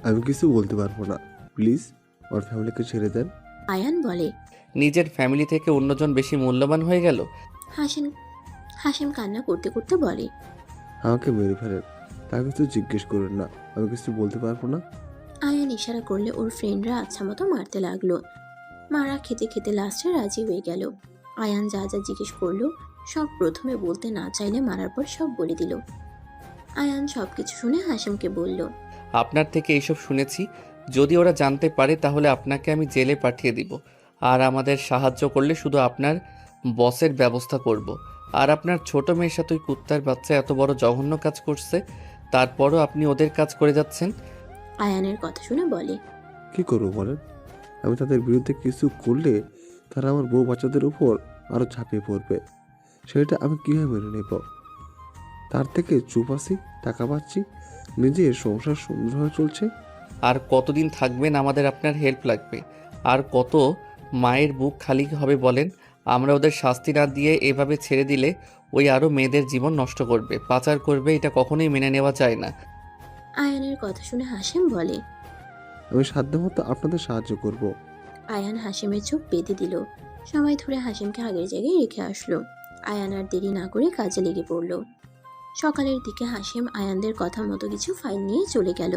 Speaker 15: আমি কিছু বলতে পারবো না, প্লিজ ওর ফ্যামিলিকে ছেড়ে দেন।
Speaker 2: আয়ান বলে,
Speaker 1: নিজের ফ্যামিলি থেকে অন্যজন বেশি মূল্যবান হয়ে গেল।
Speaker 2: হাসিম কান্না করতে করতে বলে,
Speaker 15: আমাকে মেরে ফেলেন, তা কিছু জিজ্ঞেস করুন না, আমি কিছু বলতে পারবো না।
Speaker 2: আয়ান ইশারা করলে ওর ফ্রেন্ডরা আচ্ছা মতো মারতে লাগলো। মারা খেতে খেতে লাস্টে রাজি হয়ে গেল। আয়ান যা যা জিজ্ঞেস করলো সব প্রথমে বলতে না চাইলে মারার পর সব বলে দিল। আয়ান সবকিছু শুনে হাসিমকে বলল,
Speaker 1: আপনার থেকে এইসব শুনেছি, যদি ওরা জানতে পারে তাহলে আপনাকে আমি জেলে পাঠিয়ে দিব। আর আমাদের সাহায্য করলে শুধু আপনার বসের ব্যবস্থা করব। আর আপনার ছোট মেয়ের সাথে ওই কুত্তার বাচ্চা এত বড় জঘন্য কাজ করছে, তারপরও আপনি ওদের কাজ করে যাচ্ছেন।
Speaker 2: আয়ানের কথা শুনে বলে,
Speaker 15: কি করবো বলেন? আমি তাদের বিরুদ্ধে কিছু করলে তারা আমার বউ বাচ্চাদের উপর আরো ঝাঁপিয়ে পড়বে, সেটা আমি কিভাবে মেনে নেব? তার থেকে চুপ আছি, টাকা পাচ্ছি, নিজের সংসার সুন্দরভাবে চলছে।
Speaker 1: আর কতদিন থাকবেন? আমাদের আপনার হেল্প লাগবে। আর কত মায়ের বুক খালি হবে বলেন? আমরা ওদের শাস্তি না দিয়ে এভাবে ছেড়ে দিলে ওই আরও মেয়েদের জীবন নষ্ট করবে, পাচার করবে। এটা কখনোই মেনে নেওয়া যায় না।
Speaker 2: আয়ানের কথা শুনে হাসিম বলে।
Speaker 15: আমি সাধ্যমতো আপনাদের সাহায্য করব।
Speaker 2: আয়ান হাসিমের চোখ বেঁধে দিল। সময় ধরে হাসিমকে আগের জায়গায় রেখে আসলো। আয়ান আর দেরি না করে কাজে লেগে পড়ল। সকালের দিকে হাসিম আয়ানদের কথা মতো কিছু ফাইল নিয়ে চলে গেল।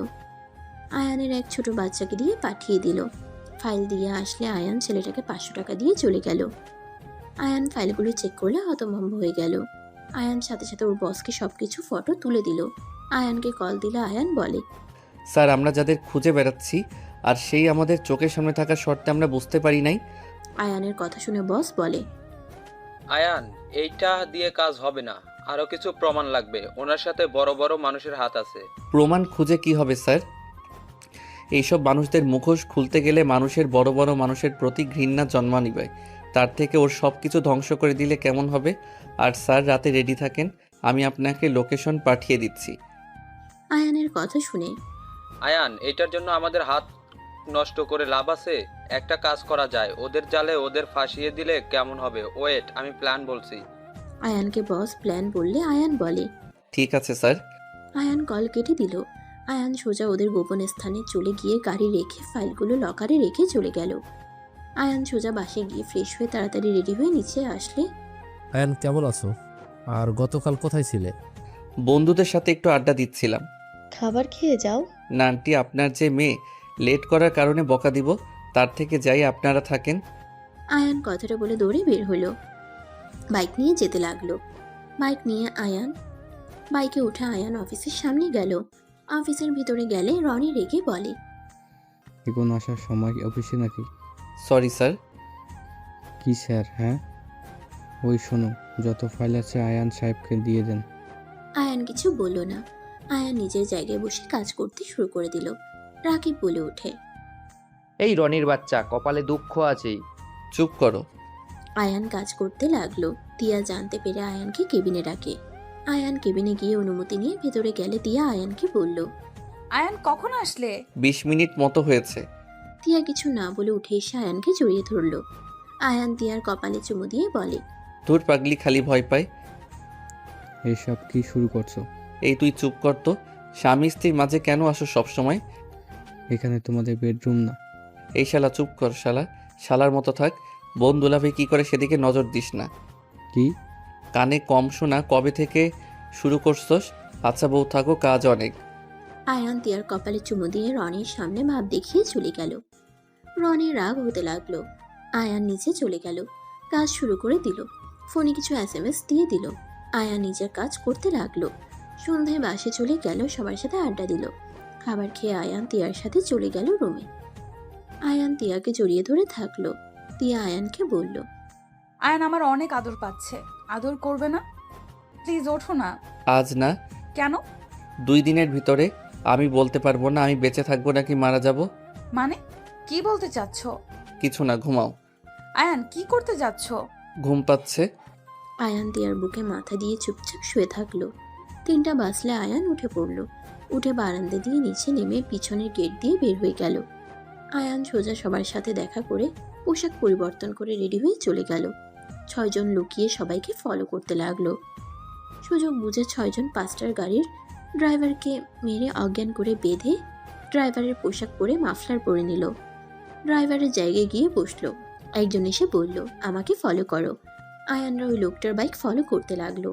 Speaker 2: আয়ানের এক ছোট বাচ্চাকে দিয়ে পাঠিয়ে দিল। ফাইল দিয়ে আসলে আয়ান ছেলেটাকে 500 টাকা দিয়ে চলে গেল। আয়ান ফাইলগুলো চেক করলে হতভম্ব হয়ে গেল। আয়ান সাথে সাথে ওর বসকে সবকিছু ফটো তুলে দিল। আয়ানকে কল দিলে আয়ান বলে,
Speaker 1: স্যার, আমরা যাদের খুঁজে বেড়াচ্ছি আর সেই আমাদের চোখের সামনে থাকা শর্তে আমরা বুঝতে পারি নাই।
Speaker 2: আয়ানের কথা শুনে বস বলে,
Speaker 16: আয়ান, এইটা দিয়ে কাজ হবে না, আরো কিছু প্রমাণ লাগবে। ওনার সাথে বড় বড় মানুষের হাত আছে।
Speaker 1: প্রমাণ খুঁজে কি হবে স্যার? এইসব মানুষদের মুখোশ খুলতে গেলে মানুষের বড় বড় মানুষের প্রতি ঘৃণা জন্ম নিবে। তার থেকে ওর সব কিছু ধ্বংস করে দিলে কেমন হবে? আর স্যার, রাতে রেডি থাকেন, আমি আপনাকে লোকেশন পাঠিয়ে দিচ্ছি।
Speaker 2: আয়ানের কথা শুনে,
Speaker 16: আয়ান, এটার জন্য আমাদের হাত নষ্ট করে লাভ আছে? একটা কাজ করা যায়, ওদের জালে ওদের ফাঁসিয়ে দিলে কেমন হবে? ওয়েট, আমি প্ল্যান বলছি।
Speaker 2: আয়ানকে বস প্ল্যান বললে আয়ান বলে,
Speaker 1: ঠিক আছে স্যার।
Speaker 2: আয়ান কল কেটে দিল। আয়ান সোজা ওদের গোপন স্থানে চলে গিয়ে গাড়ি রেখে ফাইলগুলো লকারে রেখে চলে গেল। আয়ান সোজা বাসে গিয়ে ফ্রেশ হয়ে তাড়াতাড়ি রেডি হয়ে নিচে আসলে,
Speaker 10: আয়ান, কেমন আছো? আর গতকাল কোথায় ছিলে?
Speaker 1: বন্ধুদের সাথে একটু আড্ডা দিচ্ছিলাম।
Speaker 8: খাবার খেয়ে যাও।
Speaker 1: না আন্টি, আপনার যে মেয়ে লেট করার কারণে বকা দিব, তার থেকে যাই আপনারা থাকেন।
Speaker 2: আয়ান কথাটা বলে দৌড়ে বের হলো। বাইক নিয়ে যেতে লাগলো। বাইক নিয়ে বাইকে উঠে আয়ান অফিসের সামনে গেল। অফিসের ভিতরে গেলে রনি রেগে বলে,
Speaker 7: এখন আসার সময় অফিসে নাকি?
Speaker 1: Sorry sir.
Speaker 7: কি স্যার? হ্যাঁ, ওই শোনো, যত ফাইল আছে আয়ান সাহেবকে দিয়ে দেন।
Speaker 2: আয়ান কিছু বলল না। আয়ান নিজের জায়গায় বসে কাজ করতে শুরু করে দিল। রাকিব বলে ওঠে,
Speaker 4: এই রনির বাচ্চা, কপালে দুঃখ আছেই।
Speaker 1: চুপ করো।
Speaker 2: আয়ান কাজ করতে লাগলো। তিয়া জানতে পেরে আয়ানকে কেবিনে ডাকে। আয়ান কেবিনে গিয়ে অনুমতি নিয়ে ভেতরে গেলে তিয়া আয়ানকে বলল,
Speaker 6: আয়ান কখন আসলে?
Speaker 1: 20 মিনিট মতো হয়েছে।
Speaker 2: তিয়া কিছু না বলে উঠে এসে আয়ানকে জড়িয়ে ধরল। আয়ান তিয়ার কপালে চুমু দিয়ে বলে,
Speaker 1: তোর পাগলি খালি ভয় পায়।
Speaker 7: এইসব কি শুরু করছো?
Speaker 1: এই তুই চুপ কর তো। স্বামী স্ত্রীর মাঝে কেন আসো সব সময়?
Speaker 7: এখানে তোমাদের বেডরুম না।
Speaker 1: এই শালা চুপ কর। শালার মতো থাক। বোন দুলাভাই কি করে সেদিকে নজর দিস না।
Speaker 7: কি?
Speaker 1: কানে কম শোনা? কবে থেকে শুরু করছস? আচ্ছা বউ থাকো, কাজ অনেক।
Speaker 2: আয়ান তিয়ার কপালে চুমু দিয়ে রনির সামনে ভাব দেখিয়ে চলে গেল। রনি রাগ হতে লাগলো। আয়ান নিচে চলে গেল। কাজ শুরু করে দিল। ফোনে কিছু SMS দিয়ে দিল। আয়ান নিজের কাজ করতে লাগলো। সন্ধ্যায় বাসে চলে গেল, সবার সাথে আড্ডা দিল। খাবার খেয়ে আয়ান তিয়ার সাথে চলে গেল রুমে। আয়ান তিয়াকে জড়িয়ে ধরে থাকলো। তিয়া আয়ানকে বলল,
Speaker 6: আয়ান আমার অনেক আদর পাচ্ছে, আদর করবে না? প্লিজ ওঠো না।
Speaker 1: আজ না।
Speaker 6: কেন?
Speaker 1: 2 দিনের ভিতরে। আমি বলতে পারবো না আমি বেঁচে থাকবো নাকি মারা যাব।
Speaker 6: মানে কি বলতে চাচ্ছ?
Speaker 1: কিছু না, ঘুমাও।
Speaker 6: আয়ান কি করতে যাচ্ছ?
Speaker 1: ঘুম পাচ্ছে।
Speaker 2: আয়ান তিয়ার বুকে মাথা দিয়ে চুপচাপ শুয়ে থাকলো। 3টা বাজলে আয়ান উঠে পড়ল। উঠে বারান্দা দিয়ে নিচে নেমে পিছনের গেট দিয়ে বের হয়ে গেল। আয়ান সোজা সবার সাথে দেখা করে পোশাক পরিবর্তন করে রেডি হয়ে চলে গেল। 6 জন লুকিয়ে সবাইকে ফলো করতে লাগলো। সুযোগ বুঝে 6 জন 5টার গাড়ির ড্রাইভারকে মেরে অজ্ঞান করে বেঁধে ড্রাইভারের পোশাক পরে মাফলার পরে নিল। ড্রাইভারের জায়গায় গিয়ে বসলো। একজন এসে বলল, আমাকে ফলো করো। আয়ানরা ওই লোকটার বাইক ফলো করতে লাগলো।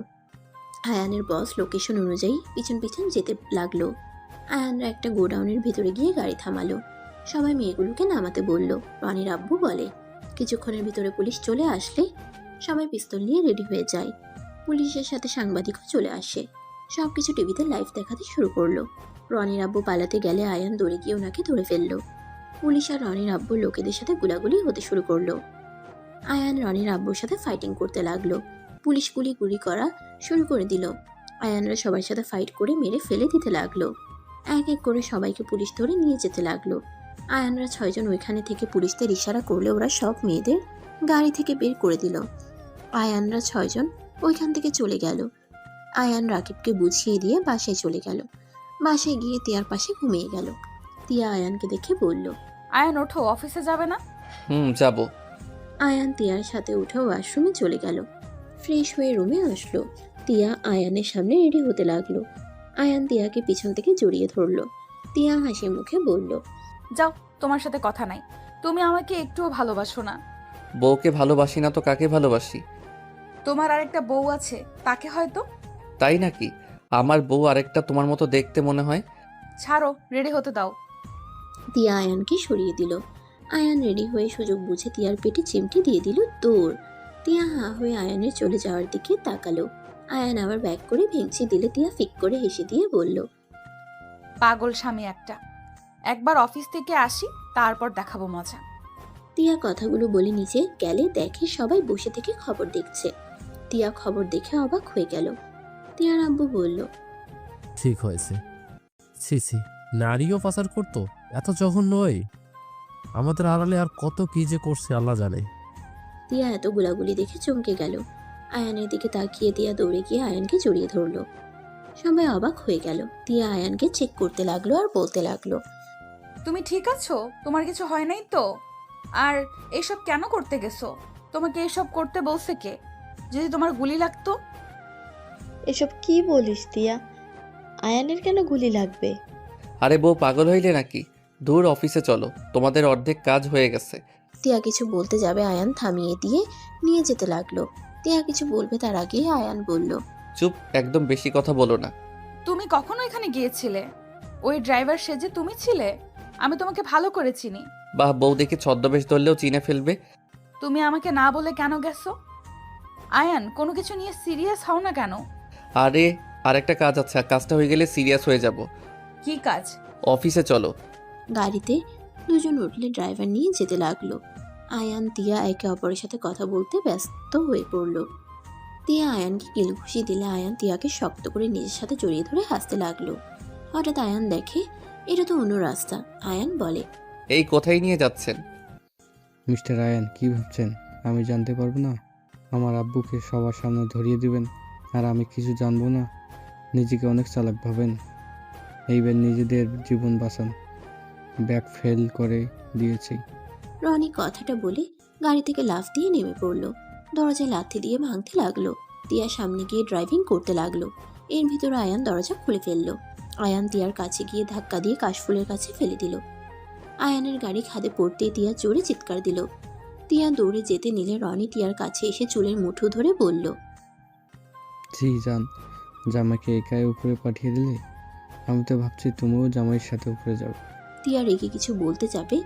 Speaker 2: আয়ানের বস লোকেশন অনুযায়ী পিছন পিছন যেতে লাগলো। আয়ানরা একটা গোডাউনের ভিতরে গিয়ে গাড়ি থামালো। সবাই মেয়েগুলোকে নামাতে বলল। রনির আব্বু বলে, কিছুক্ষণের ভিতরে পুলিশ চলে আসলে সবাই পিস্তল নিয়ে রেডি হয়ে যায়। পুলিশের সাথে সাংবাদিকও চলে আসে। সবকিছু টিভিতে লাইভ দেখাতে শুরু করলো। রনির আব্বু পালাতে গেলে আয়ান দৌড়ে গিয়ে ওনাকে ধরে ফেললো। পুলিশ আর রনির আব্বুর লোকেদের সাথে গুলাগুলি হতে শুরু করলো। আয়ান রনির আব্বুর সাথে ফাইটিং করতে লাগলো। পুলিশ গুলি করা শুরু করে দিল। আয়ানরা সবার সাথে ফাইট করে মেরে ফেলে দিতে লাগলো। এক এক করে সবাইকে পুলিশ ধরে নিয়ে যেতে লাগলো। আয়ানরা 6 জন ওইখানে থেকে পুলিশদের ইশারা করলে ওরা সব মেয়েদের গাড়ি থেকে বের করে দিল। আয়ানরা 6 জন ওইখান থেকে চলে গেল। আয়ান রাকিবকে বুঝিয়ে দিয়ে বাসায় চলে গেল। বাসায় গিয়ে তিয়ার পাশে ঘুমিয়ে গেল। তিয়া আয়ানকে দেখে বলল,
Speaker 6: আয়ান ওঠো, অফিসে যাবে না?
Speaker 1: যাব।
Speaker 2: আয়ান তিয়ার সাথে উঠে ওয়াশরুমে চলে গেল। ফ্রেশ হয়ে রুমে আসলো। তিয়া আয়ানের সামনে রেডি হতে লাগলো। আয়ান তিয়াকে পিছন থেকে জড়িয়ে ধরলো। তিয়া হাসি মুখে বলল,
Speaker 6: যাও, তোমার সাথে কথা নাই। তুমি আমাকে একটুও ভালোবাসো না।
Speaker 1: বউকে ভালোবাসি না তো কাকে ভালোবাসি?
Speaker 6: তোমার আরেকটা বউ আছে, তাকে হয়তো।
Speaker 1: তাই নাকি? আমার বউ আরেকটা তোমার মতো দেখতে মনে হয়।
Speaker 6: ছাড়ো, রেডি হতে দাও।
Speaker 2: তিয়া আয়ানকে সরিয়ে দিল। আয়ান রেডি হয়ে সুযোগ বুঝে তিয়ার পেটে চিমটি দিয়ে দিল দৌড়। তিয়া হা হয়ে আয়ানের চলে যাওয়ার দিকে তাকালো। আয়ান আবার ব্যাক করে ভেঙচি দিলে তিয়া ফিক করে হেসে দিয়ে বলল,
Speaker 6: পাগল স্বামী একটা। একবার অফিস থেকে আসি, তারপর দেখাবো মজা।
Speaker 2: তিয়া কথাগুলো বলে নিচে গেলে দেখে সবাই বসে থেকে খবর দেখছে। তিয়া খবর দেখে অবাক হয়ে গেল। তিয়ার আব্বু বলল,
Speaker 10: ঠিক হয়েছে। ছি ছি, নারীও পাচার করতো? এত জঘন্য নয়। আমাদের আড়ালে আর কত কি যে করছে আল্লাহ জানে।
Speaker 2: তিয়া এত গোলাগুলি দেখে চমকে গেল। আয়ানের দিকে তাকিয়ে তিয়া দৌড়ে গিয়ে আয়ানকে জড়িয়ে ধরলো। সবাই অবাক হয়ে গেল। তিয়া আয়ানকে চেক করতে লাগলো আর বলতে লাগলো,
Speaker 6: তুমি ঠিক আছো? তোমার কিছু হয় নাই তো? আর এসব কেন করতে গেছো? তোমাকে এসব করতে বলছে কে? যদি তোমার গুলি লাগতো?
Speaker 8: এসব কি বলিস তিয়া? আয়ানের কেন গুলি লাগবে?
Speaker 1: আরে বউ পাগল হইলে নাকি? দূর, অফিসে চলো, তোমাদের অর্ধেক কাজ হয়ে গেছে।
Speaker 2: তিয়া কিছু বলতে যাবে আয়ান থামিয়ে দিয়ে নিয়ে যেতে লাগলো। তিয়া কিছু বলবে তার আগে আয়ান বলল,
Speaker 1: চুপ, একদম বেশি কথা বলো না।
Speaker 6: তুমি কখনো এখানে গিয়েছিলে? ওই ড্রাইভার সেজে তুমি ছিলে? আমি তোমাকে ভালো করে চিনি।
Speaker 1: বাহ, বউ দেখে ছদ্মবেশ ধরলেও চিনে ফেলবে।
Speaker 6: তুমি আমাকে না বলে কেন গেছো? আয়ান, কোনো কিছু নিয়ে সিরিয়াস হও না কেন?
Speaker 1: আরে আরেকটা কাজ আছে, কাজটা হয়ে গেলে সিরিয়াস হয়ে যাব।
Speaker 6: কি কাজ?
Speaker 1: অফিসে চলো।
Speaker 2: গাড়িতে দুজন উঠলে ড্রাইভার নিয়ে যেতে লাগলো। আয়ান তিয়া একে অপরের সাথে কথা বলতে ব্যস্ত হয়ে পড়ল। তিয়া আয়ানকে কিলঘুষি দিলে আয়ান তিয়াকে শক্ত করে নিজের সাথে জড়িয়ে ধরে হাসতে লাগলো। হঠাৎ আয়ান দেখে এটা তো অন্য রাস্তা। আয়ান বলে,
Speaker 1: এই কোথায় নিয়ে যাচ্ছেন?
Speaker 7: মিস্টার আয়ান, কি ভাবছেন আমি জানতে পারবো না? আমার আব্বুকে সবার সামনে ধরিয়ে দিবেন আর আমি কিছু জানবো না? নিজেকে অনেক চালাক ভাবেন। এইবার নিজেদের জীবন বাঁচান। ব্যাগ ফেল করে দিয়েছি।
Speaker 2: রনি কথাটা বলে গাড়ি থেকে লাফ দিয়ে নেমে পড়ল। দরজায় লাথি দিয়ে ভাঙতে লাগলো। তিয়া সামনে গিয়ে ড্রাইভিং করতে লাগলো। এর ভিতরে আয়ান দরজা খুলে ফেললো। আয়ান তিয়ার কাছে গিয়ে ধাক্কা দিয়ে কাশফুলের কাছে ফেলে দিল। আয়ানের গাড়ি খাদে পড়তেই তিয়া জোরে চিৎকার দিল। তিয়া দৌড়ে যেতে নিলে রনি তিয়ার কাছে এসে চুলের মুঠো ধরে বলল,
Speaker 7: জি জান, জামাইকে একাই উপরে পাঠিয়ে দিলে? আমি তো ভাবছি তুমিও জামাইয়ের সাথে উপরে যাও।
Speaker 2: তিয়া রেগে কিছু বলতে যাবে,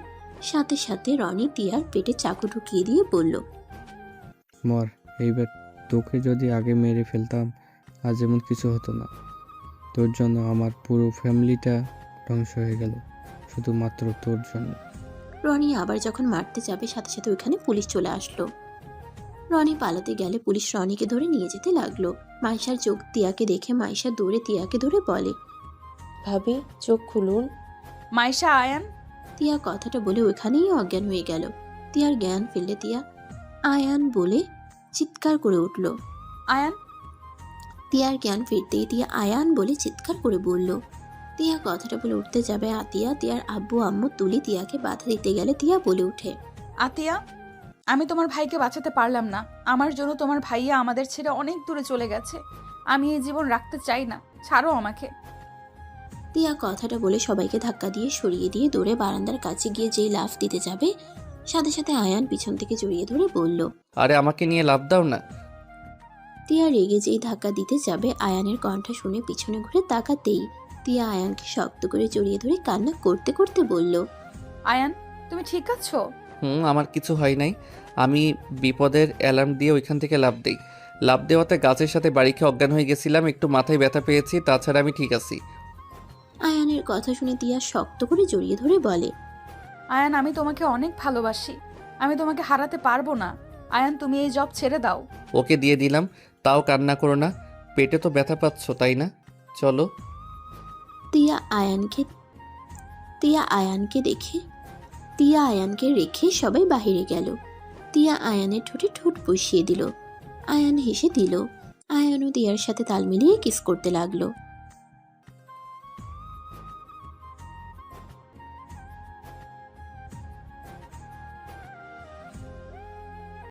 Speaker 2: সাথে সাথে রনি তিয়ার পেটে চাকু ঢুকিয়ে দিয়ে বলল,
Speaker 7: মর। এইবার তোকে যদি আগে মেরে ফেলতাম আজ এমন কিছু হতো না। তোর জন্য আমার পুরো ফ্যামিলিটা ধ্বংস হয়ে গেল, শুধুমাত্র তোর জন্য।
Speaker 2: রনি আবার যখন মারতে যাবে সাথে সাথে ওইখানে পুলিশ চলে আসলো। রনি পালাতে গেলে পুলিশ রনিকে ধরে নিয়ে যেতে লাগলো। মাইশার চোখ তিয়াকে দেখে মাইশা দৌড়ে তিয়াকে ধরে বলে,
Speaker 13: ভাবি চোখ খুলুন।
Speaker 6: মাইশা, আয়ান।
Speaker 2: তিয়া কথাটা বলে ওইখানেই অজ্ঞান হয়ে গেল। তিয়ার জ্ঞান ফিরলে তিয়া আয়ান বলে চিৎকার করে উঠল।
Speaker 6: আয়ান।
Speaker 2: তিয়ার জ্ঞান ফিরতেই তিয়া আয়ান বলে চিৎকার করে বলল। তিয়া কথাটা বলে উঠতে যাবে আতিয়া তিয়ার আব্বু আম্মু তুলি তিয়াকে বাধা দিতে গেলে তিয়া বলে উঠে,
Speaker 6: আতিয়া, আমি তোমার ভাইকে বাঁচাতে পারলাম না। আমার জন্য তোমার ভাইয়া আমাদের ছেড়ে অনেক দূরে চলে গেছে। আমি এই জীবন রাখতে চাই না, ছাড়ো আমাকে।
Speaker 2: তিয়া কথাটা বলে সবাইকে ধাক্কা দিয়ে সরিয়ে দিয়ে দৌড়ে বারান্দার কাছে গিয়ে যেই লাফ দিতে যাবে সাথে সাথে আয়ান পিছন থেকে জড়িয়ে ধরে বলল,
Speaker 1: আরে আমাকে নিয়ে লাভ দাও না।
Speaker 2: তিয়া রেগে যেই ধাক্কা দিতে যাবে আয়ানের কণ্ঠ শুনে পিছনে ঘুরে তাকাতেই তিয়া আয়ানকে শক্ত করে জড়িয়ে ধরে কান্না করতে করতে বলল,
Speaker 6: আয়ান, তুমি ঠিক আছো?
Speaker 1: আমার কিছু হয় নাই। আমি বিপদের অ্যালার্ম দিয়ে ওইখান থেকে লাফ দেই। লাফ দেওয়াতে গাছের সাথে বাড়ি খেয়ে অজ্ঞান হয়ে গেছিলাম, একটু মাথায় ব্যথা পেয়েছি, তাছাড়া আমি ঠিক আছি।
Speaker 2: আয়ানের কথা শুনে তিয়া শক্ত করে জড়িয়ে ধরে বলে,
Speaker 6: আয়ান, আমি তোমাকে অনেক ভালোবাসি। আমি তোমাকে হারাতে পারবো না। আয়ান, তুমি এই জব ছেড়ে দাও।
Speaker 1: ওকে দিয়ে দিলাম, তাও কান্না করো না। পেটে তো ব্যথা পাচ্ছ তাই না? চলো।
Speaker 2: তিয়া আয়ানকে রেখে সবাই বাহিরে গেল। তিয়া আয়ানের ঠোঁটে ঠোঁট বসিয়ে দিল। আয়ান হেসে দিল। আয়ান আয়ানও দিয়ার সাথে তাল মিলিয়ে কিস করতে লাগলো।